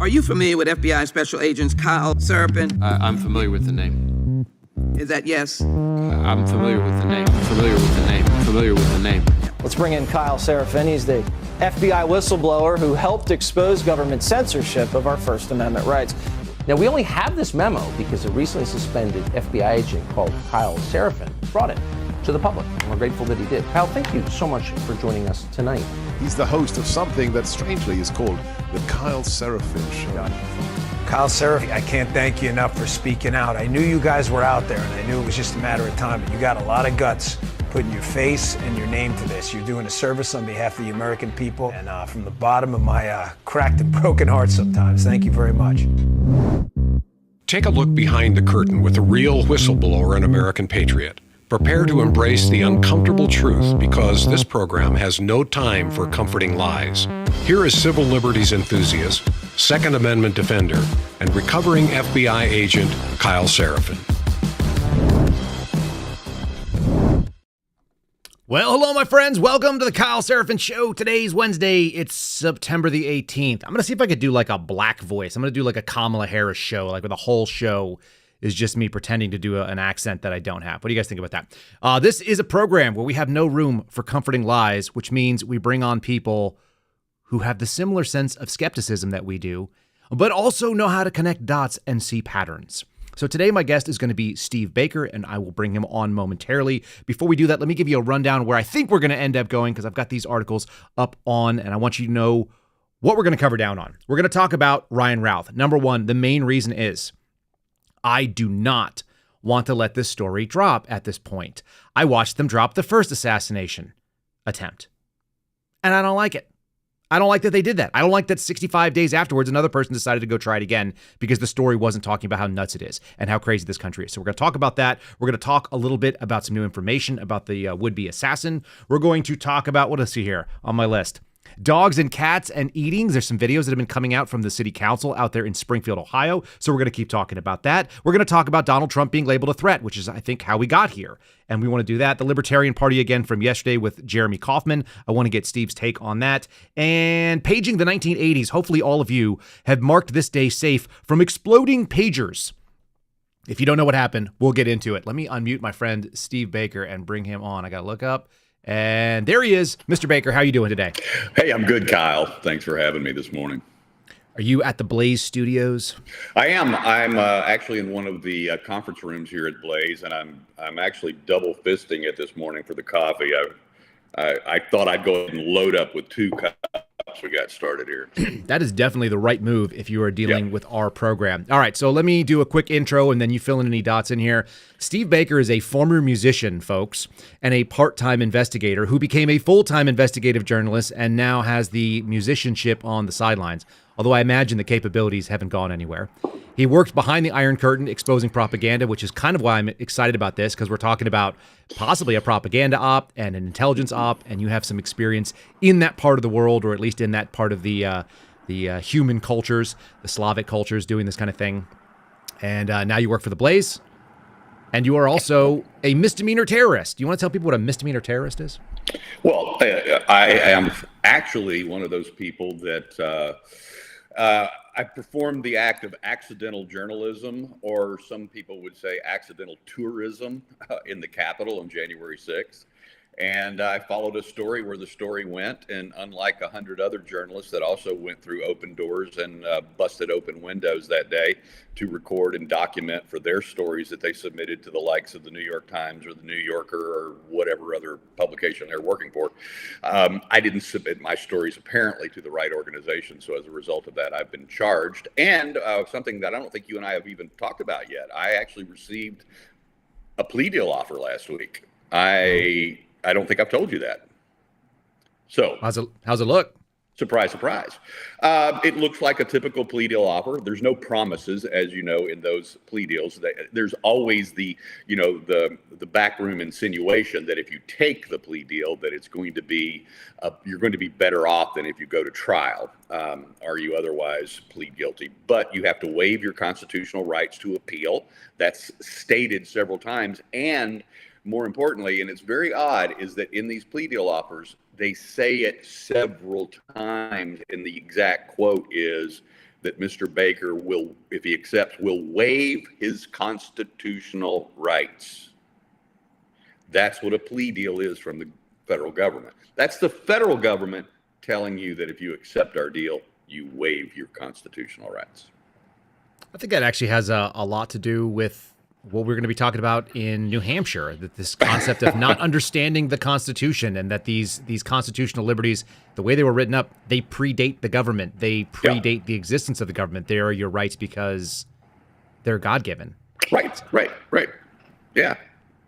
Are you familiar with FBI Special Agents Kyle Seraphin? I'm familiar with the name. Is that yes? I'm familiar with the name. Familiar with the name. Familiar with the name. Let's bring in Kyle Seraphin. He's the FBI whistleblower who helped expose government censorship of our First Amendment rights. Now, we only have this memo because a recently suspended FBI agent called Kyle Seraphin brought it to the public. And we're grateful that he did. Kyle, thank you so much for joining us tonight. He's the host of something that strangely is called the Kyle Seraphin Show. Kyle Seraphin, I can't thank you enough for speaking out. I knew you guys were out there, and I knew it was just a matter of time, but you got a lot of guts putting your face and your name to this. You're doing a service on behalf of the American people, and from the bottom of my cracked and broken heart sometimes, thank you very much. Take a look behind the curtain with a real whistleblower and American patriot. Prepare to embrace the uncomfortable truth because this program has no time for comforting lies. Here is civil liberties enthusiast, Second Amendment defender, and recovering FBI agent Kyle Seraphin. Well, hello, my friends. Welcome to the Kyle Seraphin Show. Today's Wednesday. It's September the 18th. I'm going to see if I could do like a black voice. I'm going to do like a Kamala Harris show, like where the whole show is just me pretending to do an accent that I don't have. What do you guys think about that? This is a program where we have no room for comforting lies, which means we bring on people who have the similar sense of skepticism that we do, but also know how to connect dots and see patterns. So today my guest is going to be Steve Baker, and I will bring him on momentarily. Before we do that, let me give you a rundown where I think we're going to end up going, because I've got these articles up on, and I want you to know what we're going to cover down on. We're going to talk about Ryan Routh. Number one, the main reason is I do not want to let this story drop at this point. I watched them drop the first assassination attempt, and I don't like it. I don't like that they did that. I don't like that 65 days afterwards, another person decided to go try it again because the story wasn't talking about how nuts it is and how crazy this country is. So we're going to talk about that. We're going to talk a little bit about some new information about the would-be assassin. We're going to talk about, what else see here on my list? Dogs and cats and eatings. There's some videos that have been coming out from the city council out there in Springfield, Ohio. So we're going to keep talking about that. We're going to talk about Donald Trump being labeled a threat, which is, I think, how we got here. And we want to do that. The Libertarian Party again from yesterday with Jeremy Kauffman. I want to get Steve's take on that. And paging the 1980s. Hopefully all of you have marked this day safe from exploding pagers. If you don't know what happened, we'll get into it. Let me unmute my friend Steve Baker and bring him on. I got to look up. And there he is. Mr. Baker, how are you doing today? Hey, I'm good, Kyle. Thanks for having me this morning. Are you at the Blaze Studios? I am. I'm actually in one of the conference rooms here at Blaze, and I'm actually double fisting it this morning for the coffee. I thought I'd go ahead and load up with 2 cups. We got started here. That is definitely the right move if you are dealing with our program. All right, so let me do a quick intro and then you fill in any dots in here. Steve Baker is a former musician, folks, and a part-time investigator who became a full-time investigative journalist and now has the musicianship on the sidelines, although I imagine the capabilities haven't gone anywhere. He worked behind the Iron Curtain exposing propaganda, which is kind of why I'm excited about this, because we're talking about possibly a propaganda op and an intelligence op, and you have some experience in that part of the world, or at least in that part of the human cultures, the Slavic cultures, doing this kind of thing. And now you work for the Blaze, and you are also a misdemeanor terrorist. You want to tell people what a misdemeanor terrorist is? Well, I am actually one of those people that I performed the act of accidental journalism, or some people would say accidental tourism, in the Capitol on January 6th. And I followed a story where the story went, and unlike 100 other journalists that also went through open doors and busted open windows that day to record and document for their stories that they submitted to the likes of the New York Times or the New Yorker or whatever other publication they're working for, I didn't submit my stories apparently to the right organization. So as a result of that, I've been charged. And something that I don't think you and I have even talked about yet, I actually received a plea deal offer last week. I don't think I've told you that. So how's it look? Surprise, surprise. It looks like a typical plea deal offer. There's no promises, as you know, in those plea deals. There's always the backroom insinuation that if you take the plea deal, that it's going to be you're going to be better off than if you go to trial, or you otherwise plead guilty. But you have to waive your constitutional rights to appeal. That's stated several times. And more importantly, and it's very odd, is that in these plea deal offers, they say it several times, and the exact quote is, that Mr. Baker will, if he accepts, will waive his constitutional rights. That's what a plea deal is from the federal government. That's the federal government telling you that if you accept our deal, you waive your constitutional rights. I think that actually has a lot to do with what we're going to be talking about in New Hampshire, that this concept of not understanding the Constitution, and that these constitutional liberties, the way they were written up, they predate the government. They predate the existence of the government. They are your rights because they're God-given. Right. Yeah.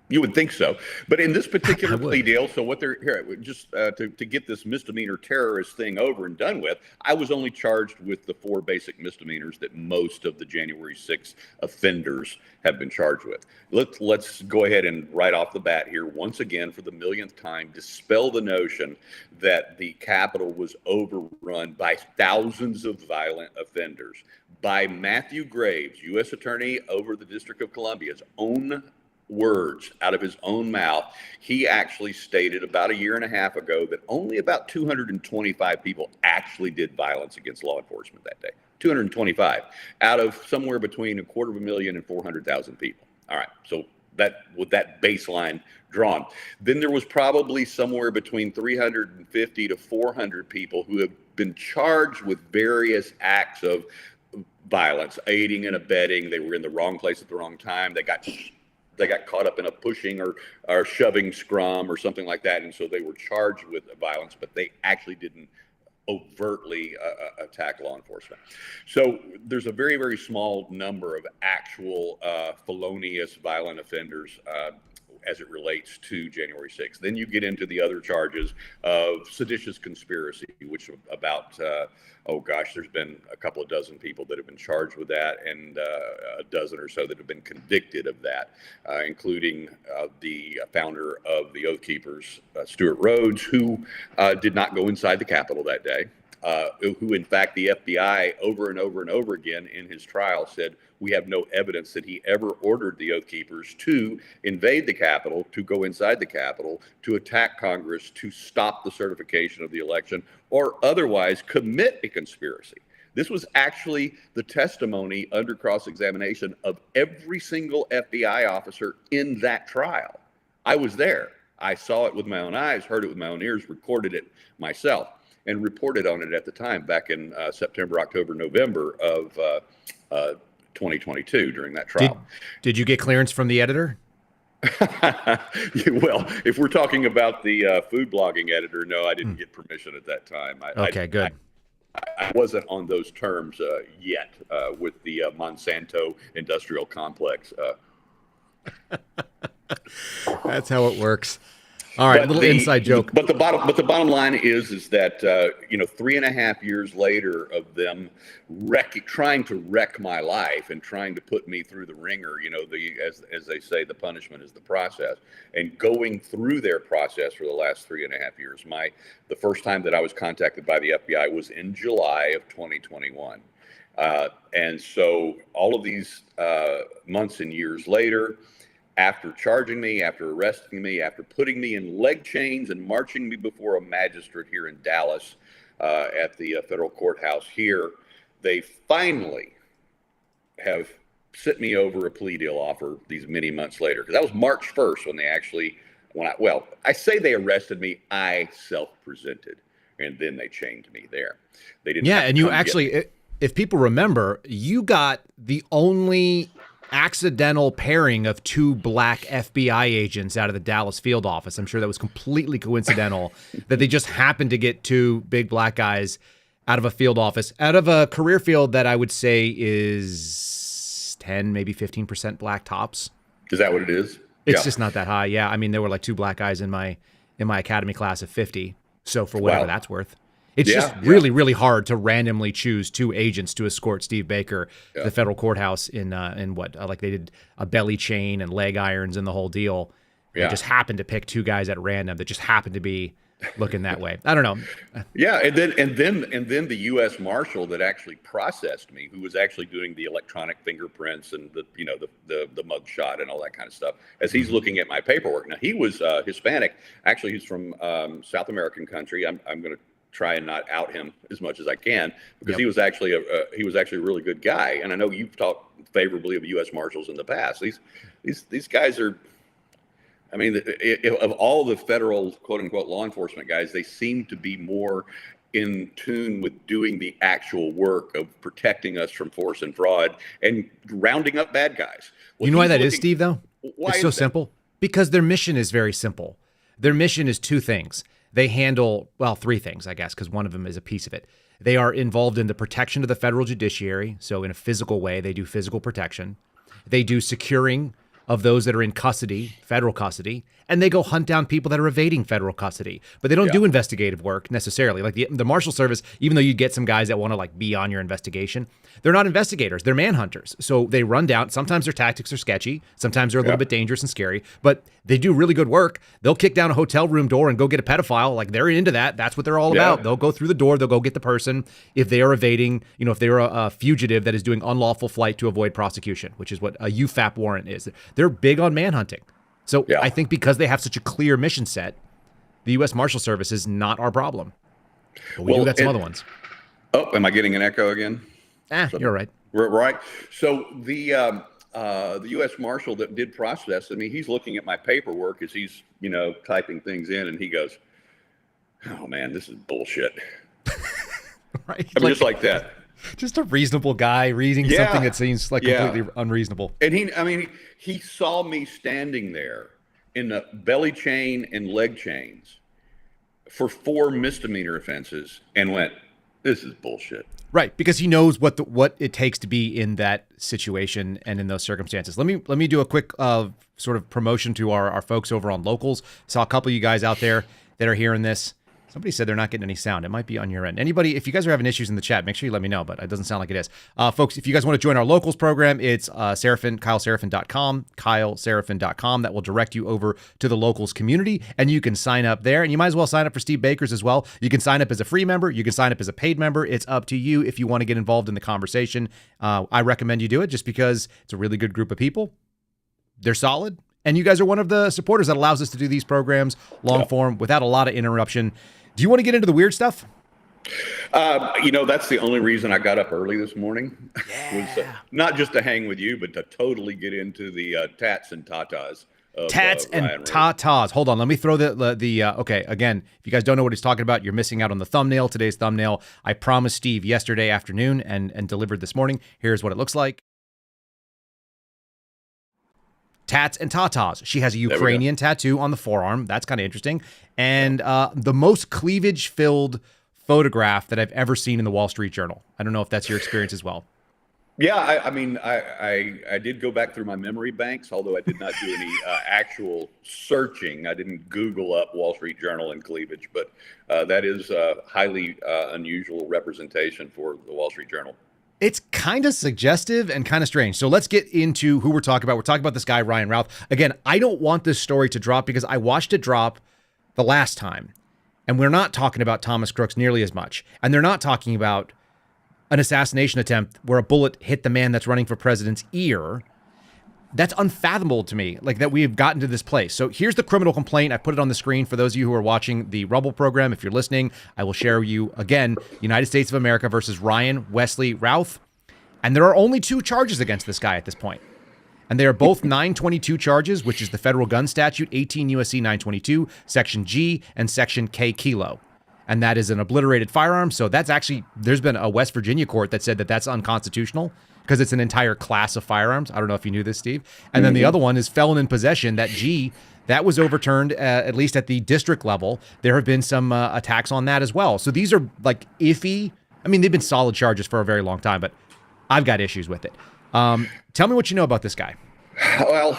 You would think so. But in this particular plea deal, so what they're here, just to get this misdemeanor terrorist thing over and done with, I was only charged with the 4 basic misdemeanors that most of the January 6th offenders have been charged with. Let's go ahead and right off the bat here, once again, for the millionth time, dispel the notion that the Capitol was overrun by thousands of violent offenders. By Matthew Graves, U.S. Attorney over the District of Columbia's own words out of his own mouth, he actually stated about a year and a half ago that only about 225 people actually did violence against law enforcement that day. 225 out of somewhere between 250,000 and 400,000 people. All right, so that with that baseline drawn, then there was probably somewhere between 350 to 400 people who have been charged with various acts of violence, aiding and abetting. They were in the wrong place at the wrong time. They got caught up in a pushing or shoving scrum or something like that, and so they were charged with violence, but they actually didn't overtly attack law enforcement. So there's a very, very small number of actual felonious violent offenders as it relates to January 6th. Then you get into the other charges of seditious conspiracy, which about, there's been a couple of dozen people that have been charged with that, and a dozen or so that have been convicted of that, including the founder of the Oath Keepers, Stuart Rhodes, who did not go inside the Capitol that day. Who in fact the FBI over and over and over again in his trial said, we have no evidence that he ever ordered the Oath Keepers to invade the Capitol, to go inside the Capitol, to attack Congress, to stop the certification of the election, or otherwise commit a conspiracy. This was actually the testimony under cross-examination of every single FBI officer in that trial. I was there. I saw it with my own eyes, heard it with my own ears, recorded it myself, and reported on it at the time back in September, October, November of 2022 during that trial. Did you get clearance from the editor? Well, if we're talking about the food blogging editor, no, I didn't get permission at that time. Good. I wasn't on those terms yet with the Monsanto industrial complex. That's how it works. All right, little inside joke. But the bottom line is that 3.5 years later of them trying to wreck my life and trying to put me through the ringer, as they say, the punishment is the process, and going through their process for the last 3.5 years. The first time that I was contacted by the FBI was in July of 2021, and so all of these months and years later, after charging me, after arresting me, after putting me in leg chains and marching me before a magistrate here in Dallas at the federal courthouse here, they finally have sent me over a plea deal offer these many months later. Because that was March 1st I say they arrested me, I self-presented, and then they chained me there. They didn't. Yeah, and you actually, if people remember, you got the only accidental pairing of 2 black FBI agents out of the Dallas field office. I'm sure that was completely coincidental that they just happened to get 2 big black guys out of a field office, out of a career field that I would say is 10, maybe 15% black tops. Is that what it is? It's just not that high. Yeah. I mean, there were like 2 black guys in my academy class of 50. So for whatever that's worth. It's just really, really hard to randomly choose 2 agents to escort Steve Baker to the federal courthouse in like they did a belly chain and leg irons and the whole deal. They just happened to pick 2 guys at random that just happened to be looking that way. I don't know. Yeah, and then the U.S. Marshal that actually processed me, who was actually doing the electronic fingerprints and the mug shot and all that kind of stuff, as he's looking at my paperwork. Now he was Hispanic. Actually, he's from South American country. I'm going to try and not out him as much as I can, because he was actually a really good guy. And I know you've talked favorably of U.S. Marshals in the past. These guys are, I mean, of all the federal quote unquote law enforcement guys, they seem to be more in tune with doing the actual work of protecting us from force and fraud and rounding up bad guys. You know why that is, Steve, though? It's so simple. Because their mission is very simple. Their mission is two things. They handle, well, three things, I guess, because one of them is a piece of it. They are involved in the protection of the federal judiciary. So in a physical way, they do physical protection. They do securing of those that are in custody, federal custody, and they go hunt down people that are evading federal custody. But they don't do investigative work necessarily. Like the Marshal Service, even though you get some guys that want to like be on your investigation, they're not investigators, they're manhunters. So they run down, sometimes their tactics are sketchy, sometimes they're a little bit dangerous and scary, but they do really good work. They'll kick down a hotel room door and go get a pedophile. Like they're into that. That's what they're all about. They'll go through the door, they'll go get the person. If they are evading, you know, if they're a fugitive that is doing unlawful flight to avoid prosecution, which is what a UFAP warrant is. They're big on manhunting. So I think because they have such a clear mission set, the U.S. Marshal Service is not our problem. But we do got some other ones. Oh, am I getting an echo again? You're right. We're right. So the U.S. Marshal that did process, I mean, he's looking at my paperwork as he's, you know, typing things in, and he goes, "Oh man, this is bullshit." Right? I mean, just like that. Just a reasonable guy reading something that seems like completely unreasonable. And he saw me standing there in the belly chain and leg chains for 4 misdemeanor offenses and went, "This is bullshit." Right, because he knows what it takes to be in that situation and in those circumstances. Let me do a quick sort of promotion to our folks over on Locals. Saw a couple of you guys out there that are hearing this. Somebody said they're not getting any sound. It might be on your end. Anybody, if you guys are having issues in the chat, make sure you let me know, but it doesn't sound like it is. Folks, if you guys want to join our Locals program, it's KyleSerafin.com, KyleSerafin.com. That will direct you over to the Locals community, and you can sign up there. And you might as well sign up for Steve Baker's as well. You can sign up as a free member. You can sign up as a paid member. It's up to you if you want to get involved in the conversation. I recommend you do it just because it's a really good group of people. They're solid. And you guys are one of the supporters that allows us to do these programs long form without a lot of interruption. Do you want to get into the weird stuff? You know, that's the only reason I got up early this morning. Was not just to hang with you, but to totally get into the tats and tatas. Tats and tatas. Hold on, let me throw okay, again, if you guys don't know what he's talking about, you're missing out on the thumbnail. Today's thumbnail, I promised Steve yesterday afternoon and delivered this morning. Here's what it looks like. Tats and tatas. She has a Ukrainian tattoo on the forearm. That's kind of interesting. And the most cleavage-filled photograph that I've ever seen in the Wall Street Journal. I don't know if that's your experience as well. Yeah, I did go back through my memory banks, although I did not do any actual searching. I didn't Google up Wall Street Journal and cleavage, but that is a highly unusual representation for the Wall Street Journal. It's kind of suggestive and kind of strange. So let's get into who we're talking about. We're talking about this guy, Ryan Routh. Again, I don't want this story to drop because I watched it drop the last time. And we're not talking about Thomas Crooks nearly as much. And they're not talking about an assassination attempt where a bullet hit the man that's running for president's ear. That's unfathomable to me, like that we've gotten to this place. So here's the criminal complaint. I put it on the screen for those of you who are watching the Rubble program. If you're listening, I will share you again, United States of America versus Ryan Wesley Routh. And there are only 2 charges against this guy at this point. And they are both 922 charges, which is the federal gun statute, 18 U.S.C. 922, Section G and Section K kilo. And that is an obliterated firearm. So that's actually, there's been a West Virginia court that said that that's unconstitutional because it's an entire class of firearms. I don't know if you knew this, Steve. And then the other one is felon in possession. That G, that was overturned, at least at the district level. There have been some attacks on that as well. So these are like iffy. I mean, they've been solid charges for a very long time, but I've got issues with it. Tell me what you know about this guy. Well,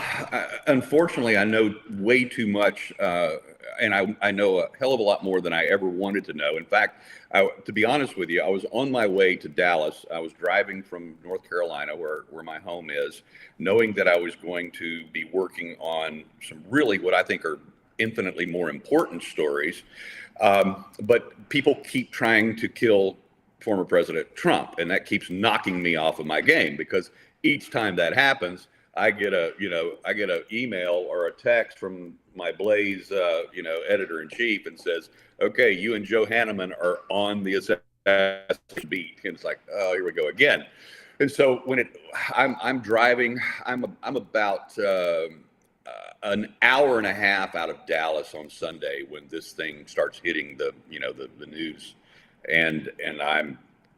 unfortunately, I know way too much, and I know a hell of a lot more than I ever wanted to know. In fact, to be honest with you, I was on my way to Dallas. I was driving from North Carolina, where my home is, knowing that I was going to be working on some really what I think are infinitely more important stories. But people keep trying to kill former President Trump, and that keeps knocking me off of my game because each time that happens, I get a email or a text from my Blaze, editor in chief, and says, "Okay, you and Joe Hanneman are on the assassination beat." And it's like, oh, here we go again. And so when I'm driving, I'm about an hour and a half out of Dallas on Sunday when this thing starts hitting the news, and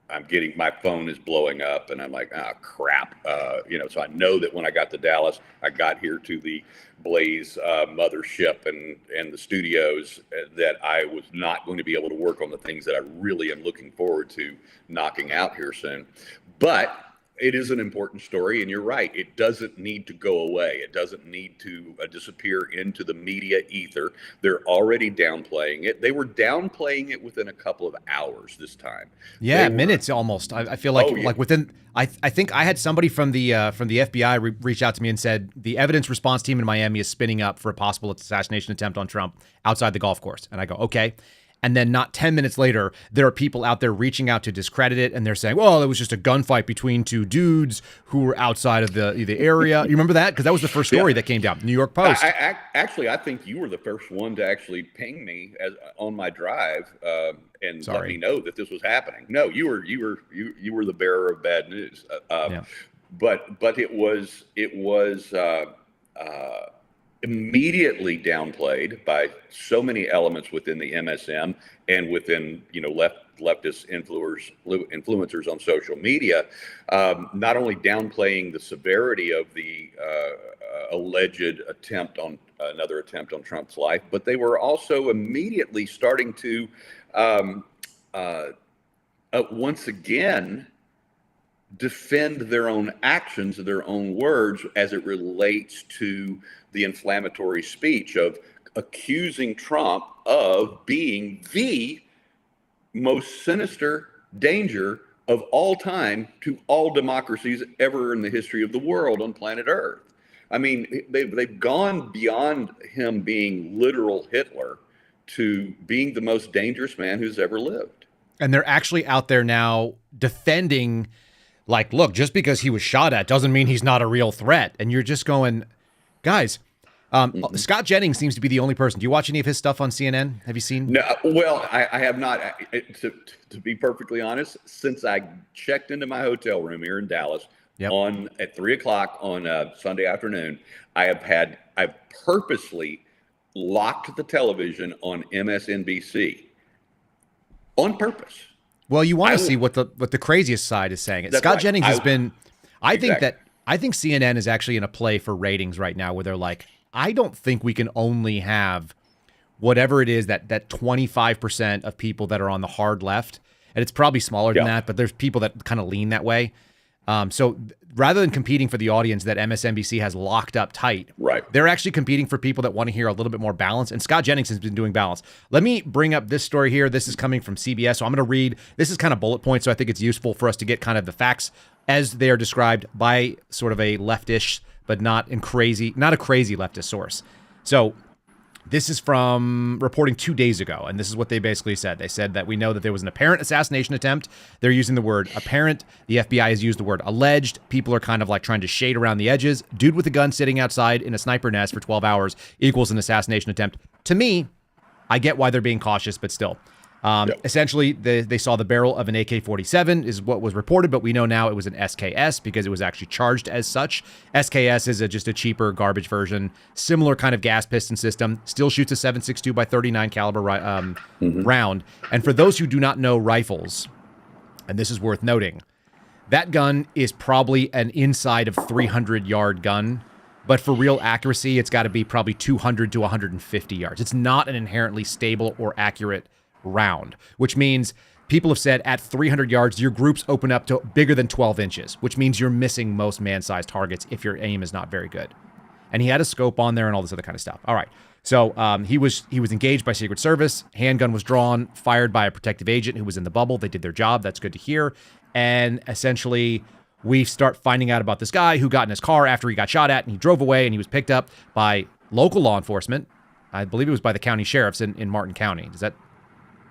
I'm getting, my phone is blowing up, and I'm like, oh crap, so I know that when I got to Dallas, I got here to the Blaze mothership and the studios, that I was not going to be able to work on the things that I really am looking forward to knocking out here soon. But it is an important story, and you're right. It doesn't need to go away. It doesn't need to disappear into the media ether. They're already downplaying it. They were downplaying it within a couple of hours this time. Yeah, minutes almost. I feel like like within. I think I had somebody from the FBI reach out to me and said the evidence response team in Miami is spinning up for a possible assassination attempt on Trump outside the golf course, and I go, okay. And then not 10 minutes later, there are people out there reaching out to discredit it. And they're saying, well, it was just a gunfight between two dudes who were outside of the area. You remember that? Because that was the first story that came down. New York Post. I think you were the first one to actually ping me on my drive and let me know that this was happening. No, you were the bearer of bad news. But it was immediately downplayed by so many elements within the MSM and within leftist influencers on social media, not only downplaying the severity of the alleged another attempt on Trump's life, but they were also immediately starting to once again defend their own actions, their own words, as it relates to the inflammatory speech of accusing Trump of being the most sinister danger of all time to all democracies ever in the history of the world on planet Earth. I mean, they've gone beyond him being literal Hitler to being the most dangerous man who's ever lived. And they're actually out there now defending, like, look, just because he was shot at doesn't mean he's not a real threat. And you're just going, guys, Scott Jennings seems to be the only person. Do you watch any of his stuff on CNN? Have you seen? No, well, I have not. To be perfectly honest, since I checked into my hotel room here in Dallas at 3:00 on Sunday afternoon, I've purposely locked the television on MSNBC on purpose. Well, you want to see what the craziest side is saying. Scott Jennings has been. I think CNN is actually in a play for ratings right now, where they're like, I don't think we can only have whatever it is that 25% of people that are on the hard left, and it's probably smaller than that, but there's people that kind of lean that way. So rather than competing for the audience that MSNBC has locked up tight, they're actually competing for people that want to hear a little bit more balance. And Scott Jennings has been doing balance. Let me bring up this story here. This is coming from CBS. So I'm going to read. This is kind of bullet points, so I think it's useful for us to get kind of the facts as they are described by sort of a leftish, but not a crazy leftist source. So this is from reporting 2 days ago, and this is what they basically said. They said that we know that there was an apparent assassination attempt. They're using the word apparent. The FBI has used the word alleged. People are kind of like trying to shade around the edges. Dude with a gun sitting outside in a sniper nest for 12 hours equals an assassination attempt. To me, I get why they're being cautious, but still. Essentially, they saw the barrel of an AK-47 is what was reported, but we know now it was an SKS because it was actually charged as such. SKS is just a cheaper garbage version, similar kind of gas piston system, still shoots a 7.62 by 39 caliber round. And for those who do not know rifles, and this is worth noting, that gun is probably an inside of 300-yard gun. But for real accuracy, it's got to be probably 200 to 150 yards. It's not an inherently stable or accurate round, which means people have said at 300 yards, your groups open up to bigger than 12 inches, which means you're missing most man-sized targets if your aim is not very good. And he had a scope on there and all this other kind of stuff. All right. So he was engaged by Secret Service. Handgun was drawn, fired by a protective agent who was in the bubble. They did their job. That's good to hear. And essentially, we start finding out about this guy who got in his car after he got shot at, and he drove away, and he was picked up by local law enforcement. I believe it was by the county sheriffs in Martin County. Does that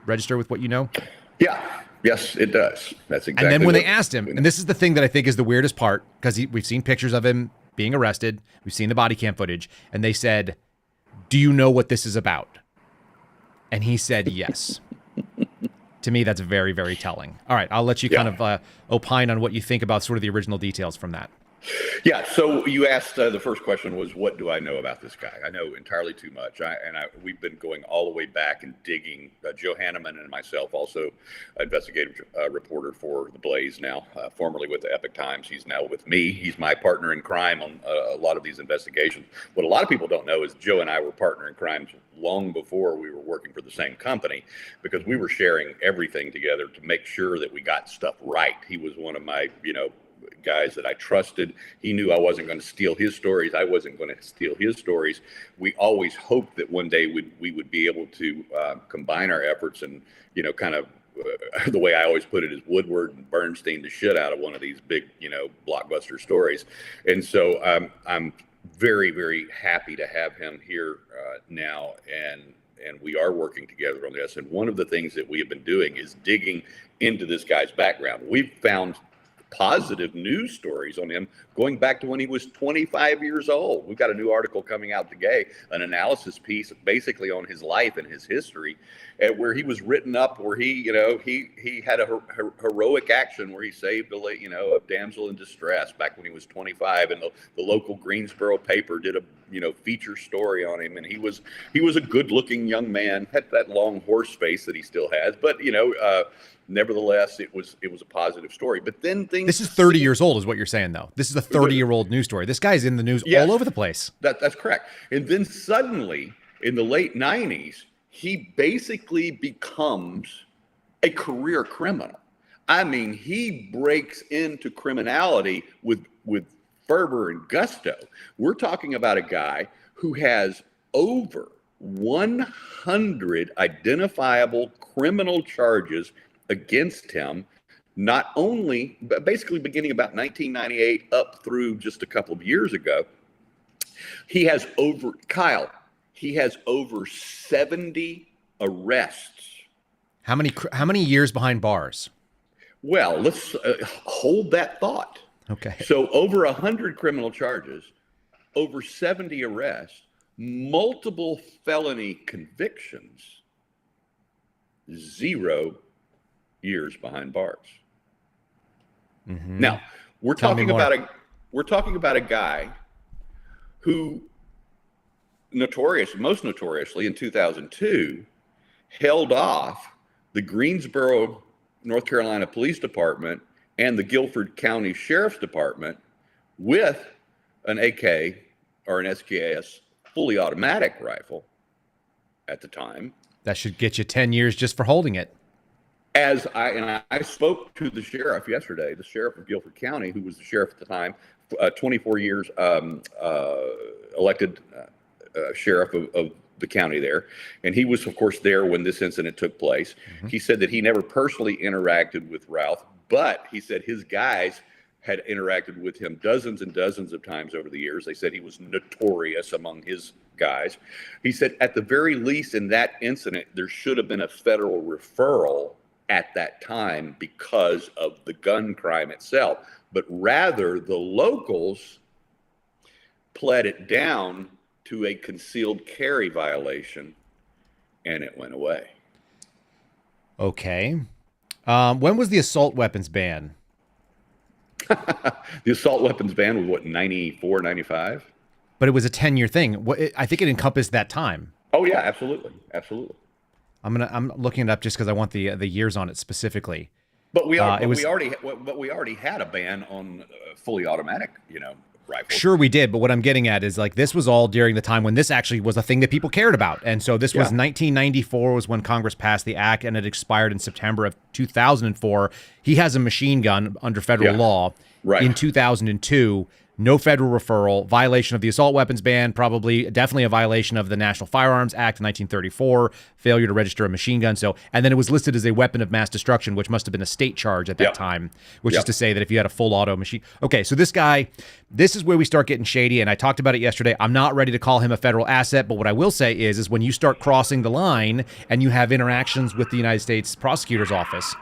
register with what you know? Yeah. Yes, it does. That's exactly. And then when they asked him, and this is the thing that I think is the weirdest part, because we've seen pictures of him being arrested. We've seen the body cam footage. And they said, do you know what this is about? And he said, yes. To me, that's very, very telling. All right, I'll let you kind of opine on what you think about sort of the original details from that. Yeah. So you asked, the first question was, what do I know about this guy? I know entirely too much. We've been going all the way back and digging. Joe Hanneman and myself, also investigative reporter for The Blaze now, formerly with the Epic Times. He's now with me. He's my partner in crime on a lot of these investigations. What a lot of people don't know is Joe and I were partner in crimes long before we were working for the same company, because we were sharing everything together to make sure that we got stuff right. He was one of my, guys that I trusted. He knew I wasn't going to steal his stories. I wasn't going to steal his stories. We always hoped that one day we would be able to combine our efforts and, kind of the way I always put it is Woodward and Bernstein the shit out of one of these big, blockbuster stories. And so I'm very, very happy to have him here now. And we are working together on this. And one of the things that we have been doing is digging into this guy's background. We've found positive news stories on him going back to when he was 25 years old. We've got a new article coming out today, an analysis piece basically on his life and his history, where he was written up, where he had a heroic action where he saved a damsel in distress back when he was 25, and the local Greensboro paper did a feature story on him, and he was a good-looking young man, had that long horse face that he still has, but nevertheless, it was a positive story. But then things. This is 30 years old, is what you're saying, though. This is a 30-year-old news story. This guy's in the news all over the place. That's correct. And then suddenly, in the late 90s, he basically becomes a career criminal. I mean, he breaks into criminality with fervor and gusto. We're talking about a guy who has over 100 identifiable criminal charges against him, not only, but basically beginning about 1998 up through just a couple of years ago. He has over 70 arrests. How many years behind bars? Well, let's hold that thought. Okay. So over 100 criminal charges, over 70 arrests, multiple felony convictions, 0 years behind bars. Mm-hmm. Now, we're talking about a guy who most notoriously in 2002 held off the Greensboro, North Carolina Police Department and the Guilford County Sheriff's Department with an AK or an SKS fully automatic rifle at the time. That should get you 10 years just for holding it. I spoke to the sheriff yesterday, the sheriff of Guilford County, who was the sheriff at the time, 24 years elected sheriff of the county there. And he was, of course, there when this incident took place. Mm-hmm. He said that he never personally interacted with Routh, but he said his guys had interacted with him dozens and dozens of times over the years. They said he was notorious among his guys. He said at the very least in that incident, there should have been a federal referral at that time because of the gun crime itself. But rather, the locals pled it down to a concealed carry violation, and it went away. Okay. When was the assault weapons ban? The assault weapons ban was, what, 94, 95? But it was a 10-year thing. I think it encompassed that time. Oh, yeah, absolutely. Absolutely. I'm looking it up just because I want the years on it specifically. But we already had a ban on fully automatic, rifles. Sure, we did. But what I'm getting at is like this was all during the time when this actually was a thing that people cared about. And so this was 1994 was when Congress passed the act, and it expired in September of 2004. He has a machine gun under federal law in 2002. No federal referral, violation of the assault weapons ban, definitely a violation of the National Firearms Act of 1934, failure to register a machine gun. And then it was listed as a weapon of mass destruction, which must have been a state charge at that time, which is to say that if you had a full auto machine. Okay, so this guy, this is where we start getting shady, and I talked about it yesterday. I'm not ready to call him a federal asset, but what I will say is when you start crossing the line and you have interactions with the United States Prosecutor's Office.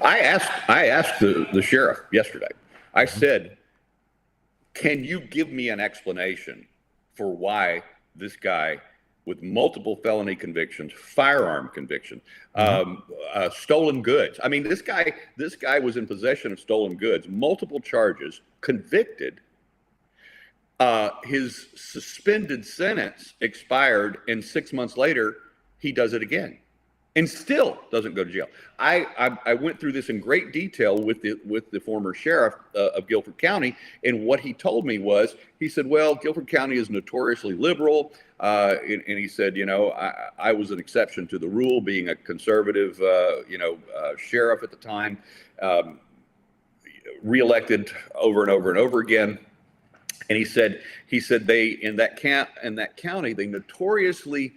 I asked the sheriff yesterday. I said, can you give me an explanation for why this guy with multiple felony convictions, firearm conviction, stolen goods. I mean, this guy was in possession of stolen goods, multiple charges, convicted. His suspended sentence expired, and 6 months later, he does it again, and still doesn't go to jail. I went through this in great detail with the former sheriff of Guilford County, and what he told me was, he said, well, Guilford County is notoriously liberal, and he said, I was an exception to the rule, being a conservative, sheriff at the time, reelected over and over and over again. And he said they in that county, they notoriously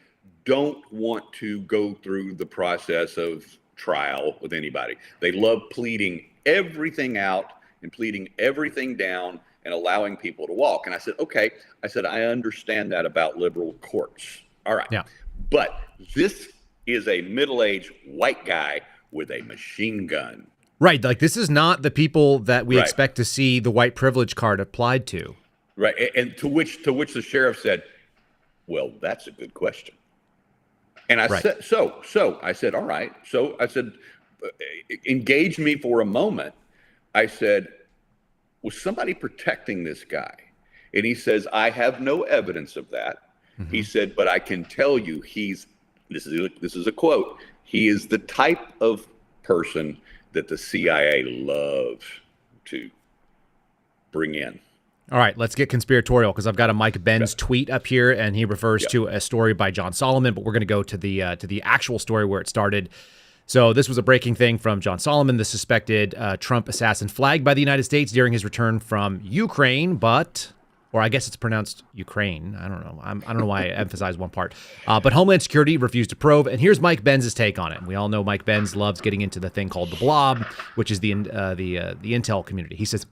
don't want to go through the process of trial with anybody. They love pleading everything out and pleading everything down and allowing people to walk. And I said, okay. I said, I understand that about liberal courts. All right. Yeah. But this is a middle-aged white guy with a machine gun. Right. Like, this is not the people that we Right. expect to see the white privilege card applied to. Right. And to which the sheriff said, well, that's a good question. And I Right. said, so I said, all right. So I said, engage me for a moment. I said, was somebody protecting this guy? And he says, I have no evidence of that. Mm-hmm. He said, but I can tell you this is a quote, he is the type of person that the CIA loves to bring in. All right, let's get conspiratorial, because I've got a Mike Benz tweet up here, and he refers to a story by John Solomon, but we're going to go to the actual story where it started. So this was a breaking thing from John Solomon, the suspected Trump assassin flagged by the United States during his return from Ukraine, or I guess it's pronounced Ukraine. I don't know. I don't know why I emphasize one part. But Homeland Security refused to probe, and here's Mike Benz's take on it. We all know Mike Benz loves getting into the thing called the blob, which is the intel community. He says,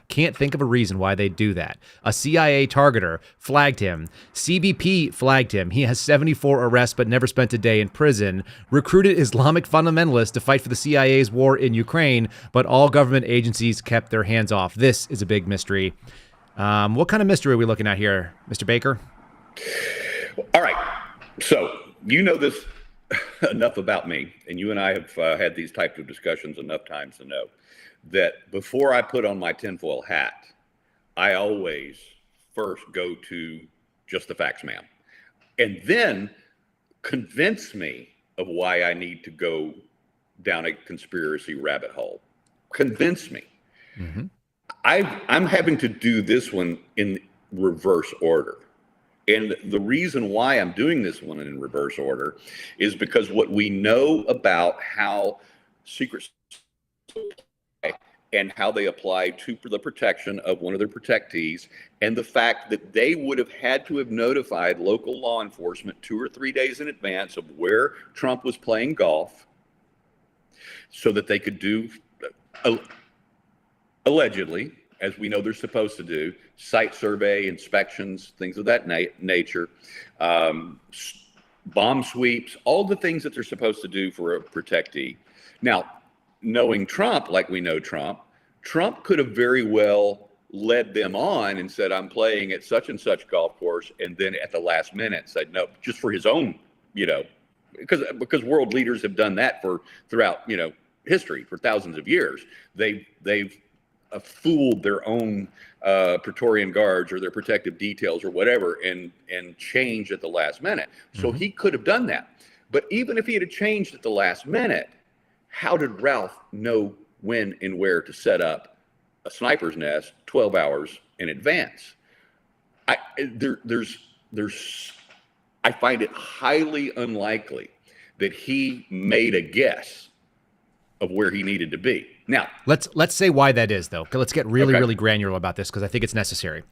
can't think of a reason why they'd do that. A CIA targeter flagged him. CBP flagged him. He has 74 arrests but never spent a day in prison. Recruited Islamic fundamentalists to fight for the CIA's war in Ukraine, but all government agencies kept their hands off. This is a big mystery. What kind of mystery are we looking at here, Mr. Baker? All right. So you know this enough about me, and you and I have had these types of discussions enough times to know that before I put on my tinfoil hat, I always first go to just the facts, ma'am, and then convince me of why I need to go down a conspiracy rabbit hole. Convince me. Mm-hmm. I'm having to do this one in reverse order. And the reason why I'm doing this one in reverse order is because what we know about how secret and how they apply to the protection of one of their protectees, and the fact that they would have had to have notified local law enforcement 2 or 3 days in advance of where Trump was playing golf so that they could do, allegedly, as we know they're supposed to do, site survey, inspections, things of that nature, bomb sweeps, all the things that they're supposed to do for a protectee. Now, knowing Trump like we know Trump could have very well led them on and said, I'm playing at such and such golf course, and then at the last minute said no, just for his own, because world leaders have done that throughout history for thousands of years. They've fooled their own Praetorian guards or their protective details or whatever and changed at the last minute. So he could have done that. But even if he had changed at the last minute, how did Ralph know when and where to set up a sniper's nest 12 hours in advance? I find it highly unlikely that he made a guess of where he needed to be. Now, let's say why that is, though. Let's get really granular about this, because I think it's necessary.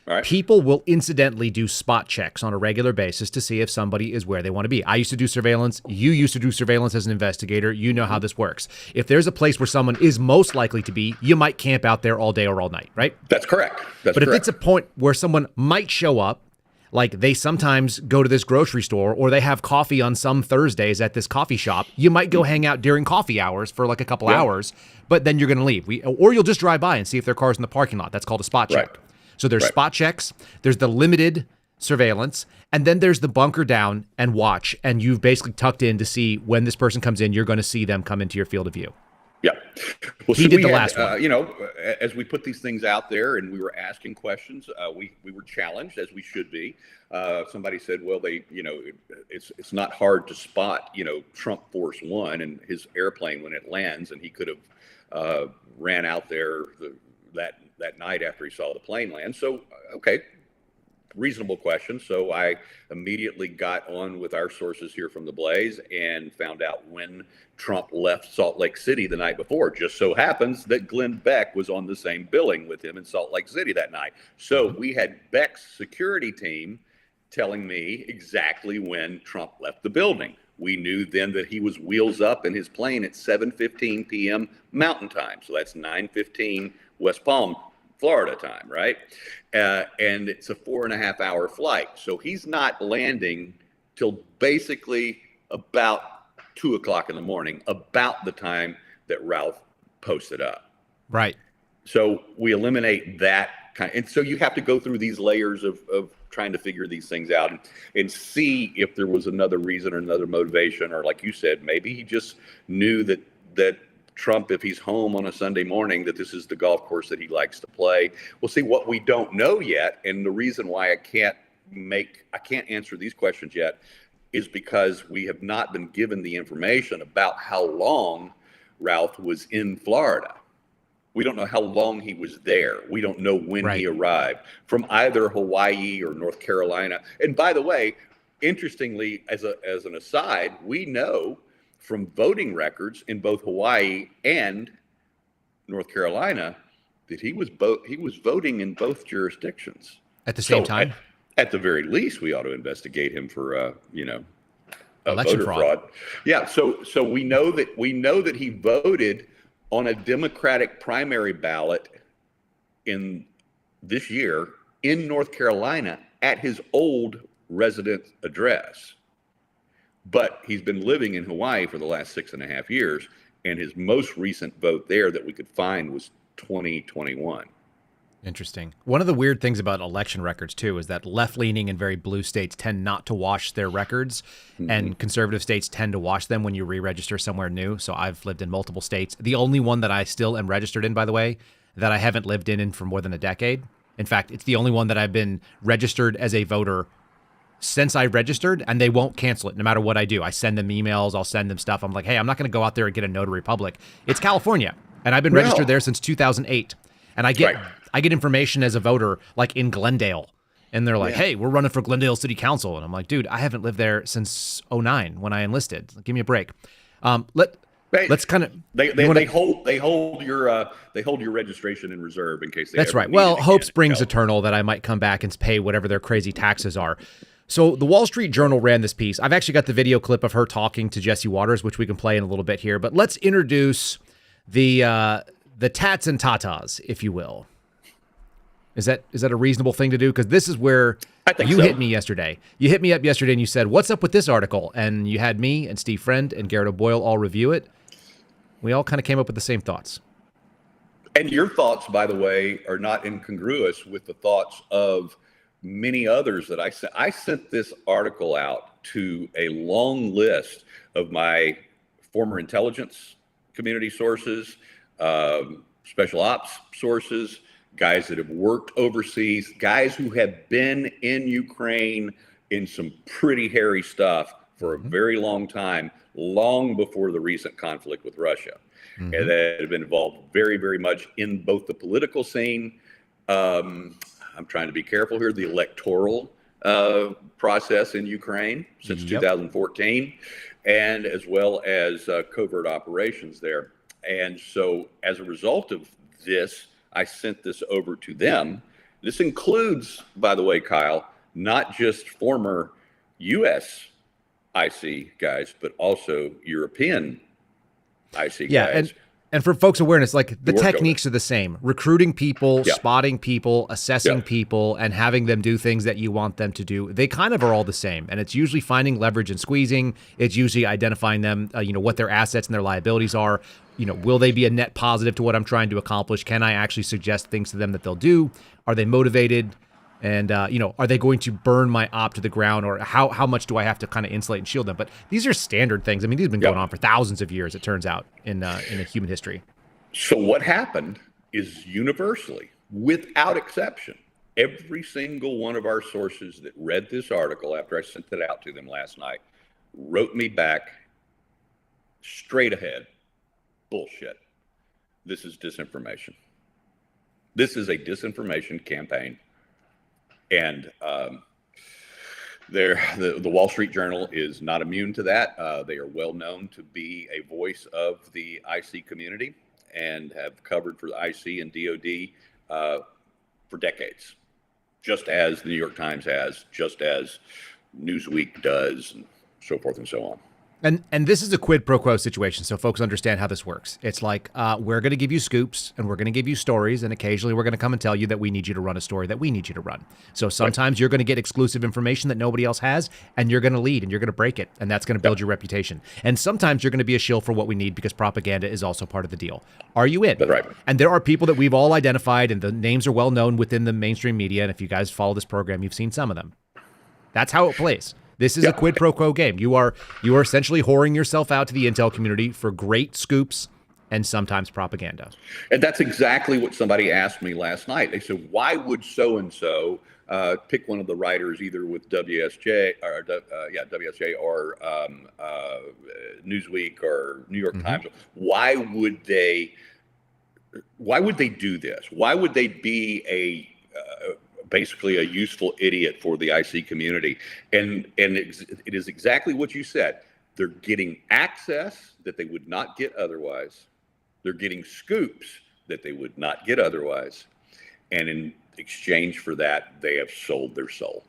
All right. People will incidentally do spot checks on a regular basis to see if somebody is where they want to be. I used to do surveillance. You used to do surveillance as an investigator. You know how this works. If there's a place where someone is most likely to be, you might camp out there all day or all night, right? That's correct. But if it's a point where someone might show up, like they sometimes go to this grocery store or they have coffee on some Thursdays at this coffee shop, you might go hang out during coffee hours for like a couple hours, but then you're going to leave. Or you'll just drive by and see if their car's in the parking lot. That's called a spot check. Right. So there's spot checks, there's the limited surveillance, and then there's the bunker down and watch. And you've basically tucked in to see when this person comes in, you're going to see them come into your field of view. Yeah. Well, He did the last one. You know, as we put these things out there and we were asking questions, we were challenged, as we should be. Somebody said, well, it's not hard to spot, Trump Force One and his airplane when it lands, and he could have ran out there that night after he saw the plane land. So, okay. Reasonable question. So I immediately got on with our sources here from the Blaze and found out when Trump left Salt Lake City the night before. Just so happens that Glenn Beck was on the same billing with him in Salt Lake City that night. So we had Beck's security team telling me exactly when Trump left the building. We knew then that he was wheels up in his plane at 7:15 p.m. Mountain Time. So that's 9:15 West Palm, Florida time, right? And it's a 4.5 hour flight. So he's not landing till basically about 2 o'clock in the morning, about the time that Routh posted up. Right. So we eliminate that and so you have to go through these layers of trying to figure these things out and see if there was another reason or another motivation, or like you said, maybe he just knew that Trump, if he's home on a Sunday morning, that this is the golf course that he likes to play. We'll see. What we don't know yet, and the reason why I can't answer these questions yet, is because we have not been given the information about how long Routh was in Florida. We don't know how long he was there. We don't know when he arrived from either Hawaii or North Carolina. And by the way, interestingly, as an aside, we know from voting records in both Hawaii and North Carolina that he was voting in both jurisdictions at the same time. At the very least, we ought to investigate him for election voter fraud. Yeah. So we know that he voted on a Democratic primary ballot in this year in North Carolina at his old residence address. But he's been living in Hawaii for the last 6.5 years, and his most recent vote there that we could find was 2021. Interesting. One of the weird things about election records, too, is that left-leaning and very blue states tend not to wash their records, and conservative states tend to wash them when you re-register somewhere new. So I've lived in multiple states. The only one that I still am registered in, by the way, that I haven't lived in for more than a decade. In fact, it's the only one that I've been registered as a voter since I registered, and they won't cancel it no matter what I do. I send them emails, I'll send them stuff. I'm like, hey, I'm not going to go out there and get a notary public. It's California, and I've been registered there since 2008. And I get information as a voter like in Glendale, and they're like, hey, we're running for Glendale City Council. And I'm like, dude, I haven't lived there since 2009 when I enlisted. Give me a break. Let's kind of they hold your registration in reserve in case they That's ever right. need Well, it hope again. springs eternal that I might come back and pay whatever their crazy taxes are. So the Wall Street Journal ran this piece. I've actually got the video clip of her talking to Jesse Waters, which we can play in a little bit here. But let's introduce the tats and tatas, if you will. Is that a reasonable thing to do? Because this is where you hit me yesterday. You hit me up yesterday and you said, what's up with this article? And you had me and Steve Friend and Garrett O'Boyle all review it. We all kind of came up with the same thoughts. And your thoughts, by the way, are not incongruous with the thoughts of many others that I sent. I sent this article out to a long list of my former intelligence community sources, special ops sources, guys that have worked overseas, guys who have been in Ukraine in some pretty hairy stuff for a very long time, long before the recent conflict with Russia, and that have been involved very, very much in both the political scene. I'm trying to be careful here, the electoral process in Ukraine since 2014, and as well as covert operations there. And so as a result of this, I sent this over to them. This includes, by the way, Kyle, not just former U.S. IC guys, but also European IC guys. And for folks' awareness, like the work techniques are the same. Recruiting people, Yeah. spotting people, assessing Yeah. people, and having them do things that you want them to do. They kind of are all the same. And it's usually finding leverage and squeezing. It's usually identifying them, what their assets and their liabilities are. Will they be a net positive to what I'm trying to accomplish? Can I actually suggest things to them that they'll do? Are they motivated? And, are they going to burn my op to the ground, or how much do I have to kind of insulate and shield them? But these are standard things. I mean, these have been going on for thousands of years, it turns out, in human history. So what happened is universally, without exception, every single one of our sources that read this article after I sent it out to them last night wrote me back straight ahead. Bullshit. This is disinformation. This is a disinformation campaign. And the Wall Street Journal is not immune to that. They are well known to be a voice of the IC community and have covered for the IC and DOD for decades, just as the New York Times has, just as Newsweek does, and so forth and so on. And this is a quid pro quo situation, so folks understand how this works. It's like, we're going to give you scoops, and we're going to give you stories, and occasionally we're going to come and tell you that we need you to run a story that we need you to run. So sometimes you're going to get exclusive information that nobody else has, and you're going to lead, and you're going to break it, and that's going to build your reputation. And sometimes you're going to be a shill for what we need, because propaganda is also part of the deal. Are you in? That's right. And there are people that we've all identified, and the names are well known within the mainstream media, and if you guys follow this program, you've seen some of them. That's how it plays. This is a quid pro quo game. You are essentially whoring yourself out to the intel community for great scoops and sometimes propaganda. And that's exactly what somebody asked me last night. They said, why would so-and-so pick one of the writers either with WSJ or Newsweek or New York Times? Why would they do this? Why would they be basically a useful idiot for the IC community? And it is exactly what you said. They're getting access that they would not get otherwise. They're getting scoops that they would not get otherwise. And in exchange for that, they have sold their soul.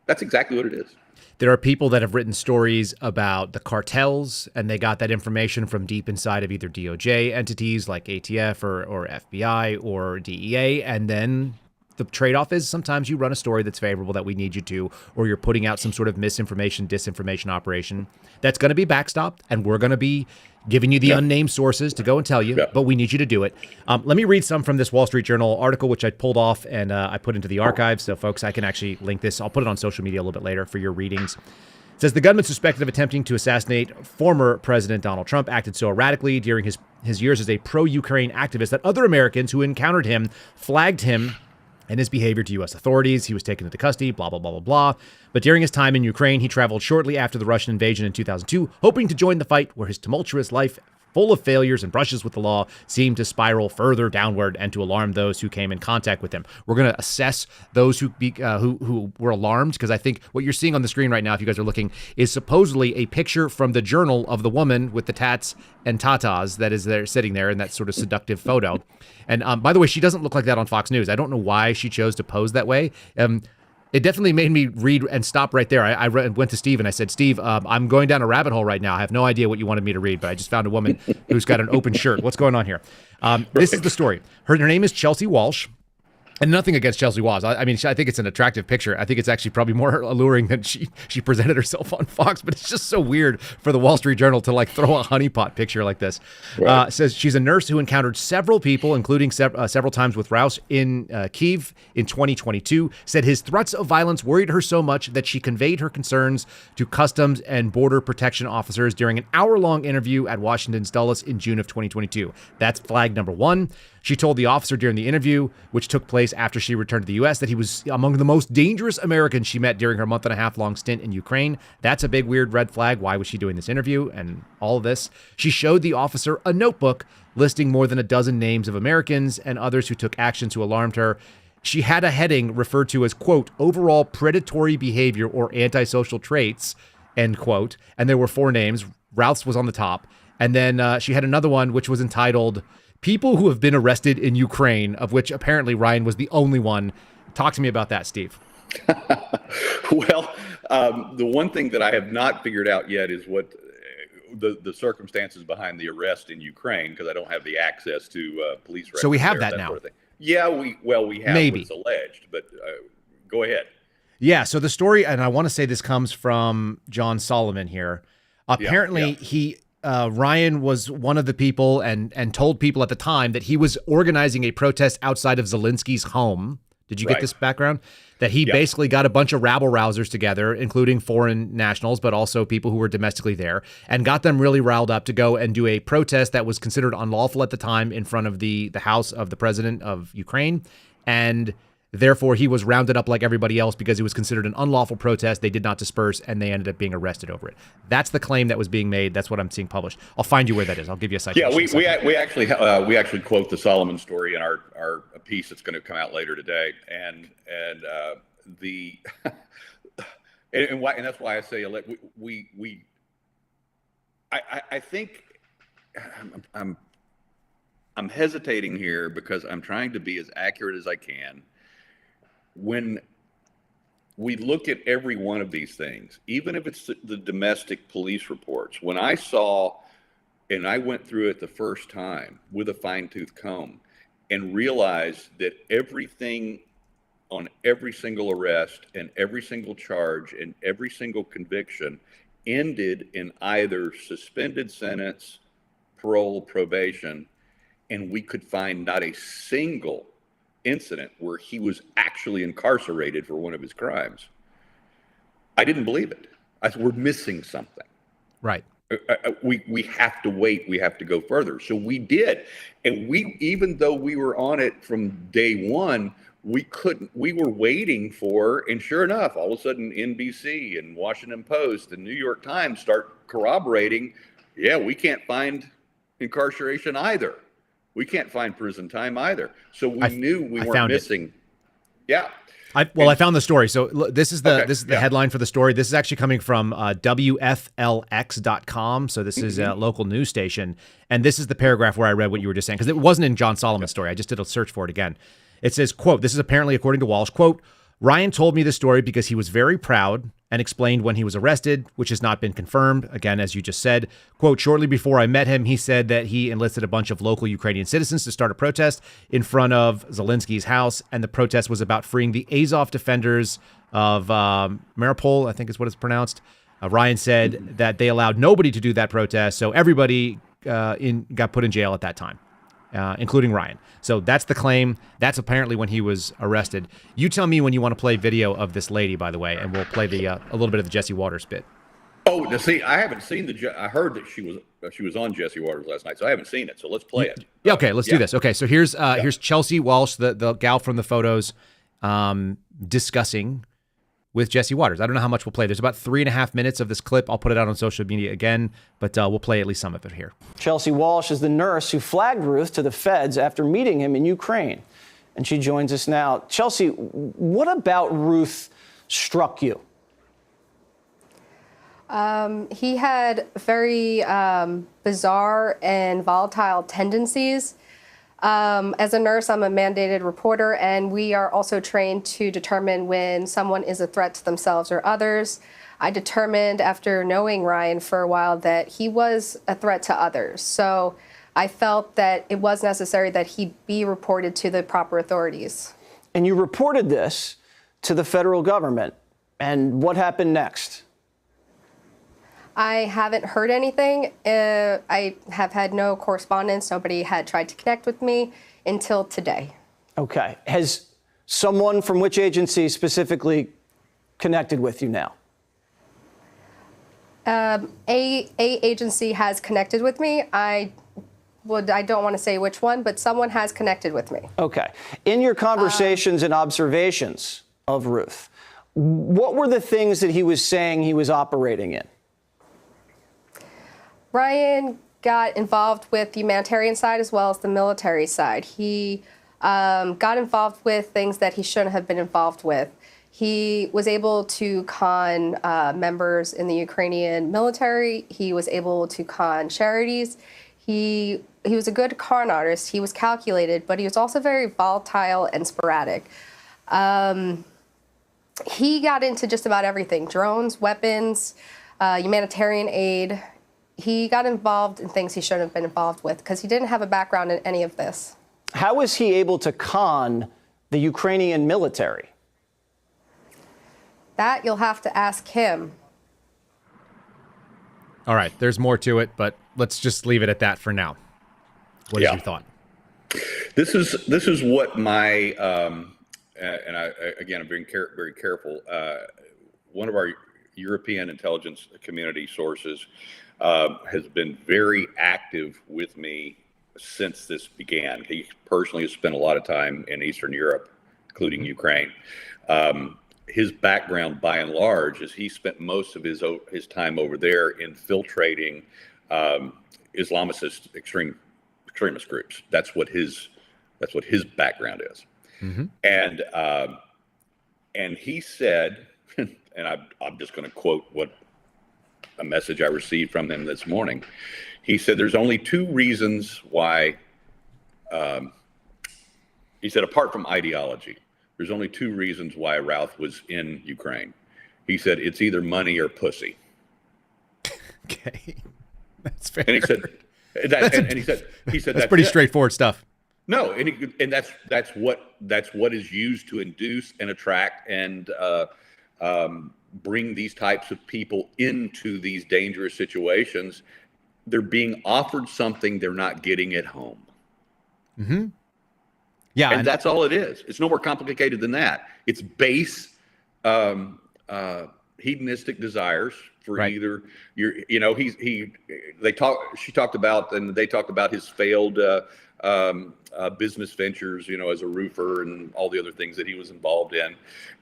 That's exactly what it is. There are people that have written stories about the cartels, and they got that information from deep inside of either DOJ entities like ATF or FBI or DEA, and then the trade-off is sometimes you run a story that's favorable that we need you to, or you're putting out some sort of misinformation, disinformation operation that's going to be backstopped, and we're going to be giving you the unnamed sources to go and tell you, but we need you to do it. Let me read some from this Wall Street Journal article, which I pulled off and I put into the archives. So, folks, I can actually link this. I'll put it on social media a little bit later for your readings. It says the gunman suspected of attempting to assassinate former President Donald Trump acted so erratically during his years as a pro-Ukraine activist that other Americans who encountered him flagged him and his behavior to U.S. authorities. He was taken into custody, blah, blah, blah, blah, blah. But during his time in Ukraine, he traveled shortly after the Russian invasion in 2002, hoping to join the fight where his tumultuous life, full of failures and brushes with the law, seemed to spiral further downward and to alarm those who came in contact with him. We're going to assess those who were alarmed, because I think what you're seeing on the screen right now, if you guys are looking, is supposedly a picture from the journal of the woman with the tats and tatas that is there sitting there in that sort of seductive photo. And by the way, she doesn't look like that on Fox News. I don't know why she chose to pose that way. It definitely made me read and stop right there. I went to Steve and I said, Steve, I'm going down a rabbit hole right now. I have no idea what you wanted me to read, but I just found a woman who's got an open shirt. What's going on here? This is the story. Her name is Chelsea Walsh. And nothing against Chelsea Walsh. I mean, I think it's an attractive picture. I think it's actually probably more alluring than she presented herself on Fox, but it's just so weird for the Wall Street Journal to like throw a honeypot picture like this. Right. Says she's a nurse who encountered several people, including several times with Rouse in Kyiv in 2022, said his threats of violence worried her so much that she conveyed her concerns to Customs and Border Protection officers during an hour-long interview at Washington's Dulles in June of 2022. That's flag number one. She told the officer during the interview, which took place after she returned to the U.S., that he was among the most dangerous Americans she met during her month-and-a-half-long stint in Ukraine. That's a big, weird red flag. Why was she doing this interview and all of this? She showed the officer a notebook listing more than a dozen names of Americans and others who took actions who alarmed her. She had a heading referred to as, quote, overall predatory behavior or antisocial traits, end quote. And there were 4 names. Routh's was on the top. And then she had another one, which was entitled People Who Have Been Arrested in Ukraine, of which apparently Ryan was the only one. Talk to me about that, Steve. Well, the one thing that I have not figured out yet is the circumstances behind the arrest in Ukraine, because I don't have the access to police records. So we have there, that now. Sort of thing. Yeah, we have Maybe. what's alleged, but go ahead. Yeah, so the story, and I want to say this comes from John Solomon here. Apparently, Ryan was one of the people and told people at the time that he was organizing a protest outside of Zelensky's home. Did you get this background? That he basically got a bunch of rabble-rousers together, including foreign nationals, but also people who were domestically there, and got them really riled up to go and do a protest that was considered unlawful at the time in front of the house of the president of Ukraine. And therefore, he was rounded up like everybody else because it was considered an unlawful protest. They did not disperse, and they ended up being arrested over it. That's the claim that was being made. That's what I'm seeing published. I'll find you where that is. I'll give you a citation. Yeah, we actually quote the Solomon story in our piece that's going to come out later today, and that's why I say I think I'm hesitating here because I'm trying to be as accurate as I can. When we look at every one of these things, even if it's the domestic police reports, when I saw, and I went through it the first time with a fine-tooth comb and realized that everything on every single arrest and every single charge and every single conviction ended in either suspended sentence, parole, probation, and we could find not a single incident where he was actually incarcerated for one of his crimes. I didn't believe it. I said, we're missing something. Right. We have to wait. We have to go further. So we did. And even though we were on it from day one, we were waiting for, and sure enough, all of a sudden NBC and Washington Post and New York Times start corroborating, we can't find incarceration either. We can't find prison time either. So we knew we weren't missing. Yeah. I found the story. So this is the headline for the story. This is actually coming from WFLX.com. So this is a local news station. And this is the paragraph where I read what you were just saying, because it wasn't in John Solomon's story. I just did a search for it again. It says, quote, this is apparently according to Walsh, quote, Ryan told me this story because he was very proud and explained when he was arrested, which has not been confirmed. Again, as you just said, quote, shortly before I met him, he said that he enlisted a bunch of local Ukrainian citizens to start a protest in front of Zelensky's house. And the protest was about freeing the Azov defenders of Mariupol, I think is what it's pronounced. Ryan said that they allowed nobody to do that protest. So everybody got put in jail at that time, including Ryan. So that's the claim. That's apparently when he was arrested. You tell me when you want to play video of this lady, by the way, and we'll play a little bit of the Jesse Waters bit. Oh, see, I haven't seen I heard that she was on Jesse Waters last night, so I haven't seen it. So let's play it. Yeah, okay, let's do this. Okay, so here's Chelsea Walsh, the gal from the photos, discussing with Jesse Waters. I don't know how much we'll play. There's about 3.5 minutes of this clip. I'll put it out on social media again, but we'll play at least some of it here. Chelsea Walsh is the nurse who flagged Routh to the feds after meeting him in Ukraine. And she joins us now. Chelsea, what about Routh struck you? He had very bizarre and volatile tendencies. As a nurse, I'm a mandated reporter, and we are also trained to determine when someone is a threat to themselves or others. I determined after knowing Ryan for a while that he was a threat to others. So I felt that it was necessary that he be reported to the proper authorities. And you reported this to the federal government. And what happened next? I haven't heard anything. I have had no correspondence. Nobody had tried to connect with me until today. Okay. Has someone from which agency specifically connected with you now? A agency has connected with me. I don't want to say which one, but someone has connected with me. Okay. In your conversations and observations of Routh, what were the things that he was saying he was operating in? Ryan got involved with the humanitarian side as well as the military side. He got involved with things that he shouldn't have been involved with. He was able to con members in the Ukrainian military. He was able to con charities. He was a good con artist. He was calculated, but he was also very volatile and sporadic. He got into just about everything: drones, weapons, humanitarian aid. he got involved in things he shouldn't have been involved with because he didn't have a background in any of this. How was he able to con the Ukrainian military? That you'll have to ask him. All right, there's more to it, but let's just leave it at that for now. What is your thought? This is what my and I again I'm being very careful. One of our European intelligence community sources has been very active with me since this began. He personally has spent a lot of time in Eastern Europe, including Ukraine. His background, by and large, is he spent most of his time over there infiltrating Islamicist extremist groups. That's what his background is. And he said, and I'm just going to quote what a message I received from him this morning. He said, "There's only two reasons why." He said, apart from ideology, there's only two reasons why Routh was in Ukraine. He said, it's either money or pussy. Okay, that's fair. And he said, he said that's pretty it. straightforward stuff. No, and that's what is used to induce and attract and bring these types of people into these dangerous situations. They're being offered something they're not getting at home. Yeah, and that's all it is. It's no more complicated than that. It's base hedonistic desires for either she talked about, and they talked about his failed business ventures, as a roofer and all the other things that he was involved in.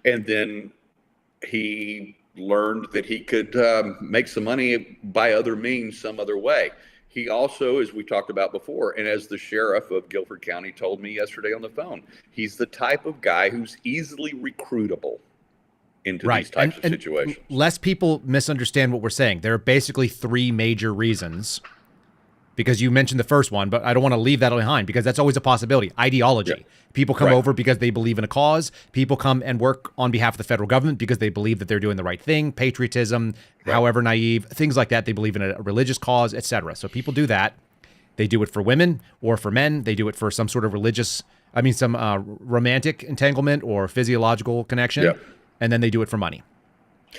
And then he learned that he could make some money by other means, some other way. He also, as we talked about before, and as the sheriff of Guilford County told me yesterday on the phone, he's the type of guy who's easily recruitable into these types of situations. Less people misunderstand what we're saying. There are basically three major reasons, because you mentioned the first one, but I don't want to leave that behind because that's always a possibility. Ideology. Yeah. People come over because they believe in a cause. People come and work on behalf of the federal government because they believe that they're doing the right thing. Patriotism, however naive, things like that. They believe in a religious cause, etc. So people do that. They do it for women or for men. They do it for some sort of some romantic entanglement or physiological connection. Yeah. And then they do it for money.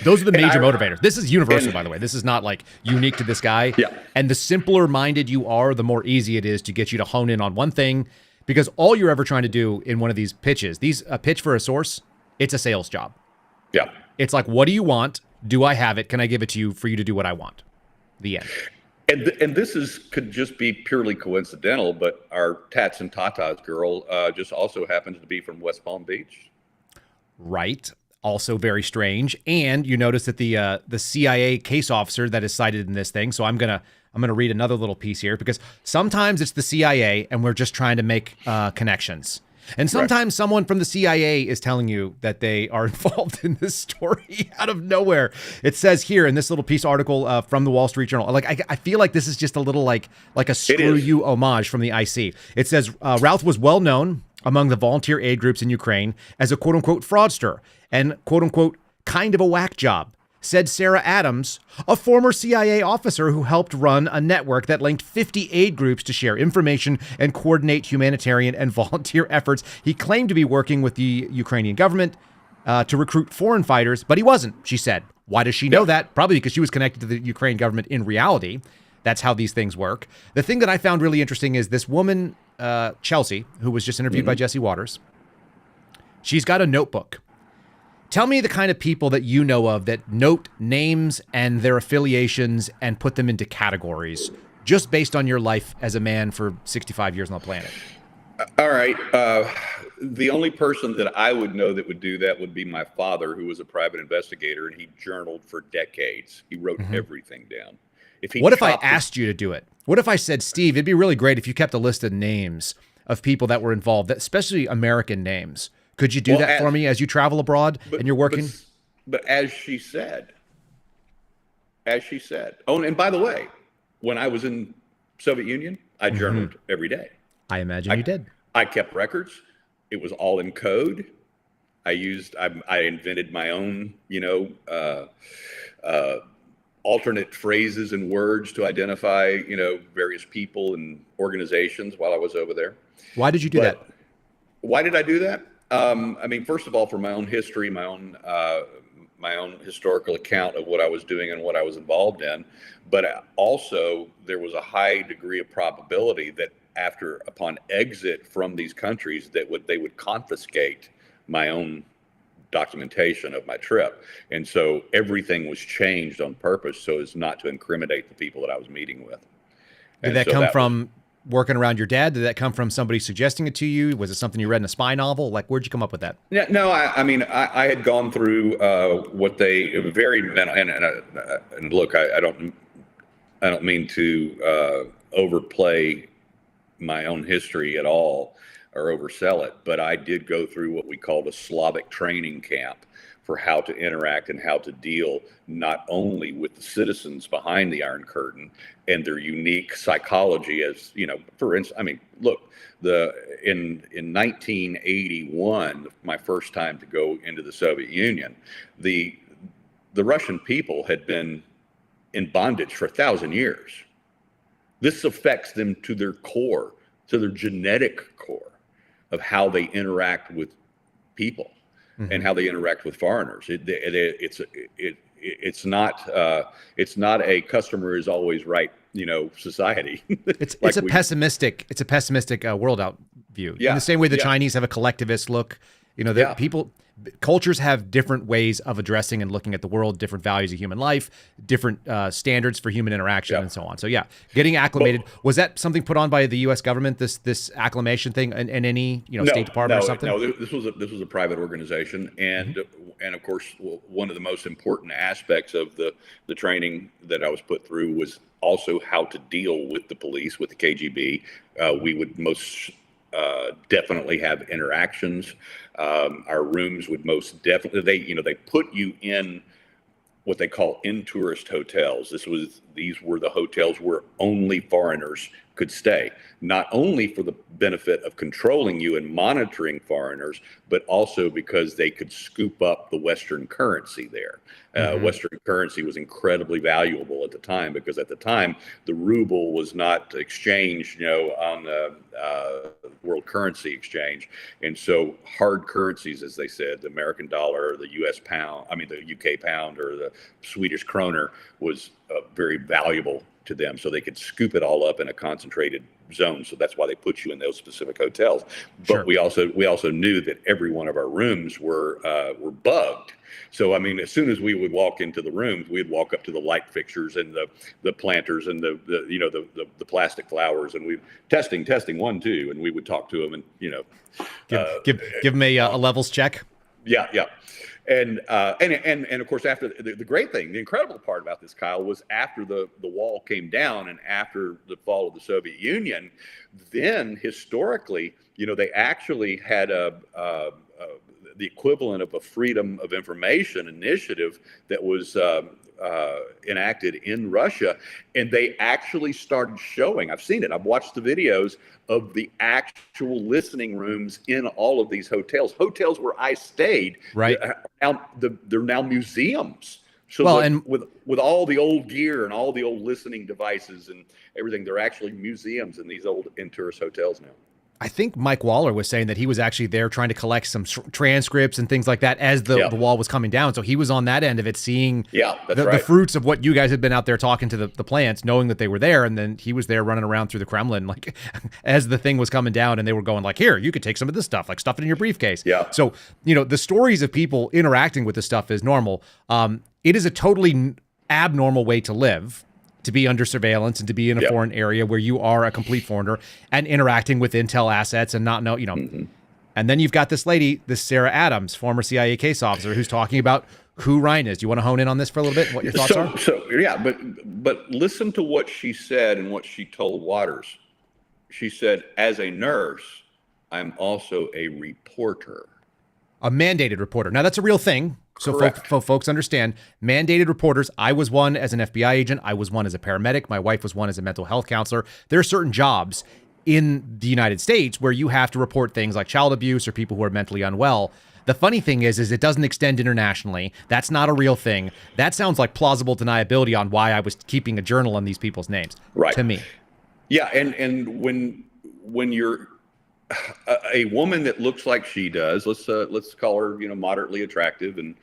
Those are the major motivators. This is universal, by the way. This is not like unique to this guy. Yeah. And the simpler minded you are, the more easy it is to get you to hone in on one thing, because all you're ever trying to do in one of these pitches, a pitch for a source, it's a sales job. Yeah. It's like, what do you want? Do I have it? Can I give it to you for you to do what I want? The end. And this could just be purely coincidental, but our Tats and Tatas girl just also happens to be from West Palm Beach. Right. Also very strange. And you notice that the CIA case officer that is cited in this thing. So I'm gonna read another little piece here, because sometimes it's the CIA and we're just trying to make connections. And sometimes someone from the CIA is telling you that they are involved in this story out of nowhere. It says here in this little piece article from the Wall Street Journal, like I feel like this is just a little like a screw you homage from the IC. It says Routh was well known among the volunteer aid groups in Ukraine as a quote-unquote fraudster and quote-unquote kind of a whack job, said Sarah Adams, a former CIA officer who helped run a network that linked 50 aid groups to share information and coordinate humanitarian and volunteer efforts. He claimed to be working with the Ukrainian government to recruit foreign fighters, but he wasn't, she said. Why does she know that? Probably because she was connected to the Ukrainian government in reality. That's how these things work. The thing that I found really interesting is this woman, Chelsea, who was just interviewed by Jesse Waters. She's got a notebook. Tell me the kind of people that you know of that note names and their affiliations and put them into categories just based on your life as a man for 65 years on the planet. All right. The only person that I would know that would do that would be my father, who was a private investigator, and he journaled for decades. He wrote everything down. What if I asked you to do it? What if I said, Steve, it'd be really great if you kept a list of names of people that were involved, especially American names. Could you do that for me as you travel abroad and you're working? But as she said. Oh, and by the way, when I was in Soviet Union, I journaled every day. I imagine you did. I kept records. It was all in code. I invented my own, alternate phrases and words to identify, various people and organizations while I was over there. Why did you do that? Why did I do that? First of all, for my own history, my own historical account of what I was doing and what I was involved in, but also there was a high degree of probability that upon exit from these countries that they would confiscate my own documentation of my trip. And so everything was changed on purpose so as not to incriminate the people that I was meeting with. Did that come from working around your dad? Did that come from somebody suggesting it to you? Was it something you read in a spy novel? Like, where'd you come up with that? Yeah, no, I had gone through what they very and look, I don't mean to overplay my own history at all or oversell it, but I did go through what we called a Slavic training camp for how to interact and how to deal not only with the citizens behind the Iron Curtain and their unique psychology, as for instance, look, in 1981, my first time to go into the Soviet Union, the Russian people had been in bondage for 1,000 years. This affects them to their core, to their genetic core of how they interact with people and how they interact with foreigners. It's not a customer is always right, society. It's a pessimistic world out view. Yeah. In the same way the Chinese have a collectivist look, cultures have different ways of addressing and looking at the world, different values of human life, different standards for human interaction, and so on. So getting acclimated. Was that something put on by the U.S. government? This acclimation thing, in any State Department or something? No, this was a private organization, and of course one of the most important aspects of the training that I was put through was also how to deal with the police, with the KGB. We would most definitely have interactions. Our rooms would most definitely, they put you in what they call in-tourist hotels. These were the hotels where only foreigners could stay, not only for the benefit of controlling you and monitoring foreigners, but also because they could scoop up the Western currency there. Western currency was incredibly valuable at the time because at the time the ruble was not exchanged, on the world currency exchange, and so hard currencies, as they said, the American dollar, or the U.S. pound, the UK pound, or the Swedish kroner was very valuable to them, so they could scoop it all up in a concentrated zone. So that's why they put you in those specific hotels. But we also knew that every one of our rooms were bugged. So as soon as we would walk into the rooms, we'd walk up to the light fixtures and the planters and the plastic flowers, and we testing 1, 2, and we would talk to them and give them a levels check. Yeah. And of course, after the great thing, the incredible part about this, Kyle, was after the wall came down and after the fall of the Soviet Union, then historically, they actually had the equivalent of a Freedom of Information initiative that was enacted in Russia, and they actually started showing. I've seen it. I've watched the videos of the actual listening rooms in all of these hotels. Hotels where I stayed, right? They're now museums. So with all the old gear and all the old listening devices and everything, they're actually museums in these old in-tourist hotels now. I think Mike Waller was saying that he was actually there trying to collect some transcripts and things like that as the wall was coming down. So he was on that end of it, seeing the fruits of what you guys had been out there talking to the plants, knowing that they were there. And then he was there running around through the Kremlin, like as the thing was coming down, and they were going like, here, you could take some of this stuff, like stuff it in your briefcase. Yeah. So, the stories of people interacting with this stuff is normal. It is a totally abnormal way to live, to be under surveillance and to be in a foreign area where you are a complete foreigner and interacting with intel assets and not know, And then you've got this lady, this Sarah Adams, former CIA case officer, who's talking about who Ryan is. Do you want to hone in on this for a little bit? What your thoughts are? But listen to what she said and what she told Waters. She said, as a nurse, I'm also a reporter. A mandated reporter. Now, that's a real thing. So folks understand, mandated reporters. I was one as an FBI agent. I was one as a paramedic. My wife was one as a mental health counselor. There are certain jobs in the United States where you have to report things like child abuse or people who are mentally unwell. The funny thing is it doesn't extend internationally. That's not a real thing. That sounds like plausible deniability on why I was keeping a journal on these people's names. Right. To me. Yeah, and when you're a woman that looks like she does, let's call her, moderately attractive, and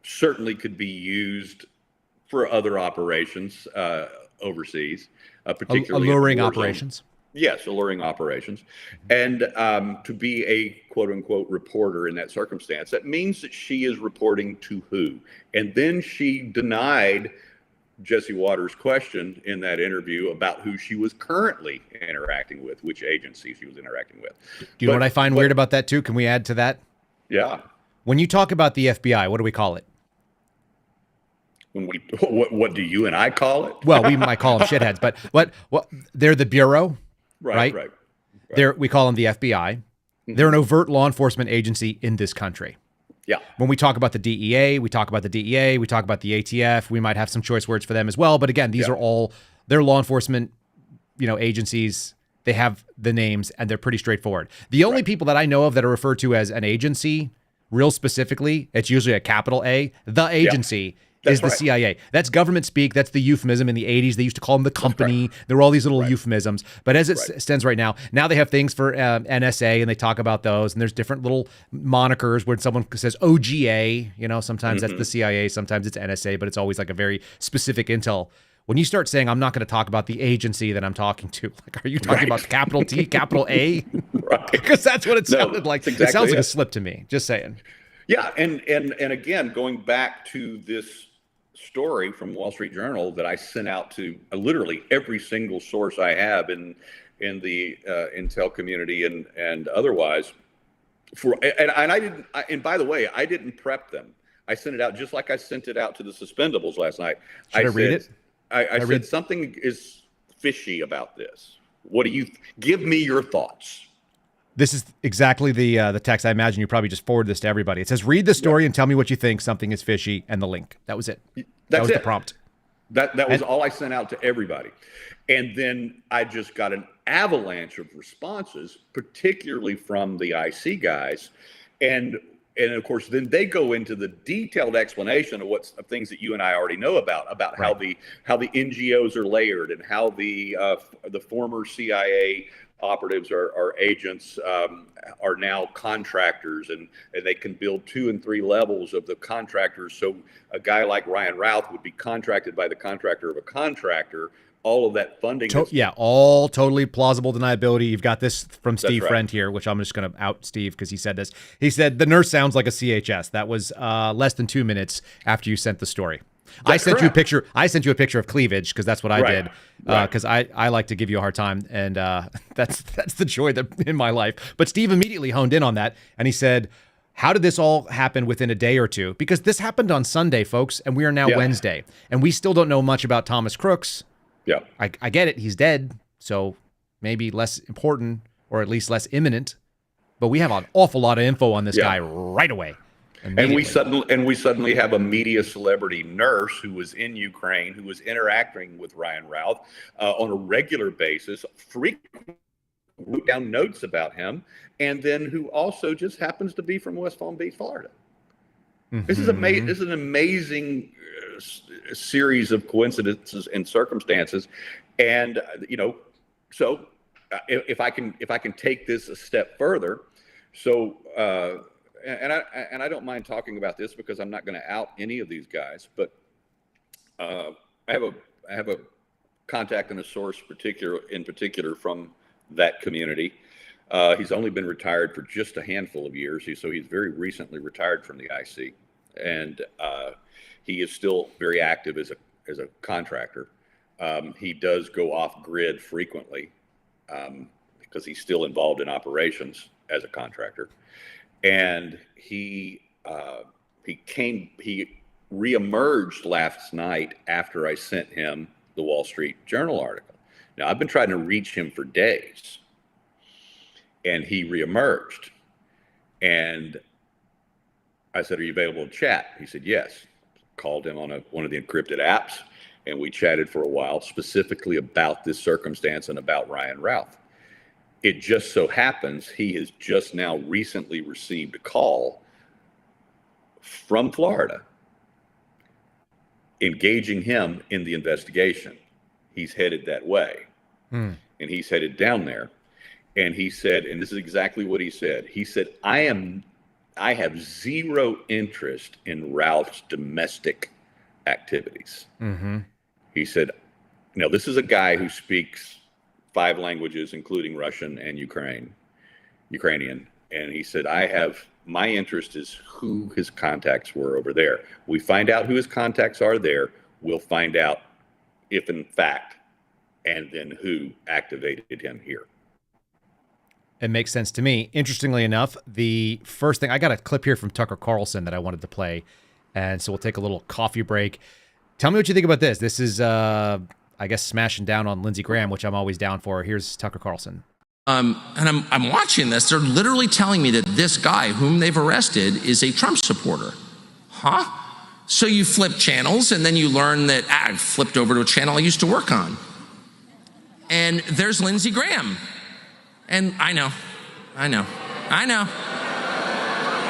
certainly could be used for other operations overseas, particularly alluring operations. Yes, alluring operations, and to be a quote unquote reporter in that circumstance, that means that she is reporting to who, and then she denied Jesse Waters' question in that interview about who she was currently interacting with, which agency she was interacting with. Do you know what I find weird about that too? Can we add to that? Yeah. When you talk about the FBI, what do we call it? What do you and I call it? Well, we might call them shitheads, but what they're the Bureau, right? We call them the FBI. They're an overt law enforcement agency in this country. Yeah. When we talk about the DEA, we talk about the ATF. We might have some choice words for them as well. But again, these are all, they're law enforcement, agencies. They have the names and they're pretty straightforward. The only people that I know of that are referred to as an agency, real specifically, it's usually a capital A. The agency is the CIA. That's government speak. That's the euphemism. In the 80s, they used to call them the company. There were all these little euphemisms. But as it stands right now they have things for NSA, and they talk about those. And there's different little monikers where someone says OGA. Sometimes that's the CIA, sometimes it's NSA, but it's always like a very specific intel. When you start saying, I'm not going to talk about the agency that I'm talking to, like, are you talking about capital T, capital A? Right. Because that's what it sounded like. Exactly it sounds like a slip to me. Just saying. Yeah, and again, going back to this story from Wall Street Journal that I sent out to literally every single source I have in the intel community and otherwise. And by the way, I didn't prep them. I sent it out just like I sent it out to the Suspendables last night. Should I read it? I said something is fishy about this. What do you give me your thoughts? This is exactly the text. I imagine you probably just forwarded this to everybody. It says, read the story and tell me what you think. Something is fishy, and the link. That was it. That was the prompt. That was all I sent out to everybody. And then I just got an avalanche of responses, particularly from the IC guys. And of course, then they go into the detailed explanation of things that you and I already know about how the NGOs are layered, and how the former CIA operatives are agents, are now contractors, and they can build 2 and 3 levels of the contractors. So a guy like Ryan Routh would be contracted by the contractor of a contractor. All of that funding. All totally plausible deniability. You've got this from Steve right. Friend here, which I'm just going to out Steve because he said this. He said, the nurse sounds like a CHS. That was less than 2 minutes after you sent the story. I sent you a picture. I sent you a picture of cleavage because that's what I did. Because I like to give you a hard time, and that's the joy that in my life. But Steve immediately honed in on that, and he said, how did this all happen within a day or two? Because this happened on Sunday, folks, and we are now Wednesday, and we still don't know much about Thomas Crooks. Yeah, I get it. He's dead, so maybe less important, or at least less imminent. But we have an awful lot of info on this guy right away. And we suddenly have a media celebrity nurse who was in Ukraine, who was interacting with Ryan Routh on a regular basis, frequently wrote down notes about him, and then who also just happens to be from West Palm Beach, Florida. Mm-hmm. This is amazing. This is an amazing series of coincidences and circumstances, and so if I can take this a step further, so. And I don't mind talking about this because I'm not going to out any of these guys, but I have a contact and a source in particular from that community. He's only been retired for just a handful of years, so he's very recently retired from the IC, and he is still very active as a contractor. He does go off grid frequently because he's still involved in operations as a contractor. And he reemerged last night after I sent him the Wall Street Journal article. Now, I've been trying to reach him for days, and he reemerged. And I said, "Are you available to chat?" He said, "Yes." Called him on one of the encrypted apps, and we chatted for a while, specifically about this circumstance and about Ryan Routh. It just so happens he has just now recently received a call from Florida engaging him in the investigation. He's headed that way. And he's headed down there. And he said, and this is exactly what he said. He said, I have zero interest in Routh's domestic activities. He said, now this is a guy who speaks 5 languages, including Russian and Ukrainian. And he said, my interest is who his contacts were over there. We find out who his contacts are there. We'll find out if in fact, and then who activated him here. It makes sense to me. Interestingly enough, the first thing, I got a clip here from Tucker Carlson that I wanted to play. And so we'll take a little coffee break. Tell me what you think about this. This is, I guess, smashing down on Lindsey Graham, which I'm always down for. Here's Tucker Carlson. And I'm watching this. They're literally telling me that this guy whom they've arrested is a Trump supporter. Huh? So you flip channels and then you learn that I flipped over to a channel I used to work on. And there's Lindsey Graham. And I know.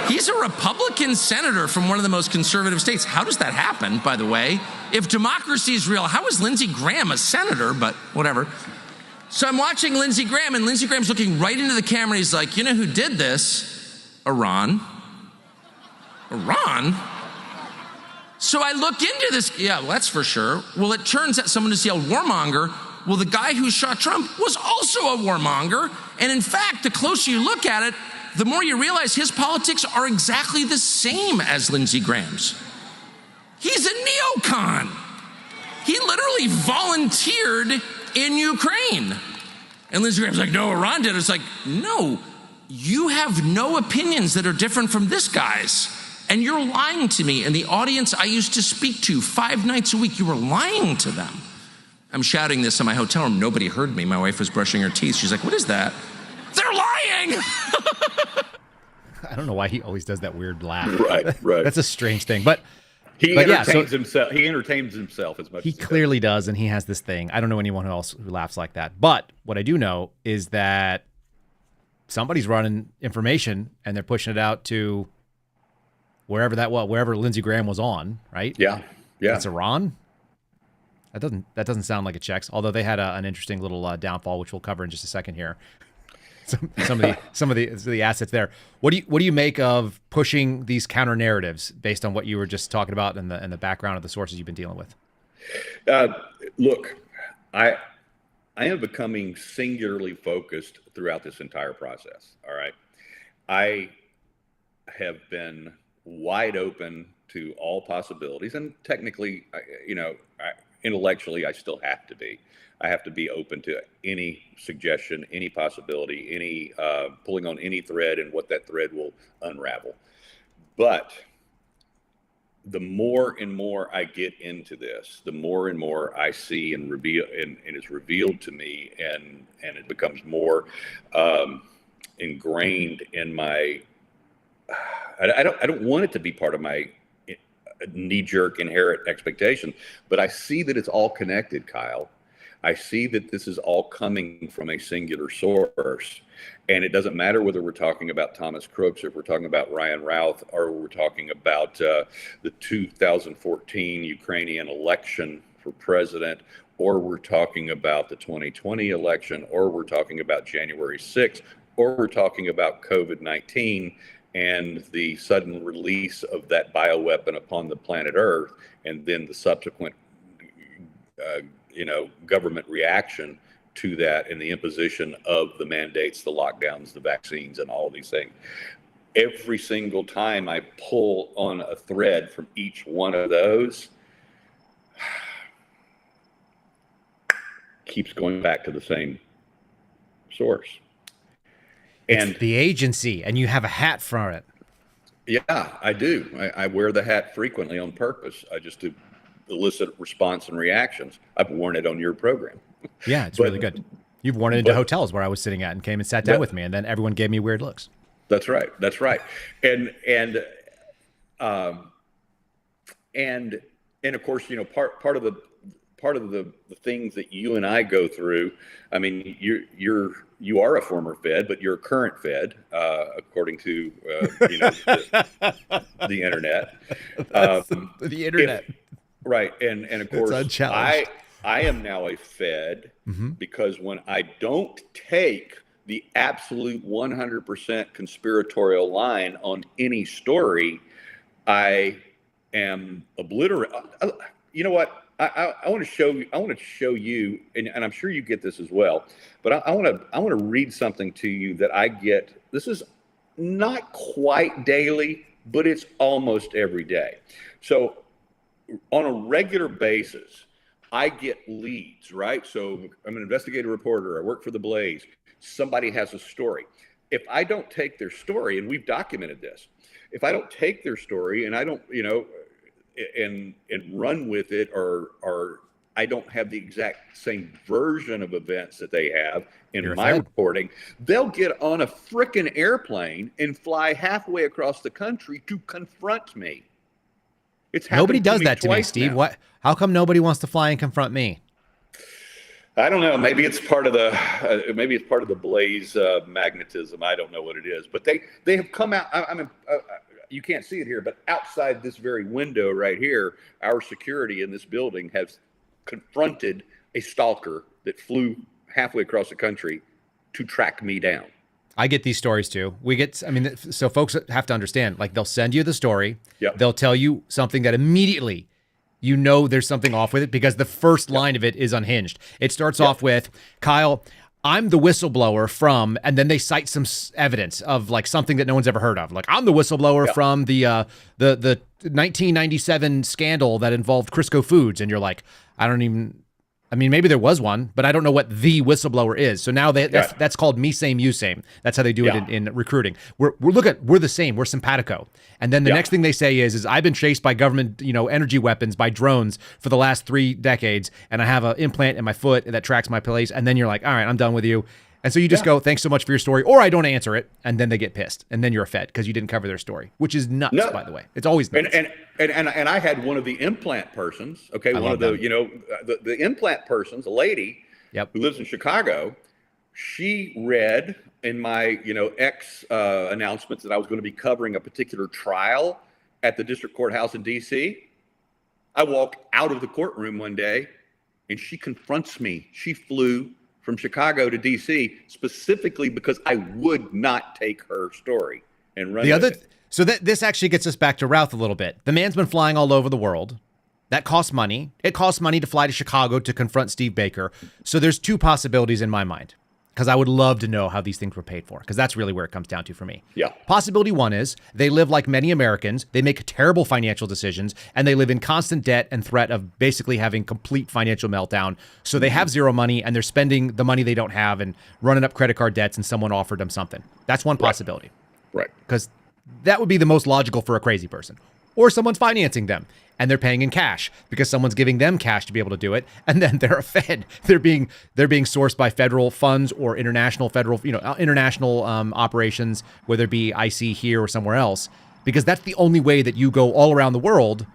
He's a Republican senator from one of the most conservative states. How does that happen, by the way? If democracy is real, how is Lindsey Graham a senator? But whatever. So I'm watching Lindsey Graham, and Lindsey Graham's looking right into the camera, and he's like, you know who did this? Iran. Iran? So I look into this. Yeah, well, that's for sure. Well, it turns out someone just yelled warmonger. Well, the guy who shot Trump was also a warmonger. And in fact, the closer you look at it, the more you realize his politics are exactly the same as Lindsey Graham's. He's a neocon. He literally volunteered in Ukraine. And Lindsey Graham's like, no, Iran did it. It's like, no, you have no opinions that are different from this guy's. And you're lying to me. And the audience I used to speak to 5 nights a week, you were lying to them. I'm shouting this in my hotel room. Nobody heard me. My wife was brushing her teeth. She's like, what is that? They're lying! I don't know why he always does that weird laugh. Right. That's a strange thing. But he entertains himself. He entertains himself as much he as he clearly does, and he has this thing. I don't know anyone else who laughs like that. But what I do know is that somebody's running information, and they're pushing it out to wherever Lindsey Graham was on, right? Yeah. It's Iran. That doesn't sound like it checks. Although they had an interesting little downfall, which we'll cover in just a second here. Some of the assets there. What do you make of pushing these counter narratives based on what you were just talking about and the background of the sources you've been dealing with? Look, I am becoming singularly focused throughout this entire process. All right, I have been wide open to all possibilities, and technically, intellectually, I still have to be. I have to be open to any suggestion, any possibility, any pulling on any thread and what that thread will unravel. But the more and more I get into this, the more and more I see and reveal, and it's revealed to me, and it becomes more ingrained in my. I don't want it to be part of my knee-jerk inherent expectation, but I see that it's all connected, Kyle. I see that this is all coming from a singular source, and it doesn't matter whether we're talking about Thomas Crooks, or if we're talking about Ryan Routh, or we're talking about the 2014 Ukrainian election for president, or we're talking about the 2020 election, or we're talking about January 6th, or we're talking about COVID-19 and the sudden release of that bioweapon upon the planet Earth, and then the subsequent government reaction to that, and the imposition of the mandates, the lockdowns, the vaccines, and all of these things. Every single time I pull on a thread from each one of those, keeps going back to the same source. And it's the agency, and you have a hat for it. Yeah, I do. I wear the hat frequently on purpose, just to elicit response and reactions. I've worn it on your program. Yeah, it's really good. You've worn it into hotels where I was sitting at and came and sat down with me, and then everyone gave me weird looks. That's right. And of course, part part of the things that you and I go through. I mean, you are a former Fed, but you're a current Fed, according to the internet. The internet. Right, and of course, unchallenged. I am now a Fed because when I don't take the absolute 100% conspiratorial line on any story, I am obliterated. You know what? I want to show you. I want to show you, and I'm sure you get this as well. But I want to read something to you that I get. This is not quite daily, but it's almost every day. So on a regular basis, I get leads, right? So I'm an investigative reporter. I work for the Blaze. Somebody has a story. If I don't take their story, and we've documented this, if I don't take their story and I don't, and run with it, or I don't have the exact same version of events that they have in my reporting, they'll get on a frickin' airplane and fly halfway across the country to confront me. Nobody does that to me, Steve. Now. What? How come nobody wants to fly and confront me? I don't know. Maybe it's part of the Blaze magnetism. I don't know what it is, but they have come out. I mean, you can't see it here, but outside this very window right here, our security in this building has confronted a stalker that flew halfway across the country to track me down. I get these stories too. So folks have to understand, like, they'll send you the story. Yep. They'll tell you something that immediately there's something off with it because the first line of it is unhinged. It starts off with, Kyle, I'm the whistleblower from, and then they cite some evidence of like something that no one's ever heard of. Like, I'm the whistleblower from the 1997 scandal that involved Crisco Foods. And you're like, maybe there was one, but I don't know what the whistleblower is. So now that's called me same, you same. That's how they do it in recruiting. We're the same. We're simpatico. And then the next thing they say is I've been chased by government, energy weapons by drones for the last 3 decades, and I have an implant in my foot that tracks my place. And then you're like, all right, I'm done with you. And so you just go, thanks so much for your story, or I don't answer it, and then they get pissed, and then you're a Fed because you didn't cover their story, which is nuts, by the way. It's always nuts. And I had one of the implant persons, one of the, the implant persons, a lady who lives in Chicago. She read in my, ex announcements that I was going to be covering a particular trial at the district courthouse in D.C. I walked out of the courtroom one day, and she confronts me. She flew from Chicago to D.C. specifically because I would not take her story and run with it. So this actually gets us back to Routh a little bit. The man's been flying all over the world. That costs money. It costs money to fly to Chicago to confront Steve Baker. So there's 2 possibilities in my mind, because I would love to know how these things were paid for, because that's really where it comes down to for me. Yeah. Possibility 1 is they live like many Americans. They make terrible financial decisions, and they live in constant debt and threat of basically having complete financial meltdown. So they have zero money, and they're spending the money they don't have and running up credit card debts, and someone offered them something. That's one possibility. Right. Because that would be the most logical for a crazy person. Or someone's financing them, and they're paying in cash because someone's giving them cash to be able to do it, and then they're a Fed. They're being sourced by federal funds or international operations, whether it be IC here or somewhere else, because that's the only way that you go all around the world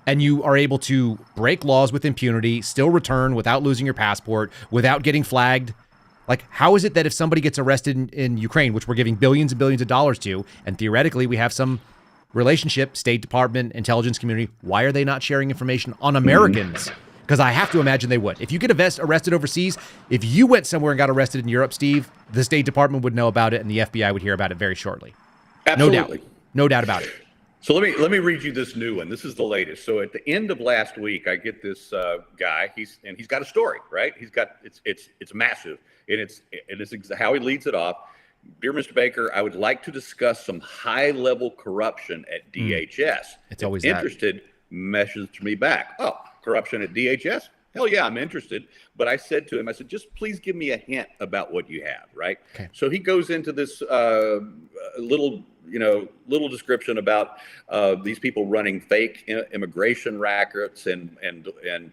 and you are able to break laws with impunity, still return without losing your passport, without getting flagged. Like, how is it that if somebody gets arrested in Ukraine, which we're giving billions and billions of dollars to, and theoretically we have some relationship, State Department, intelligence community, why are they not sharing information on Americans? Because I have to imagine they would. If you get arrested overseas, if you went somewhere and got arrested in Europe, Steve, the State Department would know about it and the FBI would hear about it very shortly. Absolutely. No doubt about it. So let me read you this new one. This is the latest. So at the end of last week, I get this guy. He's got a story, right? It's massive, and it's how he leads it off. Dear Mr. Baker, I would like to discuss some high-level corruption at DHS. It's always interested. Message me back. Oh, corruption at DHS? Hell yeah, I'm interested. But I said to him, just please give me a hint about what you have, right? Okay. So he goes into this little description about these people running fake immigration rackets and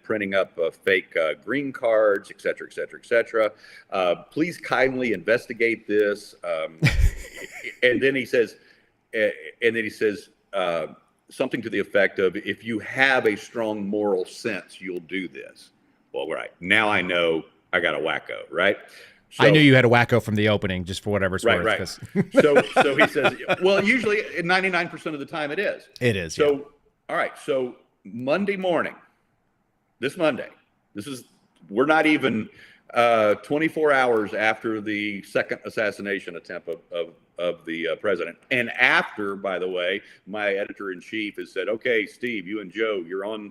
printing up fake green cards, et cetera, et cetera, et cetera. Please kindly investigate this. And then he says, something to the effect of, if you have a strong moral sense, you'll do this. Well, right. Now I know I got a wacko, right? So, I knew you had a wacko from the opening, just for whatever it's worth. Right. So he says, well, usually 99% of the time it is. It is. So, yeah. All right. So Monday morning, we're not even 24 hours after the second assassination attempt of the president. And after, by the way, my editor-in-chief has said, okay, Steve, you and Joe, you're on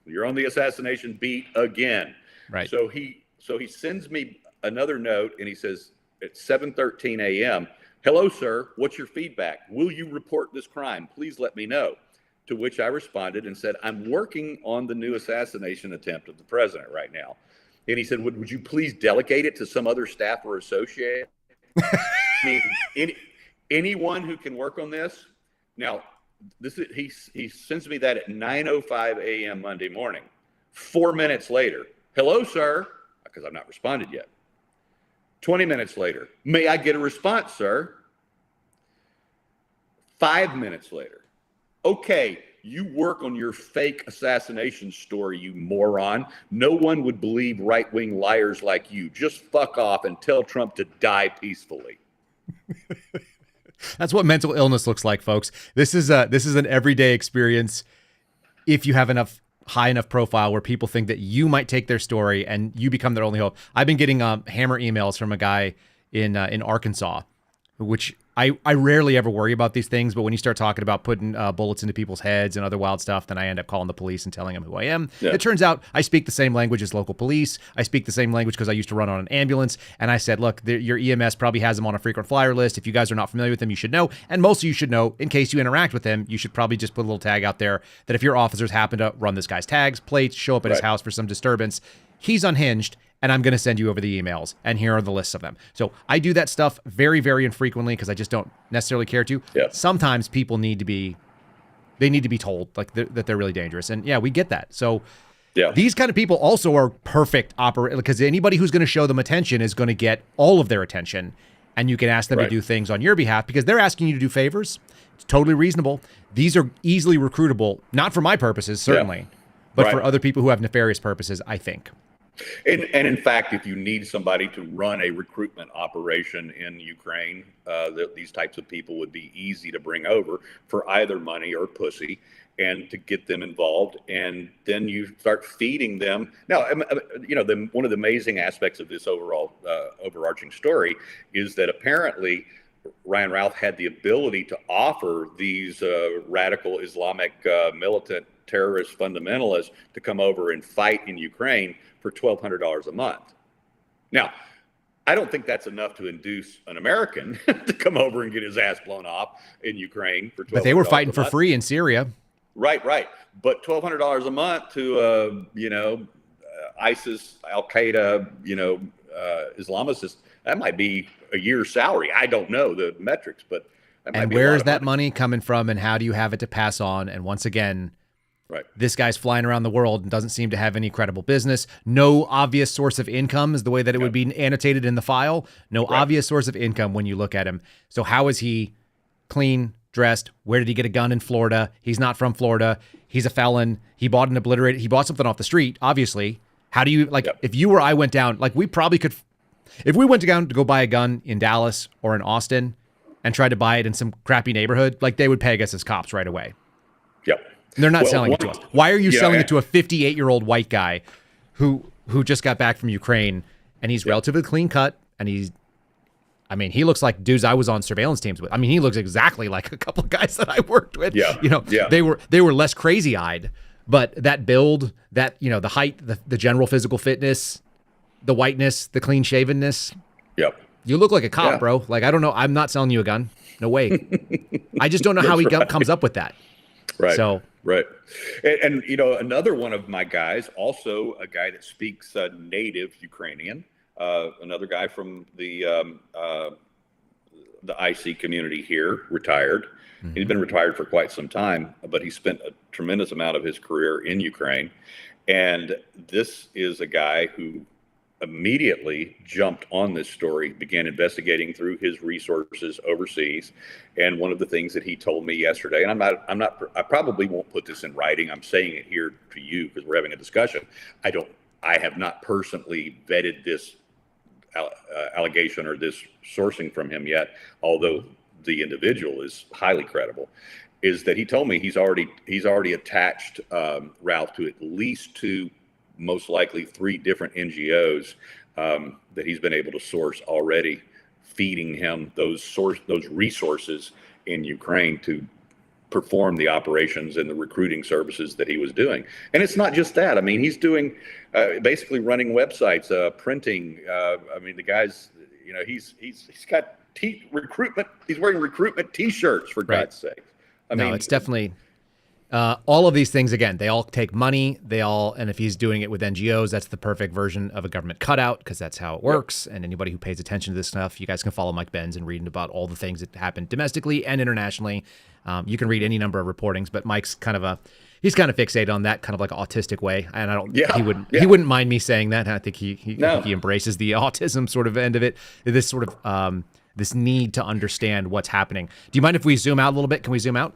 the assassination beat again. Right. So he sends me another note, and he says at 7:13 a.m., hello, sir, what's your feedback? Will you report this crime? Please let me know. To which I responded and said, I'm working on the new assassination attempt of the president right now. And he said, would you please delegate it to some other staff or associate? I mean, anyone who can work on this. Now, he sends me that at 9:05 a.m. Monday morning. 4 minutes later, hello, sir, because I've not responded yet. 20 minutes later, may I get a response, sir? 5 minutes later, okay, you work on your fake assassination story, you moron. No one would believe right-wing liars like you. Just fuck off and tell Trump to die peacefully. That's what mental illness looks like, folks. This is an everyday experience. If you have high enough profile where people think that you might take their story and you become their only hope. I've been getting hammer emails from a guy in Arkansas, which I rarely ever worry about these things, but when you start talking about putting bullets into people's heads and other wild stuff, then I end up calling the police and telling them who I am. Yeah. It turns out I speak the same language as local police. I speak the same language because I used to run on an ambulance. And I said, look, your EMS probably has him on a frequent flyer list. If you guys are not familiar with him, you should know. And most of you should know, in case you interact with him, you should probably just put a little tag out there that if your officers happen to run this guy's tags, plates, show up at his house for some disturbance, he's unhinged. And I'm going to send you over the emails, and here are the lists of them. So I do that stuff very, very infrequently because I just don't necessarily care to. Yeah. Sometimes people need to be told that they're really dangerous, and yeah, we get that. So these kind of people also are perfect because anybody who's going to show them attention is going to get all of their attention, and you can ask them to do things on your behalf because they're asking you to do favors. It's totally reasonable. These are easily recruitable, not for my purposes certainly, but for other people who have nefarious purposes, I think. And in fact, if you need somebody to run a recruitment operation in Ukraine, these types of people would be easy to bring over for either money or pussy and to get them involved. And then you start feeding them. Now, one of the amazing aspects of this overall overarching story is that apparently Ryan Routh had the ability to offer these radical Islamic militant terrorist fundamentalists to come over and fight in Ukraine for $1,200 a month. Now, I don't think that's enough to induce an American to come over and get his ass blown off in Ukraine for $1,200. But they were fighting for free in Syria. Right. But $1,200 a month to ISIS, Al Qaeda, Islamicists, that might be a year's salary. I don't know the metrics, but that might be where is that money coming from, and how do you have it to pass on? And once again, this guy's flying around the world and doesn't seem to have any credible business. No obvious source of income is the way that it would be annotated in the file. No obvious source of income when you look at him. So how is he clean, dressed? Where did he get a gun in Florida? He's not from Florida. He's a felon. He bought something off the street, obviously. How do you, if you or I went down, we probably could, if we went down to go buy a gun in Dallas or in Austin and tried to buy it in some crappy neighborhood, they would peg us as cops right away. Yep. They're not selling it to us. Why are you selling it to a 58-year-old white guy who just got back from Ukraine, and he's relatively clean cut, and he looks like dudes I was on surveillance teams with. He looks exactly like a couple of guys that I worked with. They were less crazy-eyed, but that build, that the height, the general physical fitness, the whiteness, the clean-shavenness. Yep. You look like a cop, bro. I don't know. I'm not selling you a gun. No way. I just don't know how he comes up with that. Right. So. Right. And another one of my guys, also a guy that speaks native Ukrainian, another guy from the IC community here, retired. Mm-hmm. He's been retired for quite some time, but he spent a tremendous amount of his career in Ukraine. And this is a guy who immediately jumped on this story, began investigating through his resources overseas. And one of the things that he told me yesterday, and I probably won't put this in writing. I'm saying it here to you because we're having a discussion. I I have not personally vetted this allegation or this sourcing from him yet, although the individual is highly credible, is that he told me he's already attached Routh to at least 2, most likely 3 different NGOs that he's been able to source already, feeding him those resources in Ukraine to perform the operations and the recruiting services that he was doing. And it's not just that. I mean, he's doing basically running websites, printing. I mean, the guy's, he's got recruitment. He's wearing recruitment T-shirts, for God's sake. I mean, it's definitely all of these things. Again, they all take money. And if he's doing it with NGOs, that's the perfect version of a government cutout, because that's how it works. And anybody who pays attention to this stuff, you guys can follow Mike Benz and read about all the things that happen domestically and internationally. You can read any number of reportings, but Mike's he's kind of fixated on that kind of like autistic way. And he wouldn't mind me saying that. I think he embraces the autism sort of end of it. This sort of, this need to understand what's happening. Do you mind if we zoom out a little bit? Can we zoom out?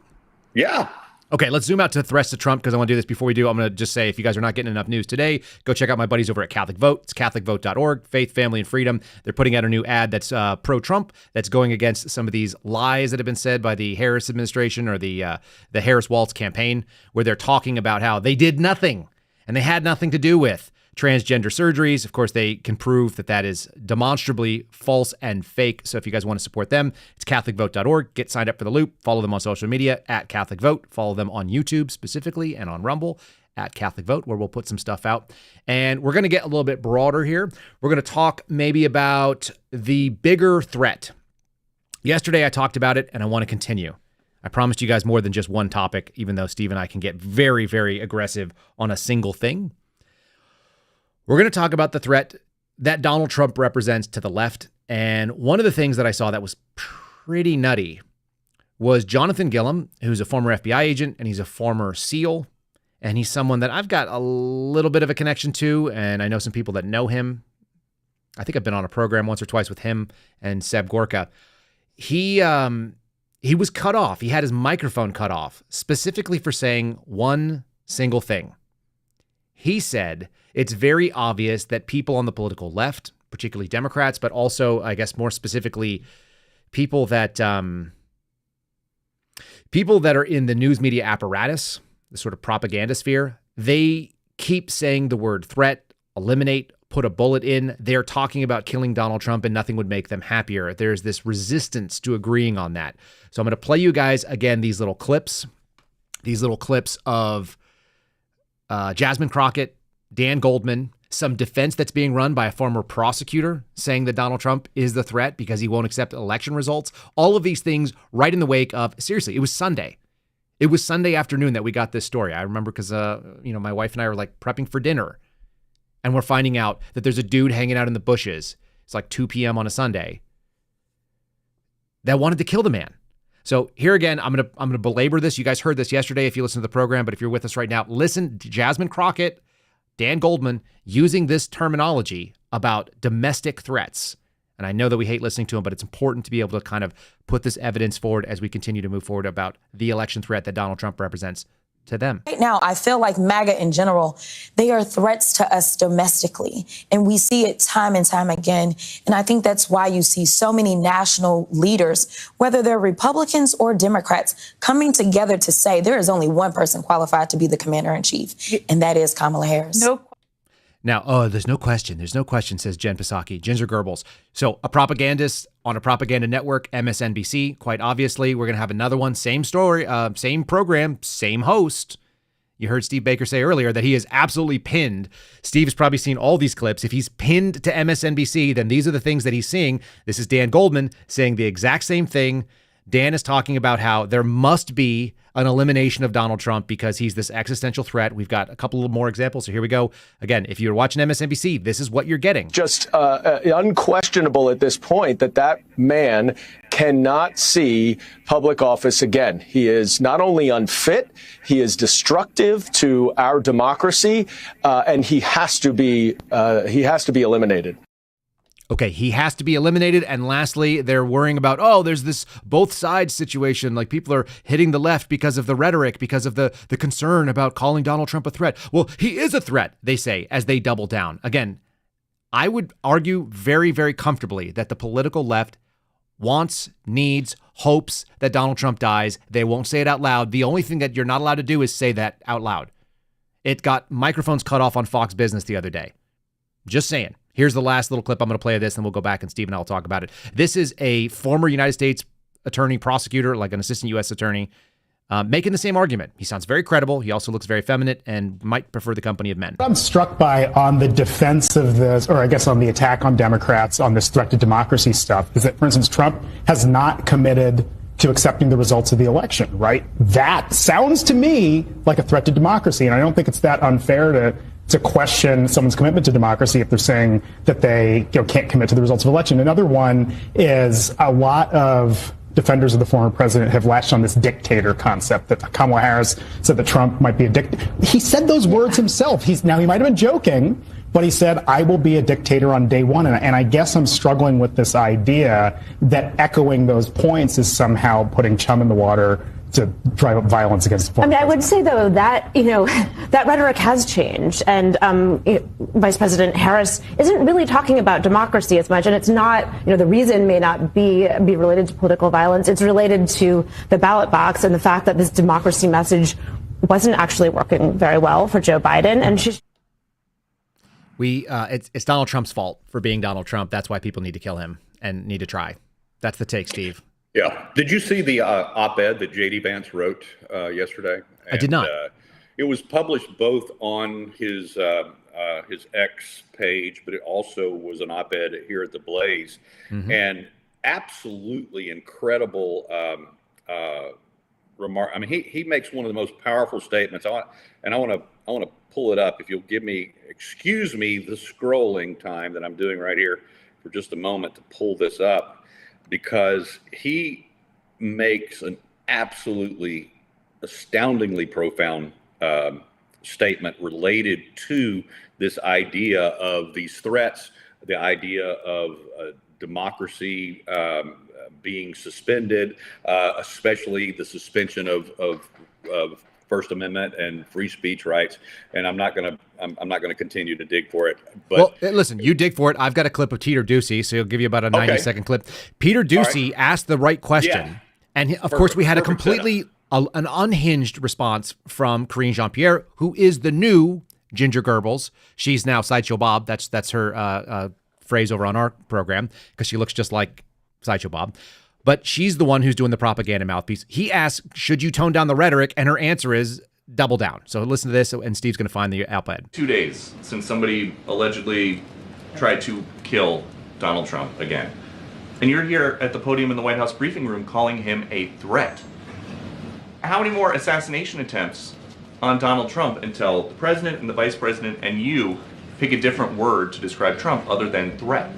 Yeah. Okay, let's zoom out to threats to Trump, because I want to do this. Before we do, I'm going to just say, if you guys are not getting enough news today, go check out my buddies over at Catholic Vote. It's catholicvote.org, faith, family, and freedom. They're putting out a new ad that's pro-Trump, that's going against some of these lies that have been said by the Harris administration or the Harris-Walz campaign, where they're talking about how they did nothing and they had nothing to do with transgender surgeries. Of course, they can prove that that is demonstrably false and fake. So if you guys want to support them, it's catholicvote.org. Get signed up for the loop. Follow them on social media at Catholic Vote. Follow them on YouTube specifically and on Rumble at Catholic Vote, where we'll put some stuff out. And we're going to get a little bit broader here. We're going to talk maybe about the bigger threat. Yesterday, I talked about it, and I want to continue. I promised you guys more than just one topic, even though Steve and I can get very, very aggressive on a single thing. We're going to talk about the threat that Donald Trump represents to the left. And one of the things that I saw that was pretty nutty was Jonathan Gillum, who's a former FBI agent and he's a former SEAL. And he's someone that I've got a little bit of a connection to. And I know some people that know him. I think I've been on a program once or twice with him and Seb Gorka. He was cut off. He had his microphone cut off specifically for saying one single thing. He said, it's very obvious that people on the political left, particularly Democrats, but also, I guess, more specifically, people that are in the news media apparatus, the sort of propaganda sphere, they keep saying the word threat, eliminate, put a bullet in. They're talking about killing Donald Trump and nothing would make them happier. There's this resistance to agreeing on that. So I'm going to play you guys, again, these little clips of Jasmine Crockett, Dan Goldman, some defense that's being run by a former prosecutor saying that Donald Trump is the threat because he won't accept election results. All of these things right in the wake of, seriously, it was Sunday. It was Sunday afternoon that we got this story. I remember because, my wife and I were like prepping for dinner and we're finding out that there's a dude hanging out in the bushes. It's like 2 p.m. on a Sunday that wanted to kill the man. So here again, I'm gonna belabor this. You guys heard this yesterday if you listen to the program, but if you're with us right now, listen to Jasmine Crockett, Dan Goldman using this terminology about domestic threats. And I know that we hate listening to them, but it's important to be able to kind of put this evidence forward as we continue to move forward about the election threat that Donald Trump represents to them. Right now, I feel like MAGA in general, they are threats to us domestically. And we see it time and time again. And I think that's why you see so many national leaders, whether they're Republicans or Democrats, coming together to say there is only one person qualified to be the commander in chief, and that is Kamala Harris. Now, there's no question. There's no question, says Jen Psaki, Ginger Goebbels. So a propagandist on a propaganda network, MSNBC, quite obviously. We're going to have another one, same story, same program, same host. You heard Steve Baker say earlier that he is absolutely pinned. Steve has probably seen all these clips. If he's pinned to MSNBC, then these are the things that he's seeing. This is Dan Goldman saying the exact same thing. Dan is talking about how there must be an elimination of Donald Trump because he's this existential threat. We've got a couple of more examples. So here we go. Again, if you're watching MSNBC, this is what you're getting. Just unquestionable at this point that man cannot see public office again. He is not only unfit, he is destructive to our democracy, and he has to be eliminated. Okay, he has to be eliminated. And lastly, they're worrying about, oh, there's this both sides situation. Like people are hitting the left because of the rhetoric, because of the concern about calling Donald Trump a threat. Well, he is a threat, they say, as they double down. Again, I would argue very, very comfortably that the political left wants, needs, hopes that Donald Trump dies. They won't say it out loud. The only thing that you're not allowed to do is say that out loud. It got microphones cut off on Fox Business the other day. Just saying. Here's the last little clip. I'm going to play of this, and we'll go back, and Steve and I will talk about it. This is a former United States attorney, prosecutor, like an assistant U.S. attorney, making the same argument. He sounds very credible. He also looks very effeminate and might prefer the company of men. I'm struck by on the defense of this, or I guess on the attack on Democrats on this threat to democracy stuff, is that, for instance, Trump has not committed to accepting the results of the election, right? That sounds to me like a threat to democracy, and I don't think it's that unfair to question someone's commitment to democracy if they're saying that they can't commit to the results of election. Another one is a lot of defenders of the former president have latched on this dictator concept that Kamala Harris said that Trump might be a dictator. He said those words himself. Now, he might have been joking, but he said, I will be a dictator on day one. And I guess I'm struggling with this idea that echoing those points is somehow putting chum in the water to drive up violence against the former I would say, though, that, that rhetoric has changed. And Vice President Harris isn't really talking about democracy as much. And it's not, the reason may not be related to political violence. It's related to the ballot box and the fact that this democracy message wasn't actually working very well for Joe Biden. And it's Donald Trump's fault for being Donald Trump. That's why people need to kill him and need to try. That's the take, Steve. Yeah. Did you see the op-ed that J.D. Vance wrote yesterday? I did not. It was published both on his X page, but it also was an op-ed here at the Blaze, and absolutely incredible remark. I mean, he makes one of the most powerful statements. I want to pull it up. If you'll excuse me the scrolling time that I'm doing right here for just a moment to pull this up, because he makes an absolutely astoundingly profound statement related to this idea of these threats, the idea of democracy being suspended, especially the suspension of First Amendment and free speech rights. And I'm not going to continue to dig for it. But well, listen, you dig for it. I've got a clip of Peter Ducey, so he'll give you about a 90-second clip. Peter Ducey asked the right question. Yeah. And of course, we had a completely an unhinged response from Karine Jean-Pierre, who is the new Ginger Goebbels. She's now Sideshow Bob. That's her phrase over on our program, because she looks just like Sideshow Bob. But she's the one who's doing the propaganda mouthpiece. He asked, should you tone down the rhetoric? And her answer is double down. So listen to this, and Steve's going to find the op-ed. 2 days since somebody allegedly tried to kill Donald Trump again. And you're here at the podium in the White House briefing room calling him a threat. How many more assassination attempts on Donald Trump until the president and the vice president and you pick a different word to describe Trump other than threat?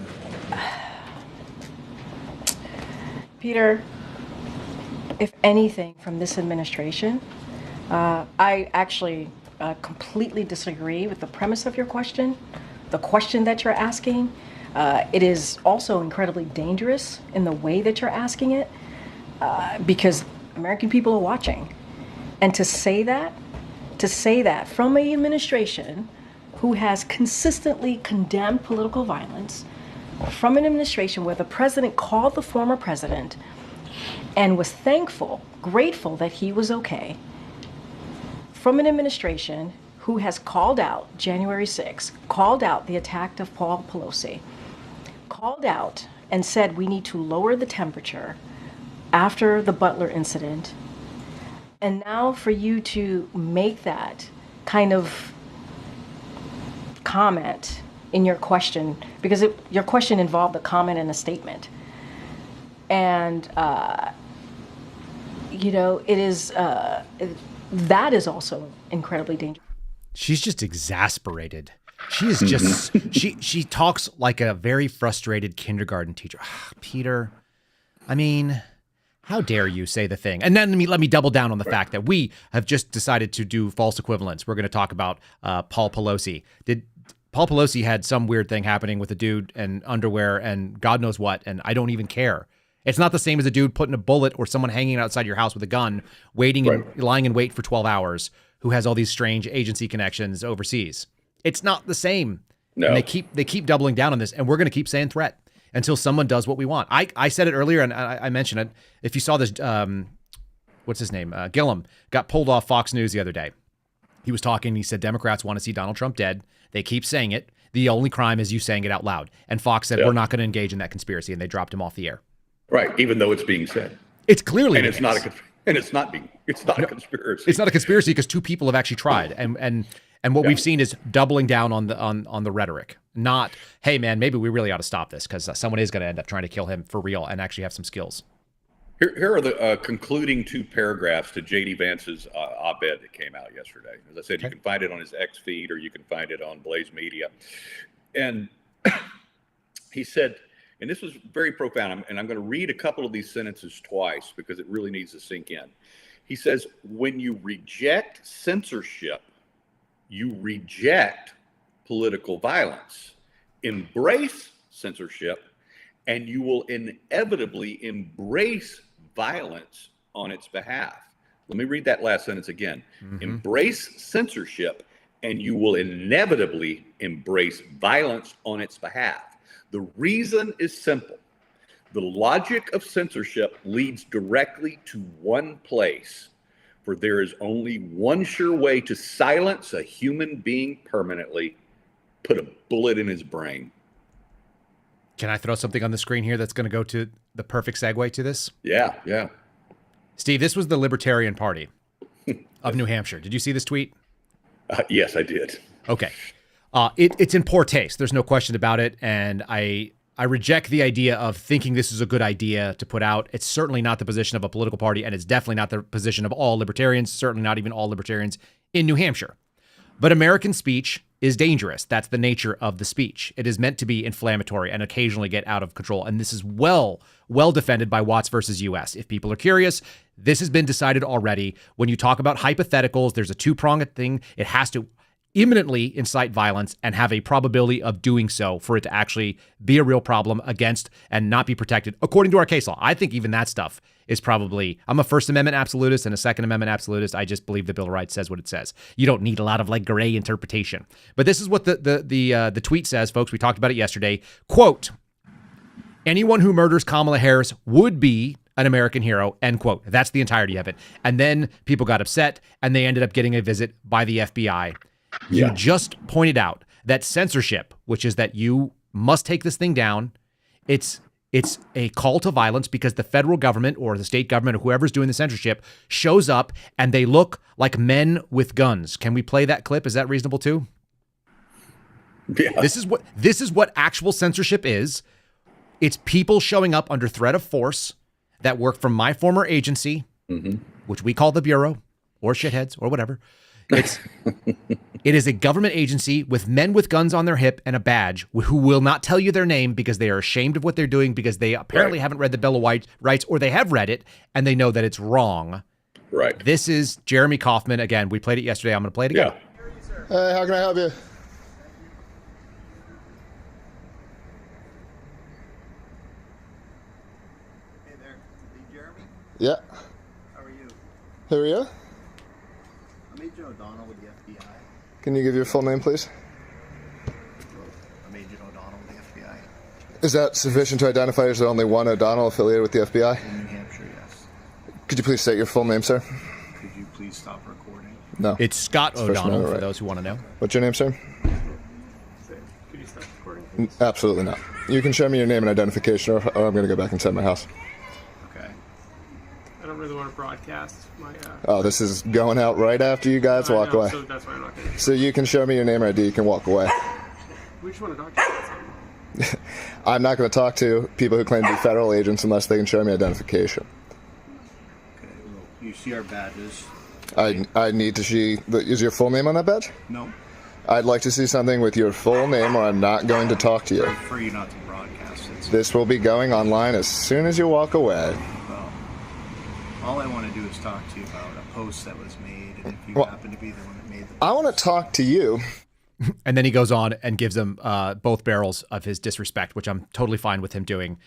Peter, if anything from this administration, I actually completely disagree with the premise of your question, the question that you're asking. It is also incredibly dangerous in the way that you're asking it, because American people are watching. And to say that from an administration who has consistently condemned political violence, from an administration where the president called the former president and was thankful, grateful that he was okay, from an administration who has called out January 6th, called out the attack of Paul Pelosi, called out and said we need to lower the temperature after the Butler incident, and now for you to make that kind of comment in your question, because your question involved a comment and a statement. And, it is, that is also incredibly dangerous. She's just exasperated. She is just, she talks like a very frustrated kindergarten teacher. Peter, I mean, how dare you say the thing? And then let me double down on the fact that we have just decided to do false equivalence. We're going to talk about Paul Pelosi. Paul Pelosi had some weird thing happening with a dude and underwear and God knows what, and I don't even care. It's not the same as a dude putting a bullet or someone hanging outside your house with a gun, waiting and lying in wait for 12 hours, who has all these strange agency connections overseas. It's not the same. No. And they keep doubling down on this, and we're going to keep saying threat until someone does what we want. I said it earlier, and I mentioned it. If you saw this, what's his name? Gillum got pulled off Fox News the other day. He was talking. He said Democrats want to see Donald Trump dead. They keep saying it. The only crime is you saying it out loud. And Fox said, we're not going to engage in that conspiracy. And they dropped him off the air. Right. Even though it's being said. It's clearly. And it's not a conspiracy. It's not a conspiracy because two people have actually tried. And what we've seen is doubling down on the rhetoric. Not, hey, man, maybe we really ought to stop this because someone is going to end up trying to kill him for real and actually have some skills. Here are the concluding two paragraphs to J.D. Vance's op-ed that came out yesterday. As I said, you can find it on his X feed or you can find it on Blaze Media. And he said, and this was very profound, and I'm going to read a couple of these sentences twice because it really needs to sink in. He says, when you reject censorship, you reject political violence. Embrace censorship, and you will inevitably embrace violence on its behalf. Let me read that last sentence again. Embrace censorship, and you will inevitably embrace violence on its behalf. The reason is simple. The logic of censorship leads directly to one place, for there is only one sure way to silence a human being permanently: put a bullet in his brain. Can I throw something on the screen here that's going to go to the perfect segue to this? Yeah. Steve, this was the Libertarian Party of New Hampshire. Did you see this tweet? Yes, I did. Okay. It's in poor taste. There's no question about it. And I reject the idea of thinking this is a good idea to put out. It's certainly not the position of a political party, and it's definitely not the position of all libertarians, certainly not even all libertarians in New Hampshire. But American speech is dangerous. That's the nature of the speech. It is meant to be inflammatory and occasionally get out of control. And this is well defended by Watts versus U.S. If people are curious, this has been decided already. When you talk about hypotheticals, there's a two-pronged thing. It has to imminently incite violence and have a probability of doing so for it to actually be a real problem against and not be protected according to our case law. I think even that stuff is probably, I'm a First Amendment absolutist and a Second Amendment absolutist. I just believe the Bill of Rights says what it says. You don't need a lot of gray interpretation. But this is what the tweet says, folks. We talked about it yesterday. Quote, anyone who murders Kamala Harris would be an American hero, end quote. That's the entirety of it. And then people got upset and they ended up getting a visit by the FBI. You just pointed out that censorship, which is that you must take this thing down, it's a call to violence because the federal government or the state government or whoever's doing the censorship shows up and they look like men with guns. Can we play that clip? Is that reasonable too? Yeah. This is what actual censorship is. It's people showing up under threat of force that work from my former agency, which we call the Bureau or shitheads or whatever. It is a government agency with men with guns on their hip and a badge who will not tell you their name because they are ashamed of what they're doing because they apparently haven't read the Bill of Rights or they have read it and they know that it's wrong. Right. This is Jeremy Kauffman. Again, we played it yesterday. I'm going to play it again. Hey, how can I help you? Hey there, is Jeremy? Yeah. How are you? Who are you? I'm Agent O'Donnell with the FBI. Can you give your full name, please? I'm Agent O'Donnell with the FBI. Is that sufficient to identify as the only one O'Donnell affiliated with the FBI? In New Hampshire, yes. Could you please state your full name, sir? Could you please stop recording? No. It's Scott It's First O'Donnell, Amendment for right. those who want to know. What's your name, sir? Could you stop recording? Absolutely not. You can show me your name and identification, or I'm going to go back inside my house. Okay. I don't really want to broadcast my... Oh, this is going out right after you guys walk away. So that's why I'm not going to... So you can show me your name and ID, you can walk away. We just want to talk to you about something. I'm not going to talk to people who claim to be federal agents unless they can show me identification. Okay, well, you see our badges. I need to see... Is your full name on that badge? No. I'd like to see something with your full name or I'm not going to talk to you. I prefer you not to broadcast it. This will be going online as soon as you walk away. Well, all I want to do is talk to you about a post that was made, and if you Well, happen to be the one that made the post. I want to talk to you And then he goes on and gives them both barrels of his disrespect, which I'm totally fine with him doing.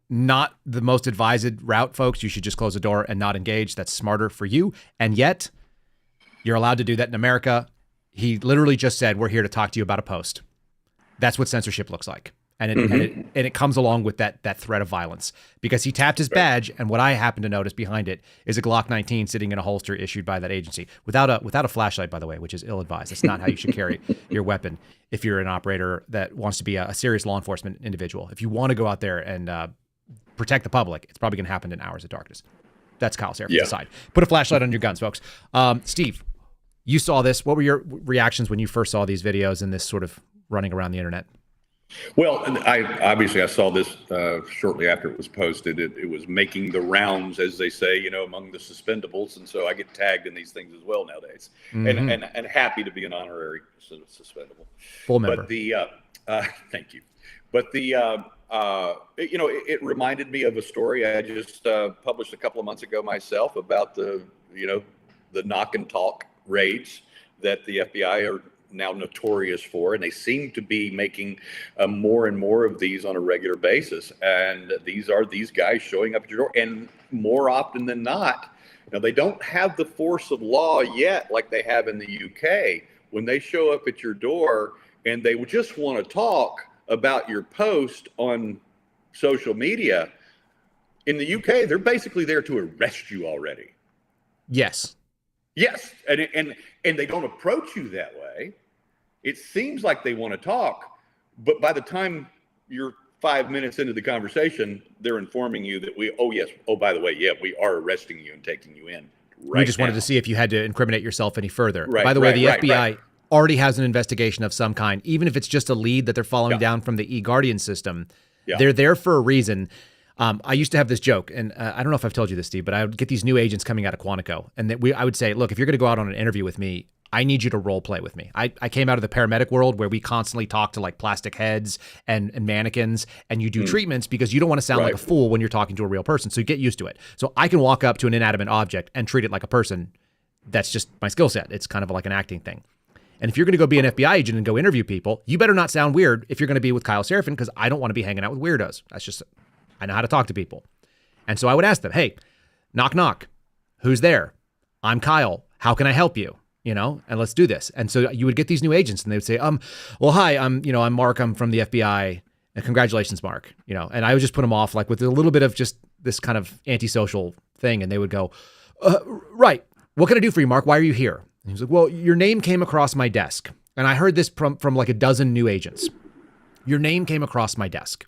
Not the most advised route, folks. You should just close the door and not engage. That's smarter for you. And yet, you're allowed to do that in America. He literally just said, we're here to talk to you about a post. That's what censorship looks like. And it comes along with that threat of violence, because he tapped his badge, and what I happen to notice behind it is a Glock 19 sitting in a holster issued by that agency without a flashlight, by the way, which is ill-advised. That's not how you should carry your weapon if you're an operator that wants to be a serious law enforcement individual. If you want to go out there and protect the public, it's probably going to happen in hours of darkness. That's Kyle Serafin's side. Put a flashlight on your guns, folks. Steve, you saw this. What were your reactions when you first saw these videos and this sort of running around the internet? Well, I saw this shortly after it was posted. It was making the rounds, as they say, among the suspendables, and so I get tagged in these things as well nowadays. And happy to be an honorary suspendable. Full member. But thank you. But it reminded me of a story I just published a couple of months ago myself about the knock and talk raids that the FBI are now notorious for, and they seem to be making more and more of these on a regular basis. And these guys showing up at your door, and more often than not, they don't have the force of law yet like they have in the UK. When they show up at your door and they just want to talk about your post on social media, in the UK, they're basically there to arrest you already. Yes. Yes, and they don't approach you that way. It seems like they want to talk, but by the time you're 5 minutes into the conversation, they're informing you that by the way, we are arresting you and taking you in right We just wanted now. to see if you had to incriminate yourself any further. Right, By the way, right, the right, FBI right. already has an investigation of some kind, even if it's just a lead that they're following down from the eGuardian system. Yeah. They're there for a reason. I used to have this joke, and I don't know if I've told you this, Steve, but I would get these new agents coming out of Quantico, and I would say, look, if you're going to go out on an interview with me, I need you to role play with me. I came out of the paramedic world where we constantly talk to like plastic heads and mannequins, and you do treatments because you don't want to sound like a fool when you're talking to a real person. So you get used to it. So I can walk up to an inanimate object and treat it like a person. That's just my skill set. It's kind of like an acting thing. And if you're going to go be an FBI agent and go interview people, you better not sound weird if you're going to be with Kyle Serafin, because I don't want to be hanging out with weirdos. That's just, I know how to talk to people. And so I would ask them, hey, knock, knock. Who's there? I'm Kyle. How can I help you? And let's do this. And so you would get these new agents and they would say, well, hi, I'm Mark. I'm from the FBI. And congratulations, Mark. And I would just put them off like with a little bit of just this kind of antisocial thing. And they would go, right. What can I do for you, Mark? Why are you here? And he was like, well, your name came across my desk. And I heard this from like a dozen new agents. Your name came across my desk.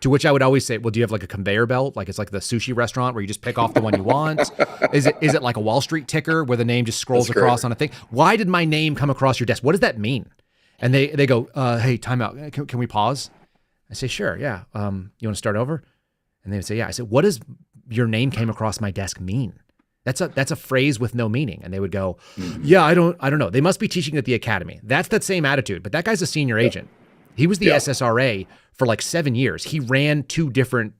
To which I would always say, well, do you have like a conveyor belt? Like it's like the sushi restaurant where you just pick off the one you want? Is it like a Wall Street ticker where the name just scrolls across on a thing? Why did my name come across your desk? What does that mean? And they go, hey, time out. Can we pause? I say, sure, yeah. You want to start over? And they would say, yeah. I said, what does your name came across my desk mean? That's a phrase with no meaning. And they would go, yeah, I don't know. They must be teaching at the academy. That's that same attitude. But that guy's a senior agent. He was the SSRA for like 7 years. He ran 2 different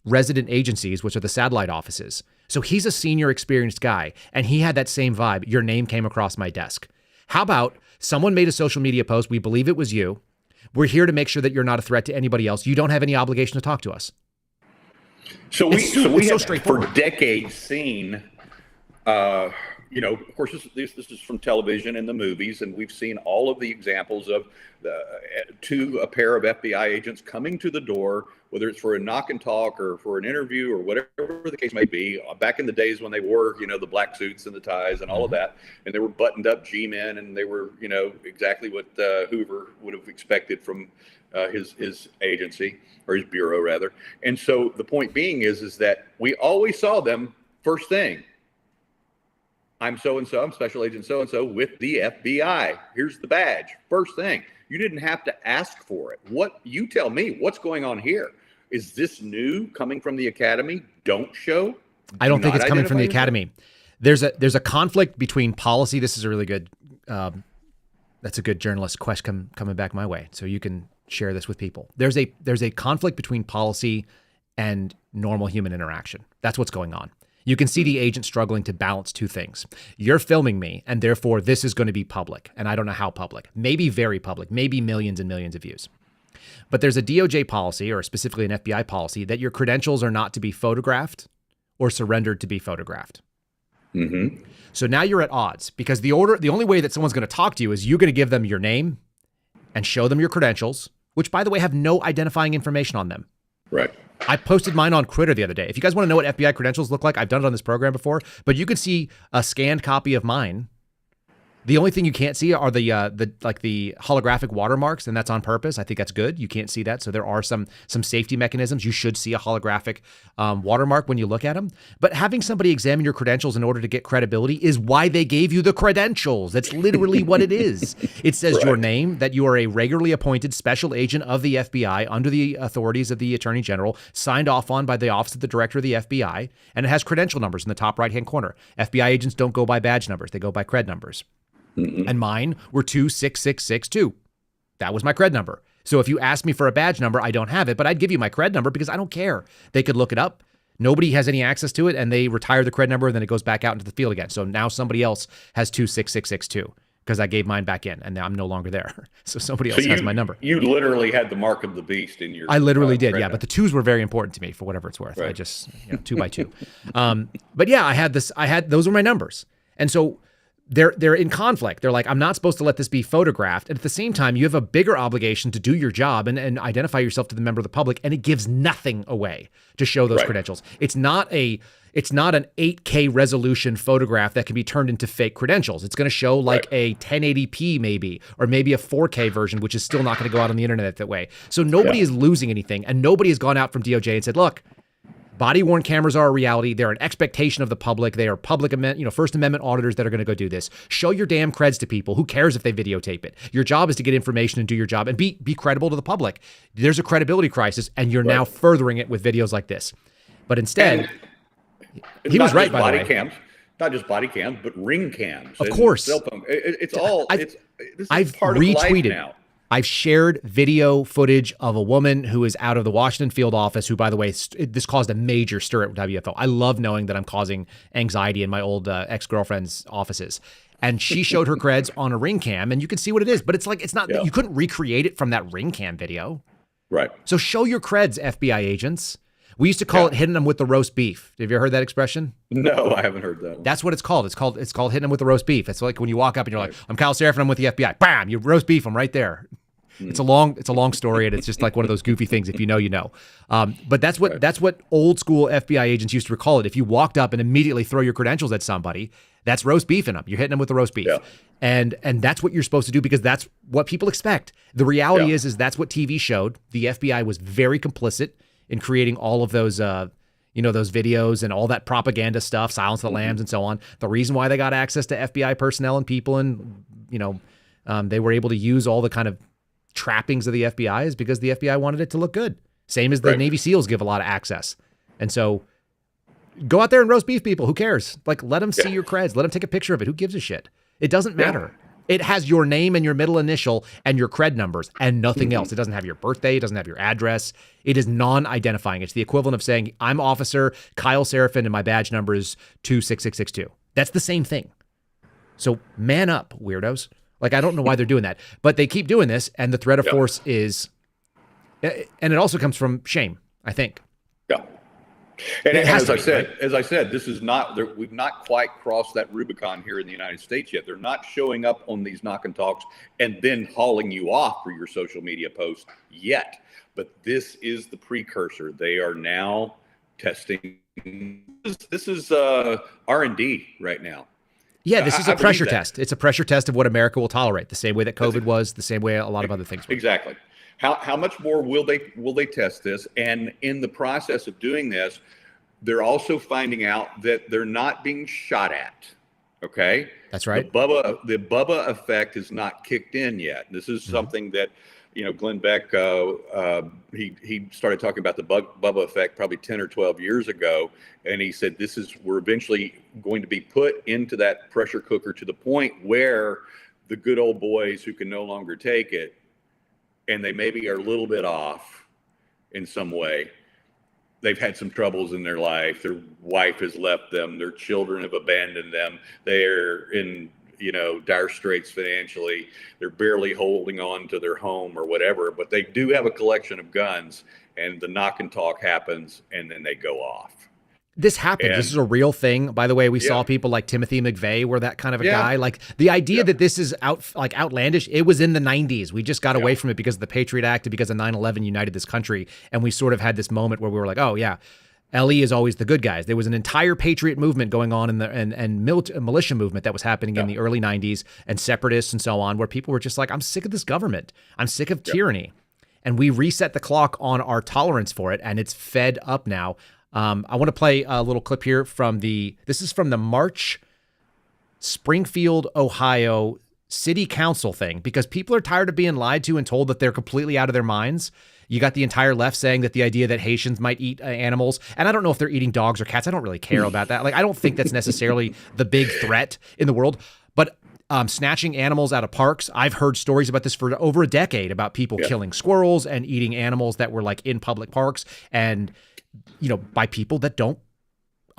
resident agencies, which are the satellite offices. So he's a senior experienced guy. And he had that same vibe. Your name came across my desk. How about someone made a social media post? We believe it was you. We're here to make sure that you're not a threat to anybody else. You don't have any obligation to talk to us. So we have straightforward. for decades seen, of course, this is from television and the movies, and we've seen all of the examples of a pair of FBI agents coming to the door, whether it's for a knock and talk or for an interview or whatever the case may be. Back in the days when they wore, the black suits and the ties and all of that, and they were buttoned up G-men, and they were, exactly what Hoover would have expected from his agency, or his bureau rather. And so the point being is that we always saw them first thing. I'm so-and-so, I'm Special Agent so-and-so with the FBI. Here's the badge. First thing. You didn't have to ask for it. You tell me, what's going on here? Is this new coming from the academy? Don't show? I don't think it's coming from the academy. There's a conflict between policy. This is a really good, that's a good journalist question coming back my way. So you can share this with people. There's a conflict between policy and normal human interaction. That's what's going on. You can see the agent struggling to balance two things. You're filming me, and therefore this is going to be public, and I don't know how public. Maybe very public, maybe millions and millions of views. But there's a DOJ policy, or specifically an FBI policy, that your credentials are not to be photographed or surrendered to be photographed. Mm-hmm. So now you're at odds, because the only way that someone's going to talk to you is you're going to give them your name and show them your credentials, which, by the way, have no identifying information on them. Right. I posted mine on Twitter the other day. If you guys want to know what FBI credentials look like, I've done it on this program before, but you can see a scanned copy of mine. The only thing you can't see are the holographic watermarks, and that's on purpose. I think that's good. You can't see that, so there are some safety mechanisms. You should see a holographic watermark when you look at them. But having somebody examine your credentials in order to get credibility is why they gave you the credentials. That's literally what it is. It says your name, that you are a regularly appointed special agent of the FBI under the authorities of the Attorney General, signed off on by the Office of the Director of the FBI, and it has credential numbers in the top right-hand corner. FBI agents don't go by badge numbers. They go by cred numbers. And mine were 26662. That was my cred number. So if you ask me for a badge number, I don't have it, but I'd give you my cred number because I don't care. They could look it up. Nobody has any access to it, and they retire the cred number, and then it goes back out into the field again. So now somebody else has 26662 because I gave mine back in, and now I'm no longer there. So somebody else has my number. You literally had the mark of the beast in your. I literally did, yeah. But the twos were very important to me for whatever it's worth. Right. I just 2 by 2. But yeah, I had those were my numbers, and so. They're in conflict. They're like, I'm not supposed to let this be photographed. And at the same time, you have a bigger obligation to do your job and identify yourself to the member of the public. And it gives nothing away to show those credentials. It's not an 8K resolution photograph that can be turned into fake credentials. It's going to show like a 1080p maybe, or maybe a 4K version, which is still not going to go out on the internet that way. So nobody is losing anything. And nobody has gone out from DOJ and said, look, body-worn cameras are a reality. They're an expectation of the public. They are public, First Amendment auditors that are going to go do this. Show your damn creds to people. Who cares if they videotape it? Your job is to get information and do your job and be credible to the public. There's a credibility crisis, and you're now furthering it with videos like this. But instead, he was right, by the way. Cams, not just body cams, but ring cams. Of course. Cell phone. This is I've part of life retweeted. now. I've shared video footage of a woman who is out of the Washington field office, who, by the way, this caused a major stir at WFO. I love knowing that I'm causing anxiety in my old ex-girlfriend's offices. And she showed her creds on a ring cam, and you can see what it is. But it's like, it's not, you couldn't recreate it from that ring cam video. Right. So show your creds, FBI agents. We used to call it hitting them with the roast beef. Have you ever heard that expression? No, I haven't heard that one. That's what it's called. It's called hitting them with the roast beef. It's like when you walk up and you're like, I'm Kyle Seraphin, I'm with the FBI. Bam, you roast beef them right there. It's a long story, and it's just like one of those goofy things. If you know, you know. But that's what old school FBI agents used to recall it. If you walked up and immediately throw your credentials at somebody, that's roast beefing them. You're hitting them with the roast beef, and that's what you're supposed to do because that's what people expect. The reality is that's what TV showed. The FBI was very complicit in creating all of those, those videos and all that propaganda stuff, Silence of the Lambs and so on. The reason why they got access to FBI personnel and people and, they were able to use all the kind of trappings of the FBI is because the FBI wanted it to look good. Same as the Navy SEALs give a lot of access. And so go out there and roast beef people. Who cares? Like, let them see your creds. Let them take a picture of it. Who gives a shit? It doesn't matter. It has your name and your middle initial and your cred numbers and nothing else. It doesn't have your birthday. It doesn't have your address. It is non-identifying. It's the equivalent of saying, I'm Officer Kyle Seraphin and my badge number is 26662. That's the same thing. So man up, weirdos. Like, I don't know why they're doing that, but they keep doing this. And the threat of force is, and it also comes from shame, I think. Yeah. And as I said, this is not, we've not quite crossed that Rubicon here in the United States yet. They're not showing up on these knock and talks and then hauling you off for your social media posts yet. But this is the precursor. They are now testing. This is R&D right now. Yeah, this is a pressure test. It's a pressure test of what America will tolerate, the same way that COVID was, the same way a lot of other things were. Exactly. How much more will they test this? And in the process of doing this, they're also finding out that they're not being shot at. Okay? That's right. The Bubba effect is not kicked in yet. This is something that, Glenn Beck, he started talking about the Bubba effect probably 10 or 12 years ago. And he said, we're eventually going to be put into that pressure cooker to the point where the good old boys who can no longer take it, and they maybe are a little bit off in some way, they've had some troubles in their life. Their wife has left them. Their children have abandoned them. They're in, dire straits financially. They're barely holding on to their home or whatever, but they do have a collection of guns, and the knock and talk happens, and then they go off. This happened. This is a real thing. By the way, we saw people like Timothy McVeigh were that kind of a guy. Like the idea that this is outlandish, it was in the 90s. We just got away from it because of the Patriot Act and because of 9/11 united this country. And we sort of had this moment where we were like, oh yeah, LE is always the good guys. There was an entire Patriot movement going on in the and militia movement that was happening in the early 90s and separatists and so on, where people were just like, I'm sick of this government. I'm sick of tyranny. And we reset the clock on our tolerance for it, and it's fed up now. I want to play a little clip here this is from the March Springfield, Ohio City Council thing, because people are tired of being lied to and told that they're completely out of their minds. You got the entire left saying that the idea that Haitians might eat animals, and I don't know if they're eating dogs or cats. I don't really care about that. Like, I don't think that's necessarily the big threat in the world, but snatching animals out of parks. I've heard stories about this for over a decade about people killing squirrels and eating animals that were like in public parks, and by people that don't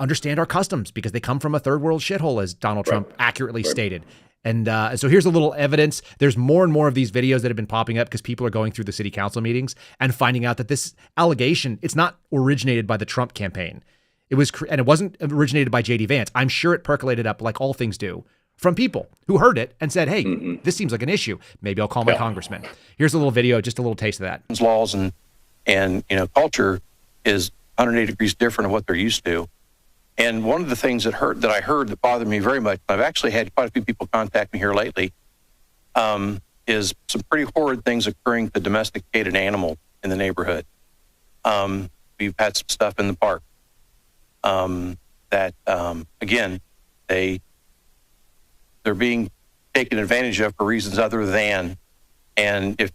understand our customs because they come from a third world shithole, as Donald Trump accurately stated. And so here's a little evidence. There's more and more of these videos that have been popping up because people are going through the city council meetings and finding out that this allegation, it's not originated by the Trump campaign. It wasn't originated by JD Vance. I'm sure it percolated up like all things do from people who heard it and said, hey, this seems like an issue. Maybe I'll call my congressman. Here's a little video, just a little taste of that. Laws and culture is 180 degrees different of what they're used to. And one of the things that I heard that bothered me very much, I've actually had quite a few people contact me here lately, is some pretty horrid things occurring to domesticated animals in the neighborhood. We've had some stuff in the park that, again, they're being taken advantage of for reasons other than, and if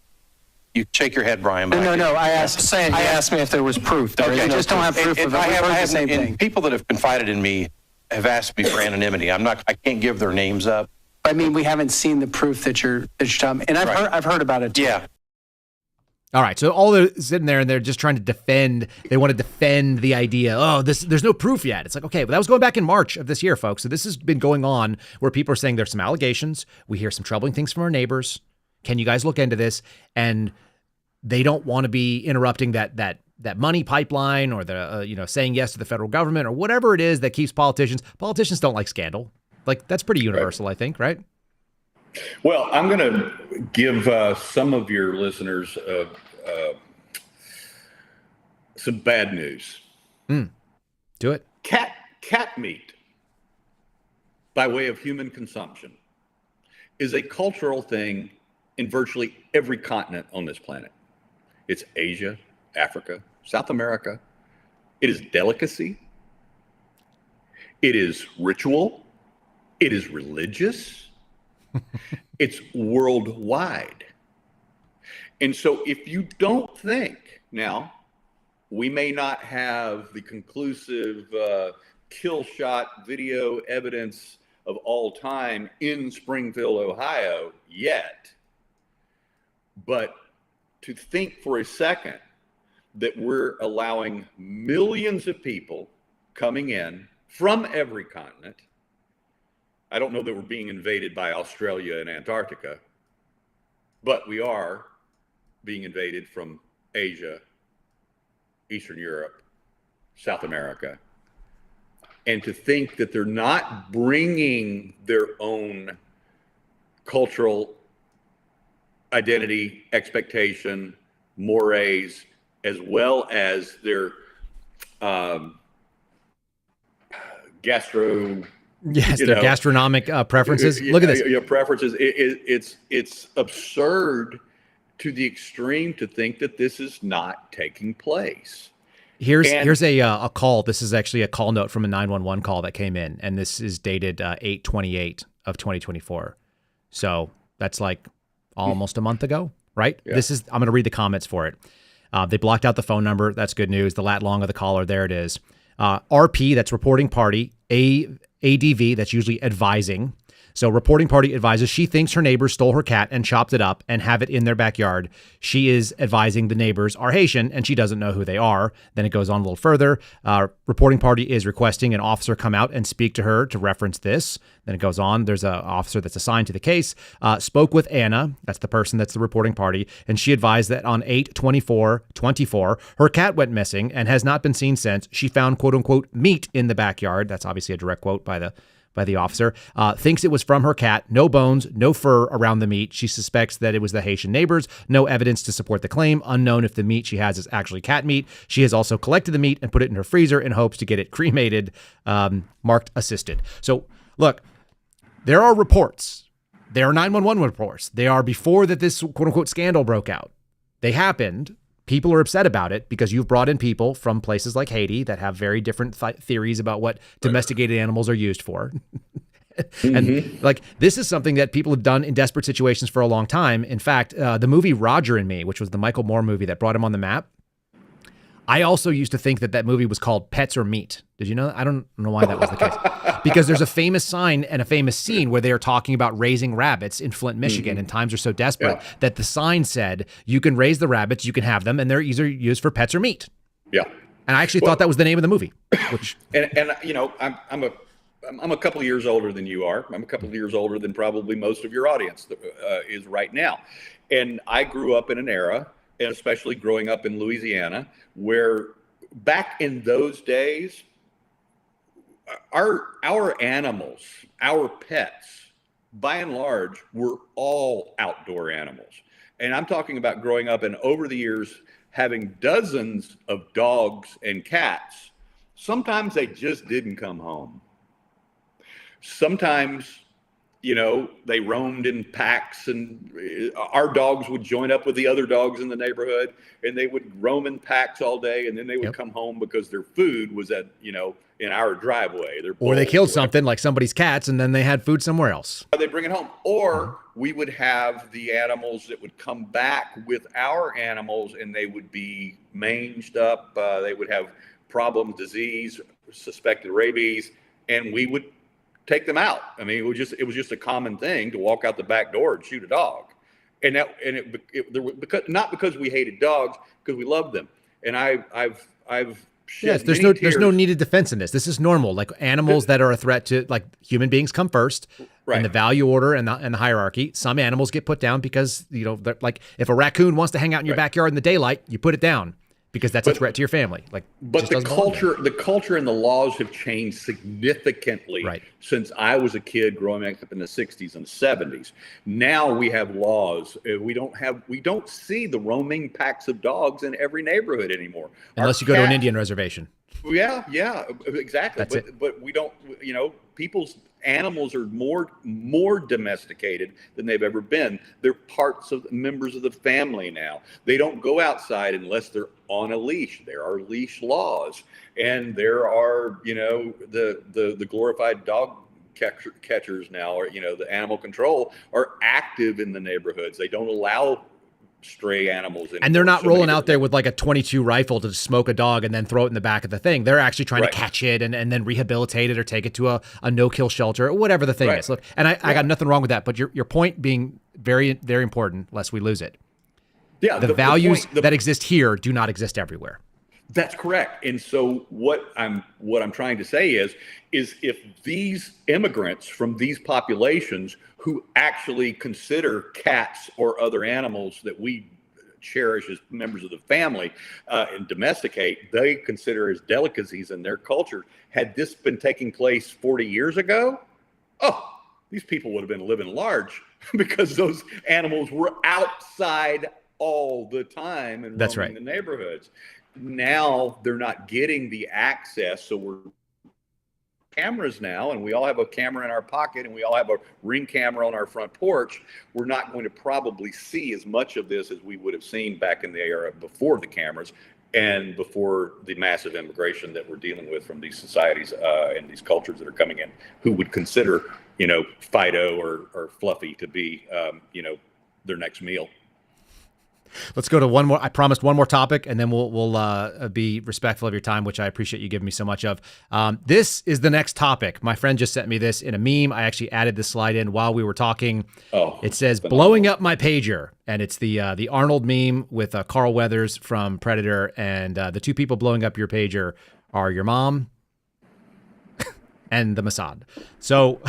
you shake your head, Brian. No. I asked me if there was proof. I just don't have proof of it. We've heard the same thing. People that have confided in me have asked me for anonymity. I can't give their names up. I mean, we haven't seen the proof that you're talking. And I've heard about it too. Yeah. All right. So all they're sitting there and they're just trying to defend. They want to defend the idea. Oh, there's no proof yet. It's like, okay, but that was going back in March of this year, folks. So this has been going on where people are saying there's some allegations. We hear some troubling things from our neighbors. Can you guys look into this? And they don't want to be interrupting that money pipeline or the saying yes to the federal government or whatever it is that keeps politicians. Politicians don't like scandal. Like, that's pretty universal, I think, right? Well, I'm going to give some of your listeners some bad news. Do it. Cat meat, by way of human consumption, is a cultural thing in virtually every continent on this planet. It's Asia, Africa, South America. It is delicacy. It is ritual. It is religious. It's worldwide. And so if you don't think, now, we may not have the conclusive kill shot video evidence of all time in Springfield, Ohio yet, but to think for a second that we're allowing millions of people coming in from every continent. I don't know that we're being invaded by Australia and Antarctica, but we are being invaded from Asia, Eastern Europe, South America. And to think that they're not bringing their own cultural identity, expectation, mores, as well as their their gastronomic preferences. Look at this. Preferences. It's absurd to the extreme to think that this is not taking place. Here's a call. This is actually a call note from a 911 call that came in, and this is dated 8/28 of 2024. So that's like almost a month ago, right? Yeah. I'm going to read the comments for it. They blocked out the phone number. That's good news. The lat long of the caller, there it is. RP, that's reporting party. ADV, that's usually advising. So reporting party advises she thinks her neighbors stole her cat and chopped it up and have it in their backyard. She is advising the neighbors are Haitian and she doesn't know who they are. Then it goes on a little further. Reporting party is requesting an officer come out and speak to her to reference this. Then it goes on. There's an officer that's assigned to the case. Spoke with Anna. That's the person that's the reporting party. And she advised that on 8/24/24, her cat went missing and has not been seen since. She found quote unquote meat in the backyard. That's obviously a direct quote by the officer. Thinks it was from her cat. No bones, no fur around the meat. She suspects that it was the Haitian neighbors. No evidence to support the claim. Unknown if the meat she has is actually cat meat. She has also collected the meat and put it in her freezer in hopes to get it cremated, marked assisted. So look, there are reports. There are 911 reports. They are before that this quote unquote scandal broke out. They happened. People are upset about it because you've brought in people from places like Haiti that have very different theories about what domesticated animals are used for. And like, this is something that people have done in desperate situations for a long time. In fact, the movie Roger and Me, which was the Michael Moore movie that brought him on the map, I also used to think that movie was called Pets or Meat. Did you know that? I don't know why that was the case. Because there's a famous sign and a famous scene where they are talking about raising rabbits in Flint, Michigan, and times are so desperate that the sign said, you can raise the rabbits, you can have them, and they're either used for pets or meat. Yeah. And I actually thought that was the name of the movie. Which and you know, I'm a couple of years older than you are. I'm a couple of years older than probably most of your audience is right now. And I grew up in an era, and especially growing up in Louisiana, where back in those days, our animals, our pets, by and large, were all outdoor animals. And I'm talking about growing up and over the years having dozens of dogs and cats. Sometimes they just didn't come home. Sometimes, you know, they roamed in packs, and our dogs would join up with the other dogs in the neighborhood, and they would roam in packs all day, and then they would come home because their food was at, you know, in our driveway. Or they killed something like somebody's cats, and then they had food somewhere else. They bring it home. Or we would have the animals that would come back with our animals, and they would be manged up. They would have problem, disease, suspected rabies, and we would take them out. I mean, it was just a common thing to walk out the back door and shoot a dog, not because we hated dogs, because we loved them. And I've shed there's no needed defense in this. This is normal. Like, animals that are a threat to, like, human beings come first in the value order and the hierarchy. Some animals get put down because, you know, like, if a raccoon wants to hang out in your backyard in the daylight, you put it down because that's a threat to your family. Like, but the culture and the laws have changed significantly since I was a kid growing up in the 60s and 70s. Now we have laws. We don't see the roaming packs of dogs in every neighborhood anymore. Unless you go to an Indian reservation. Yeah, exactly. That's but we don't, you know, people's animals are more domesticated than they've ever been. They're members of the family now. They don't go outside unless they're on a leash. There are leash laws, and there are, you know, the glorified dog catchers now, or, you know, the animal control are active in the neighborhoods. They don't allow stray animals anymore. And they're not rolling out there with like a .22 rifle to smoke a dog and then throw it in the back of the thing. They're actually trying to catch it and then rehabilitate it or take it to a no-kill shelter or whatever the thing is. Look, and I got nothing wrong with that, but your point being very, very important, lest we lose it. Yeah, the values that exist here do not exist everywhere. That's correct. And so what I'm trying to say is if these immigrants from these populations who actually consider cats or other animals that we cherish as members of the family and domesticate, they consider as delicacies in their culture, had this been taking place 40 years ago, these people would have been living large because those animals were outside all the time and roaming the neighborhoods. Now they're not getting the access, so we're cameras now, and we all have a camera in our pocket, and we all have a Ring camera on our front porch. We're not going to probably see as much of this as we would have seen back in the era before the cameras and before the massive immigration that we're dealing with from these societies and these cultures that are coming in, who would consider, you know, Fido or Fluffy to be, you know, their next meal. Let's go to one more. I promised one more topic, and then we'll be respectful of your time, which I appreciate you giving me so much of. This is the next topic. My friend just sent me this in a meme. I actually added this slide in while we were talking. It says "blowing up my pager," and it's the Arnold meme with Carl Weathers from Predator, and the two people blowing up your pager are your mom and the Mossad. So.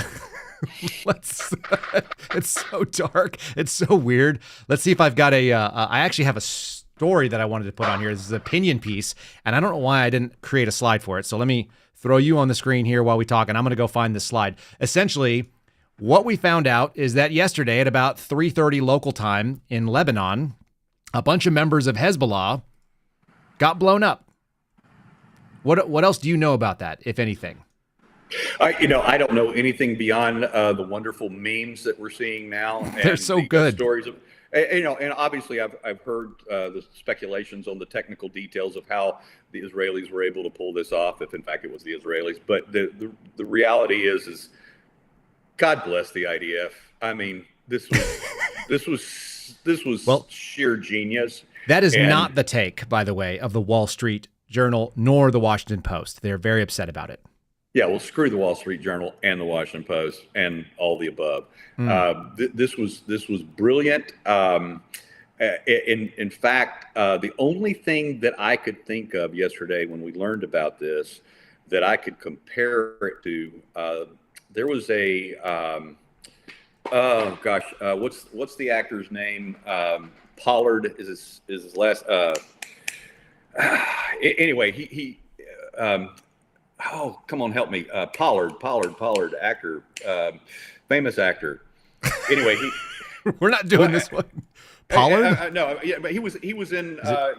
It's so dark. It's so weird. Let's see if I've got I actually have a story that I wanted to put on here. This is an opinion piece, and I don't know why I didn't create a slide for it. So let me throw you on the screen here while we talk, and I'm going to go find this slide. Essentially, what we found out is that yesterday at about 3:30 local time in Lebanon, a bunch of members of Hezbollah got blown up. What else do you know about that, if anything? I don't know anything beyond the wonderful memes that we're seeing now. And they're so good. Stories of, and obviously I've heard the speculations on the technical details of how the Israelis were able to pull this off, if in fact it was the Israelis. But the reality is God bless the IDF. I mean, this was sheer genius. That is not the take, by the way, of the Wall Street Journal nor the Washington Post. They're very upset about it. Yeah, well, screw the Wall Street Journal and the Washington Post and all the above. This was brilliant. In fact, the only thing that I could think of yesterday when we learned about this that I could compare it to, there was a what's the actor's name? Pollard is his last. Anyway, he oh, come on, help me. Pollard, actor, famous actor. Anyway, we're not doing this one. Pollard? No, yeah, but he was in, I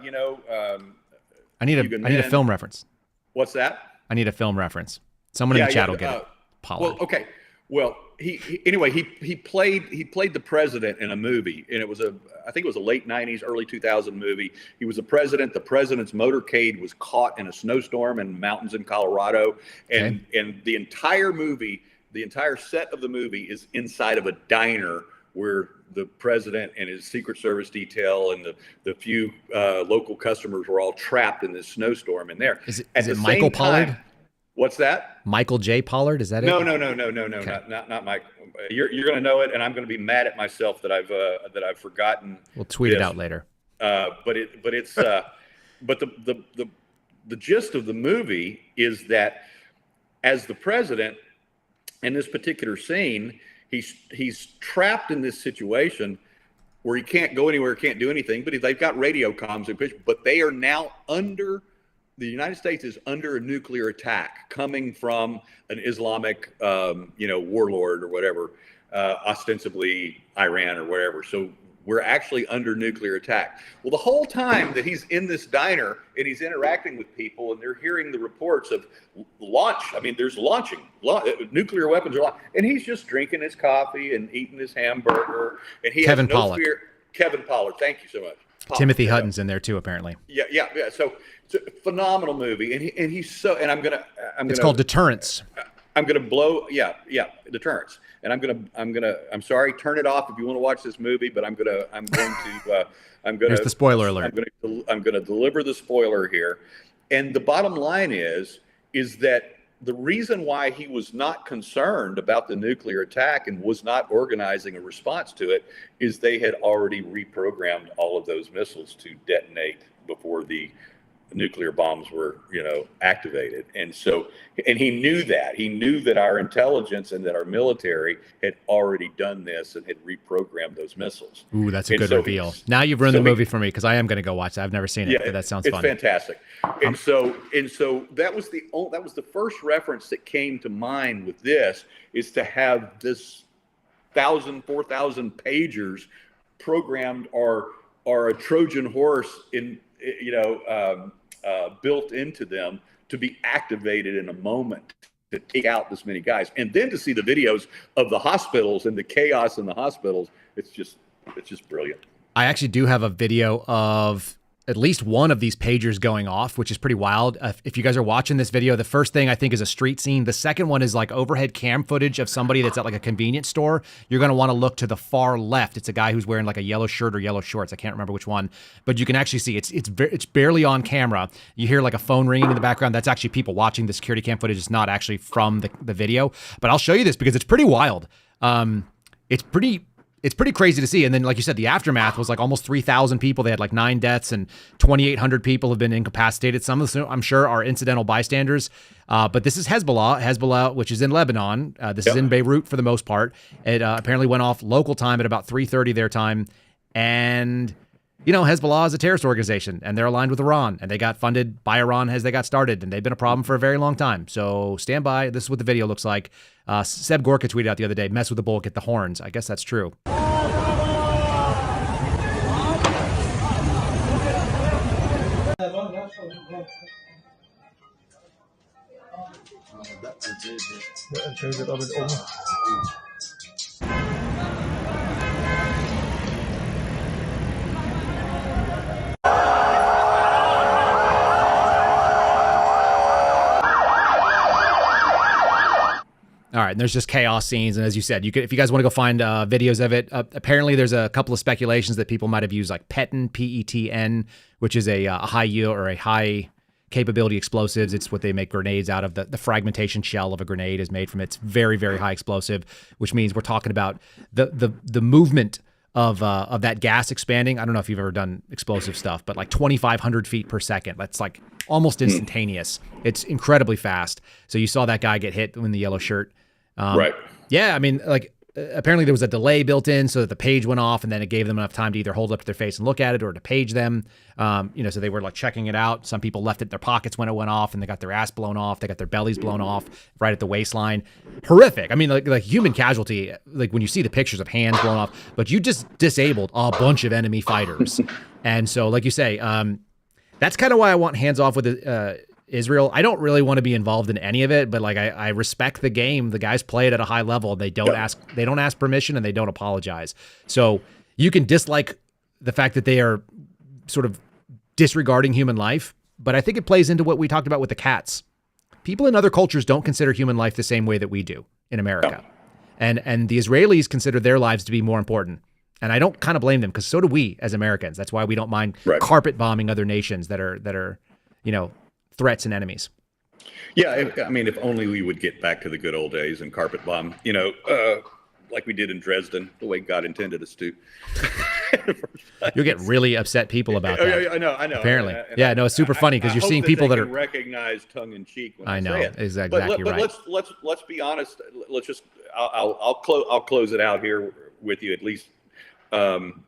need a film reference. What's that? I need a film reference. Someone in the chat will get it. Pollard. Well, okay. Well, he played the president in a movie, and I think it was a late 90s, early 2000 movie. He was the president. The president's motorcade was caught in a snowstorm in mountains in Colorado, and the entire movie, the entire set of the movie is inside of a diner where the president and his Secret Service detail and the few local customers were all trapped in this snowstorm in there. Is it Michael Pollard? What's that? Michael J. Pollard? Is that it? No, okay. not Mike. You're going to know it, and I'm going to be mad at myself that I've forgotten. We'll tweet it out later. But the gist of the movie is that as the president, in this particular scene, he's trapped in this situation where he can't go anywhere, can't do anything. But they've got radio comms, but they are now the United States is under a nuclear attack coming from an Islamic, warlord or whatever, ostensibly Iran or whatever. So we're actually under nuclear attack. Well, the whole time that he's in this diner and he's interacting with people and they're hearing the reports of launch. I mean, there's launching, nuclear weapons are launched, and he's just drinking his coffee and eating his hamburger. And he has no fear. Kevin Pollard. Thank you so much. Timothy Hutton's in there too, apparently. Yeah. So it's a phenomenal movie, and he's so. And It's called Deterrence. I'm gonna blow. Yeah, Deterrence. And I'm sorry. Turn it off if you want to watch this movie, but I'm going to. Here's the spoiler alert. I'm gonna deliver the spoiler here, and the bottom line is that the reason why he was not concerned about the nuclear attack and was not organizing a response to it is they had already reprogrammed all of those missiles to detonate before the nuclear bombs were, activated. And he knew that. He knew that our intelligence and that our military had already done this and had reprogrammed those missiles. Ooh, that's a good reveal. Now you've ruined the movie for me because I am going to go watch it. I've never seen it, but that sounds fun. It's fantastic. And so that was the first reference that came to mind with this, is to have this 4,000 pagers programmed or a Trojan horse built into them to be activated in a moment to take out this many guys. And then to see the videos of the hospitals and the chaos in the hospitals, it's just brilliant. I actually do have a video of at least one of these pagers going off, which is pretty wild. If you guys are watching this video, the first thing I think is a street scene. The second one is like overhead cam footage of somebody that's at like a convenience store. You're going to want to look to the far left. It's a guy who's wearing like a yellow shirt or yellow shorts. I can't remember which one, but you can actually see it's barely on camera. You hear like a phone ringing in the background. That's actually people watching the security cam footage. It's not actually from the video, but I'll show you this because it's pretty wild. It's pretty crazy to see. And then, like you said, the aftermath was like almost 3,000 people. They had like 9 deaths and 2,800 people have been incapacitated. Some of them, I'm sure, are incidental bystanders. But this is Hezbollah, which is in Lebanon. This is in Beirut for the most part. It apparently went off local time at about 3:30 their time. And, you know, Hezbollah is a terrorist organization and they're aligned with Iran. And they got funded by Iran as they got started. And they've been a problem for a very long time. So stand by. This is what the video looks like. Seb Gorka tweeted out the other day, mess with the bull, get the horns. I guess that's true. All right, and there's just chaos scenes, and as you said, if you guys want to go find videos of it, apparently there's a couple of speculations that people might have used like PETN, PETN, which is a high yield or a high capability explosives. It's what they make grenades out of. The fragmentation shell of a grenade is made from it. It's very, very high explosive, which means we're talking about the movement of that gas expanding. I don't know if you've ever done explosive stuff, but like 2,500 feet per second. That's like almost instantaneous. It's incredibly fast. So you saw that guy get hit in the yellow shirt. Right. Yeah, I mean, like apparently there was a delay built in so that the page went off, and then it gave them enough time to either hold it up to their face and look at it or to page them. So they were like checking it out. Some people left it in their pockets when it went off, and they got their ass blown off. They got their bellies blown off right at the waistline. Horrific. I mean, like human casualty, like when you see the pictures of hands blown off, but you just disabled a bunch of enemy fighters. And so, like you say, that's kind of why I want hands off with Israel. I don't really want to be involved in any of it, but like I respect the game. The guys play it at a high level. They don't ask permission and they don't apologize. So you can dislike the fact that they are sort of disregarding human life, but I think it plays into what we talked about with the cats. People in other cultures don't consider human life the same way that we do in America. And the Israelis consider their lives to be more important. And I don't kind of blame them, because so do we as Americans. That's why we don't mind carpet bombing other nations that are, threats and enemies. Yeah, I mean, if only we would get back to the good old days and carpet bomb, like we did in Dresden, the way God intended us to. You'll get really upset people about that. I know. Apparently. It's super funny because you're seeing people that are recognize tongue in cheek when I know, say it. Exactly right. Let's be honest. I'll close it out here with you, at least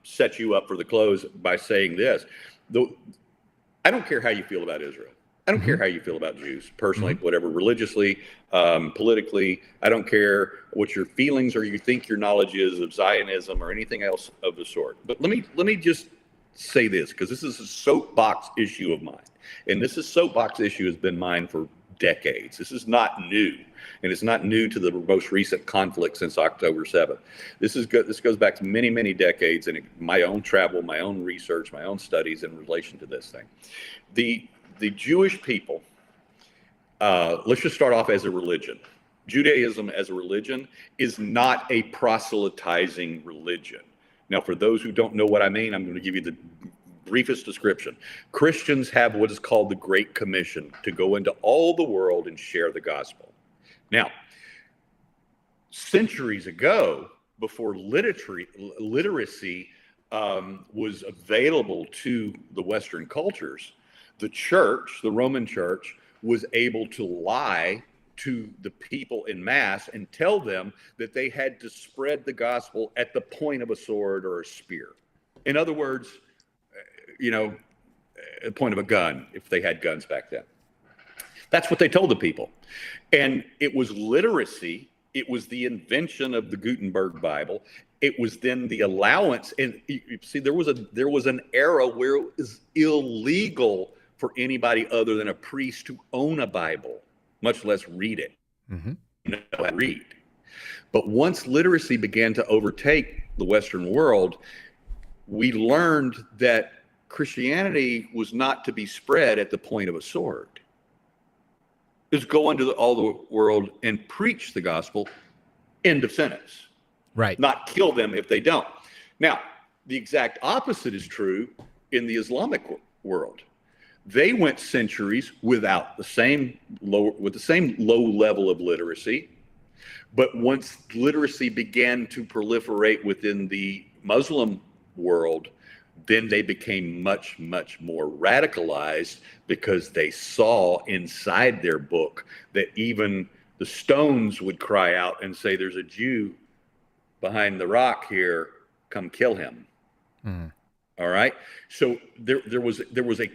set you up for the close by saying this. I don't care how you feel about Israel. I don't care how you feel about Jews personally, whatever, religiously, politically. I don't care what your feelings or you think your knowledge is of Zionism or anything else of the sort. But let me just say this, because this is a soapbox issue of mine. And this soapbox issue has been mine for decades. This is not new. And it's not new to the most recent conflict since October 7th. This goes back to many, many decades, and my own travel, my own research, my own studies in relation to this thing. The Jewish people, let's just start off as a religion. Judaism as a religion is not a proselytizing religion. Now, for those who don't know what I mean, I'm going to give you the briefest description. Christians have what is called the Great Commission to go into all the world and share the gospel. Now, centuries ago, before literacy was available to the Western cultures, the church, the Roman church, was able to lie to the people in mass and tell them that they had to spread the gospel at the point of a sword or a spear. In other words, at the point of a gun, if they had guns back then. That's what they told the people. And it was literacy. It was the invention of the Gutenberg Bible. It was then the allowance. And you see, there was an era where it was illegal for anybody other than a priest to own a Bible, much less read it. Read. But once literacy began to overtake the Western world, we learned that Christianity was not to be spread at the point of a sword. It was go into all the world and preach the gospel, end of sentence. Right. Not kill them if they don't. Now, the exact opposite is true in the Islamic world. They went centuries without the same low level of literacy. But once literacy began to proliferate within the Muslim world, then they became much, much more radicalized because they saw inside their book that even the stones would cry out and say, there's a Jew behind the rock here, come kill him. Mm. All right. So there was a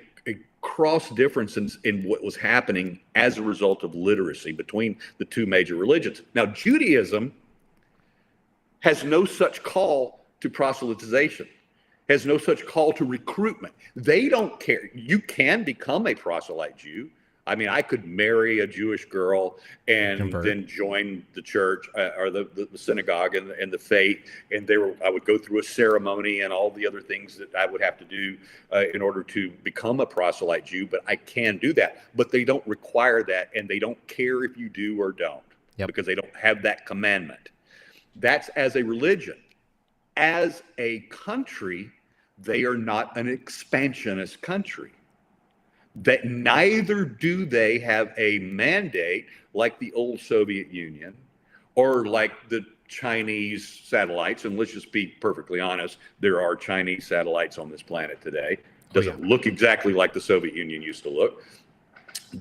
cross difference in what was happening as a result of literacy between the two major religions. Now, Judaism has no such call to proselytization, has no such call to recruitment. They don't care. You can become a proselyte Jew. I mean, I could marry a Jewish girl and then join the church or the synagogue and the faith. And I would go through a ceremony and all the other things that I would have to do in order to become a proselyte Jew. But I can do that. But they don't require that. And they don't care if you do or don't, because they don't have that commandment. That's as a religion. As a country, they are not an expansionist country. That neither do they have a mandate like the old Soviet Union or like the Chinese satellites. And let's just be perfectly honest, there are Chinese satellites on this planet today. Doesn't look exactly like the Soviet Union used to look.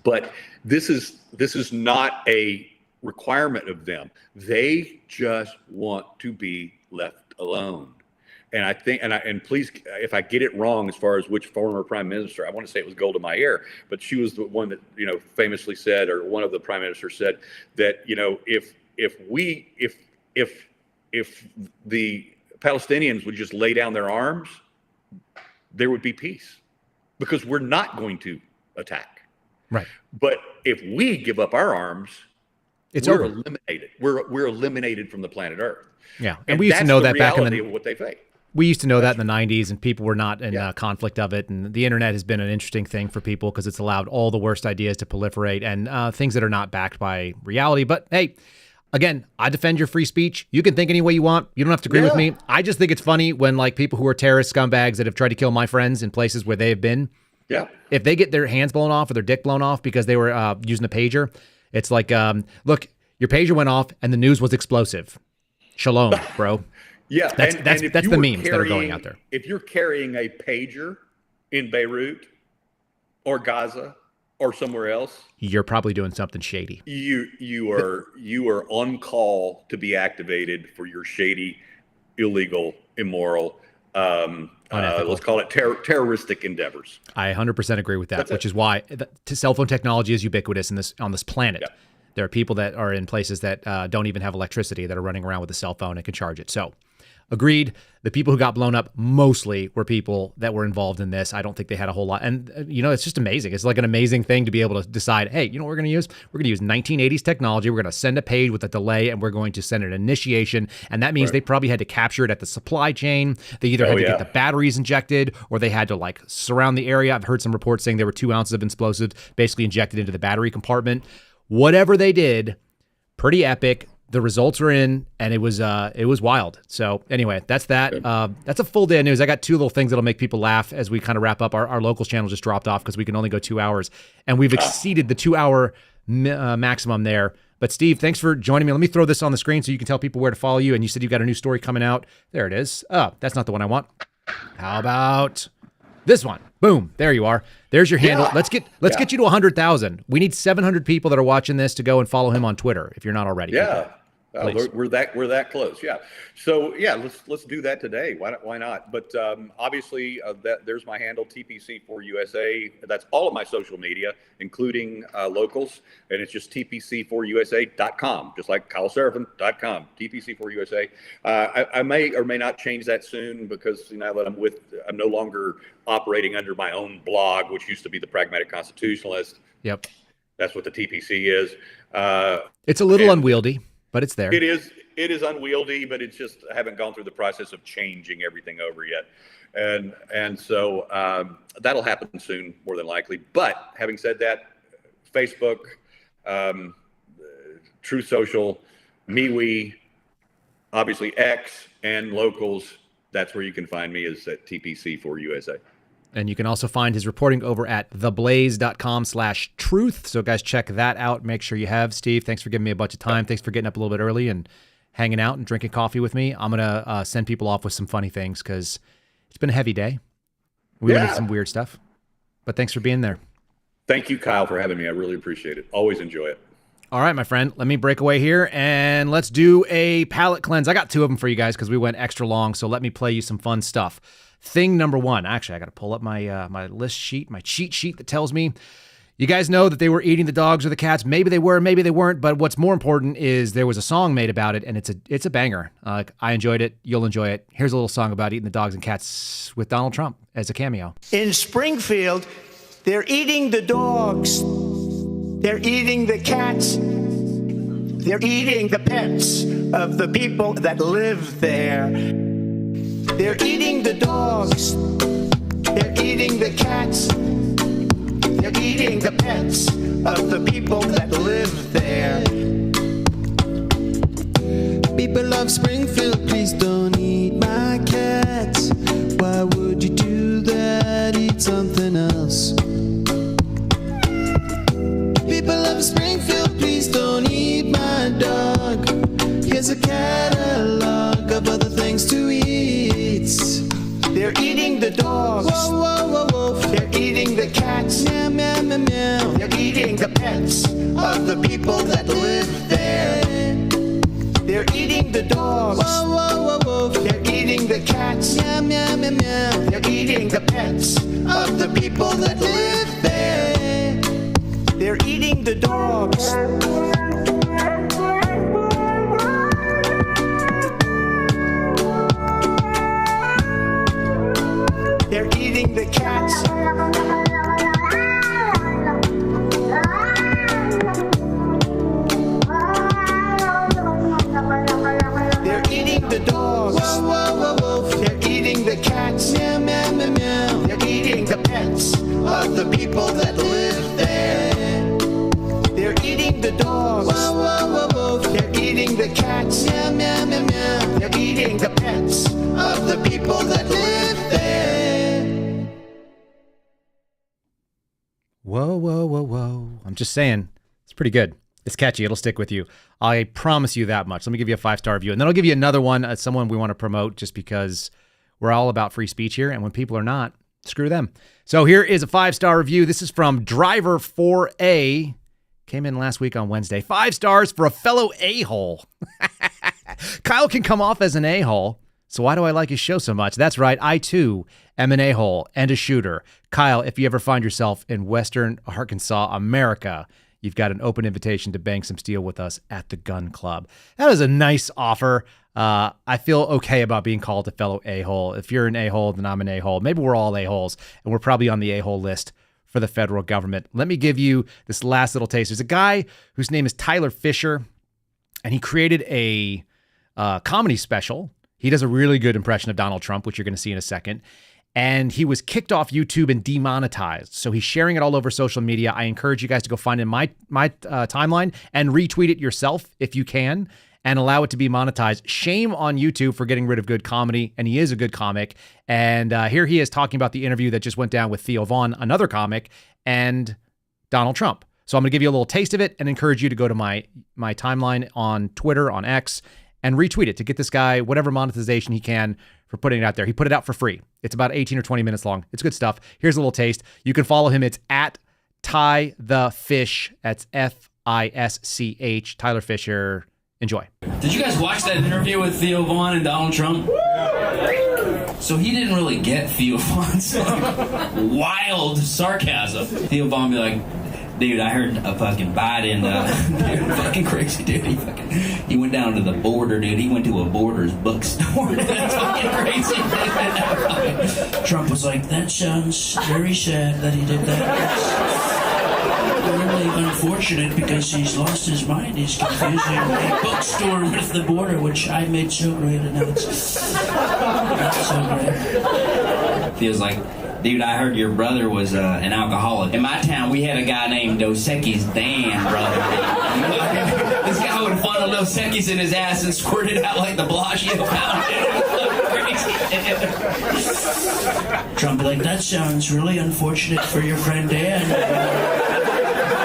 But this is not a requirement of them. They just want to be left alone. And I think, and please, if I get it wrong as far as which former prime minister, I want to say it was Golda Meir, but she was the one that, famously said, or one of the prime ministers said that, if the Palestinians would just lay down their arms, there would be peace, because we're not going to attack. Right. But if we give up our arms, we're eliminated. We're eliminated from the planet Earth. Yeah, and we used to know that back in the of what they face. We used to know that in the 90s, and people were not in conflict of it. And the internet has been an interesting thing for people because it's allowed all the worst ideas to proliferate and things that are not backed by reality. But hey, again, I defend your free speech. You can think any way you want. You don't have to agree with me. I just think it's funny when people who are terrorist scumbags that have tried to kill my friends in places where they have been, if they get their hands blown off or their dick blown off because they were using a pager, it's like, look, your pager went off and the news was explosive. Shalom, bro. Yeah, that's the memes that are going out there. If you're carrying a pager in Beirut or Gaza or somewhere else, you're probably doing something shady. You are on call to be activated for your shady, illegal, immoral, let's call it terroristic endeavors. I 100% agree with that, which is why cell phone technology is ubiquitous on this planet. Yeah. There are people that are in places that don't even have electricity that are running around with a cell phone and can charge it. So, agreed. The people who got blown up mostly were people that were involved in this. I don't think they had a whole lot. And, it's just amazing. It's like an amazing thing to be able to decide, hey, you know what we're going to use? We're going to use 1980s technology. We're going to send a page with a delay, and we're going to send an initiation. And that means they probably had to capture it at the supply chain. They either had to get the batteries injected, or they had to surround the area. I've heard some reports saying there were 2 ounces of explosives basically injected into the battery compartment. Whatever they did, pretty epic. The results were in, and it was wild. So anyway, that's that. That's a full day of news. I got 2 little things that'll make people laugh as we kind of wrap up. Our locals channel just dropped off because we can only go 2 hours, and we've exceeded the 2-hour maximum there. But Steve, thanks for joining me. Let me throw this on the screen so you can tell people where to follow you. And you said you've got a new story coming out. There it is. Oh, that's not the one I want. How about this one? Boom. There you are. There's your handle. Let's get you to 100,000. We need 700 people that are watching this to go and follow him on Twitter if you're not already. Yeah. We're that close. Yeah. So let's do that today. Why not? But obviously there's my handle, TPC4USA. That's all of my social media, including locals, and it's just TPC4USA.com, just like KyleSerafin.com, TPC4USA. I may or may not change that soon because now that I'm no longer operating under my own blog, which used to be the Pragmatic Constitutionalist. Yep. That's what the TPC is. It's a little unwieldy, but it's there. It is unwieldy, but it's just I haven't gone through the process of changing everything over yet. And so that'll happen soon, more than likely. But having said that, Facebook, True Social, MeWe, obviously X, and locals. That's where you can find me, is at TPC4USA. And you can also find his reporting over at theblaze.com/truth. So guys, check that out. Make sure you have. Steve, thanks for giving me a bunch of time. Thanks for getting up a little bit early and hanging out and drinking coffee with me. I'm going to send people off with some funny things because it's been a heavy day. We went into some weird stuff. But thanks for being there. Thank you, Kyle, for having me. I really appreciate it. Always enjoy it. All right, my friend, let me break away here and let's do a palate cleanse. I got 2 of them for you guys because we went extra long, so let me play you some fun stuff. Thing number 1. Actually, I got to pull up my my list sheet, my cheat sheet that tells me. You guys know that they were eating the dogs or the cats. Maybe they were, maybe they weren't, but what's more important is there was a song made about it, and it's a banger. I enjoyed it. You'll enjoy it. Here's a little song about eating the dogs and cats with Donald Trump as a cameo. In Springfield, they're eating the dogs. They're eating the cats. They're eating the pets of the people that live there. They're eating the dogs. They're eating the cats. They're eating the pets of the people that live there. People of Springfield, please don't eat my cats. Why would you do that? Eat something else. People of Springfield, please don't eat my dog. Here's a catalog of other things to eat. They're eating the dogs. Whoa, whoa, whoa, whoa. They're eating the cats. Meow, meow, meow, meow. They're eating the pets of the people that live there. They're eating the dogs. Whoa, whoa, whoa, whoa. They're eating the cats. Meow, meow, meow, meow. They're eating the pets of the people that live there. They're eating the dogs. They're eating the cats. They're eating the dogs. Whoa, whoa, whoa, whoa. They're eating the cats. Meow, meow, meow, meow. They're eating the pets of the people that live there. They're eating the dogs. Whoa, whoa, whoa, whoa. They're eating the cats. Meow, meow, meow, meow. They're eating the pets of the people that live there. Whoa, whoa, whoa, whoa. I'm just saying, it's pretty good. It's catchy. It'll stick with you. I promise you that much. Let me give you a 5-star review. And then I'll give you another one, someone we want to promote just because we're all about free speech here. And when people are not, screw them. So here is a 5-star review. This is from Driver 4A. Came in last week on Wednesday. 5 stars for a fellow a-hole. Kyle can come off as an a-hole. So why do I like his show so much? That's right. I, too, am an a-hole and a shooter. Kyle, if you ever find yourself in Western Arkansas, America, you've got an open invitation to bang some steel with us at the gun club. That is a nice offer. I feel okay about being called a fellow a-hole. If you're an a-hole, then I'm an a-hole. Maybe we're all a-holes, and we're probably on the a-hole list for the federal government. Let me give you this last little taste. There's a guy whose name is Tyler Fisher, and he created a comedy special. He does a really good impression of Donald Trump, which you're going to see in a second. And he was kicked off YouTube and demonetized. So he's sharing it all over social media. I encourage you guys to go find it in my timeline and retweet it yourself if you can and allow it to be monetized. Shame on YouTube for getting rid of good comedy. And he is a good comic. And here he is talking about the interview that just went down with Theo Vaughn, another comic, and Donald Trump. So I'm going to give you a little taste of it and encourage you to go to my timeline on Twitter, on X, and retweet it to get this guy whatever monetization he can for putting it out there. He put it out for free. It's about 18 or 20 minutes long. It's good stuff. Here's a little taste. You can follow him. It's at Ty the Fish. That's F-I-S-C-H. Tyler Fisher. Enjoy. Did you guys watch that interview with Theo Vaughn and Donald Trump? So he didn't really get Theo Vaughn's wild sarcasm. Theo Vaughn be like, dude, I heard a fucking Biden, dude, fucking crazy, dude. He went down to the border, dude. He went to a Borders bookstore. That's fucking crazy. Trump was like, that sounds very sad that he did that. It's really unfortunate because he's lost his mind. He's confusing a bookstore with the border, which I made so great, and now it's so great. Theo's like, dude, I heard your brother was an alcoholic. In my town, we had a guy named Dos Equis Dan, brother. This guy would funnel Dos Equis in his ass and squirt it out like the Bellagio fountain. Trump be like, that sounds really unfortunate for your friend Dan.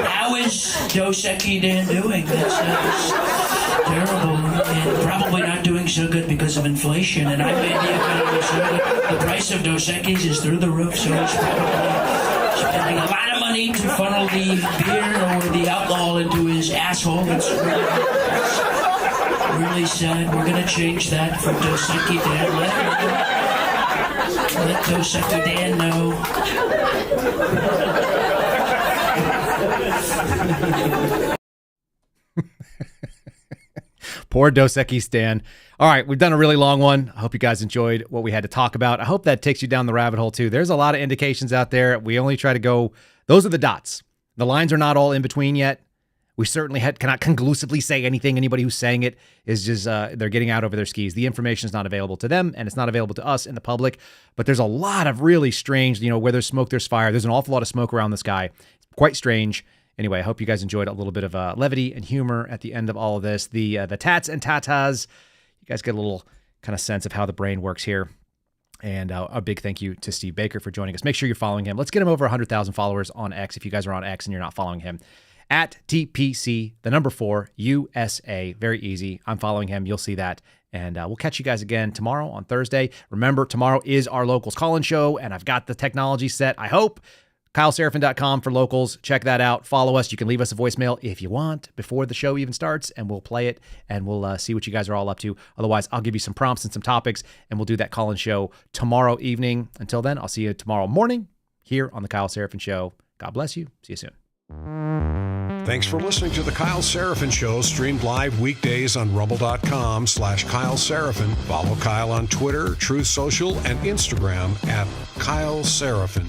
How is Dos Equis Dan doing? That's terrible. And probably not doing so good because of inflation. And I made the economy so good. The price of Dos Equis is through the roof, so he's probably spending a lot of money to funnel the beer or the alcohol into his asshole. It's really sad. We're going to change that for Dos Equis Dan. Let Dos Equis Dan know. Poor Dos Equis Stan. All right, we've done a really long one. I hope you guys enjoyed what we had to talk about. I hope that takes you down the rabbit hole too. There's a lot of indications out there. We only try to go, those are the dots. The lines are not all in between yet. We certainly cannot conclusively say anything. Anybody who's saying it is just, they're getting out over their skis. The information is not available to them, and it's not available to us in the public. But there's a lot of really strange, where there's smoke, there's fire. There's an awful lot of smoke around this guy. It's quite strange. Anyway, I hope you guys enjoyed a little bit of levity and humor at the end of all of this. The tats and tatas, you guys get a little kind of sense of how the brain works here. And a big thank you to Steve Baker for joining us. Make sure you're following him. Let's get him over 100,000 followers on X if you guys are on X and you're not following him. At TPC, 4 USA. Very easy. I'm following him. You'll see that. And we'll catch you guys again tomorrow on Thursday. Remember, tomorrow is our Locals call-in show, and I've got the technology set, I hope. KyleSerafin.com for locals. Check that out. Follow us. You can leave us a voicemail if you want before the show even starts, and we'll play it, and we'll see what you guys are all up to. Otherwise, I'll give you some prompts and some topics, and we'll do that call-in show tomorrow evening. Until then, I'll see you tomorrow morning here on The Kyle Seraphin Show. God bless you. See you soon. Thanks for listening to The Kyle Seraphin Show, streamed live weekdays on rumble.com/Kyle Seraphin. Follow Kyle on Twitter, Truth Social, and Instagram at Kyle Seraphin.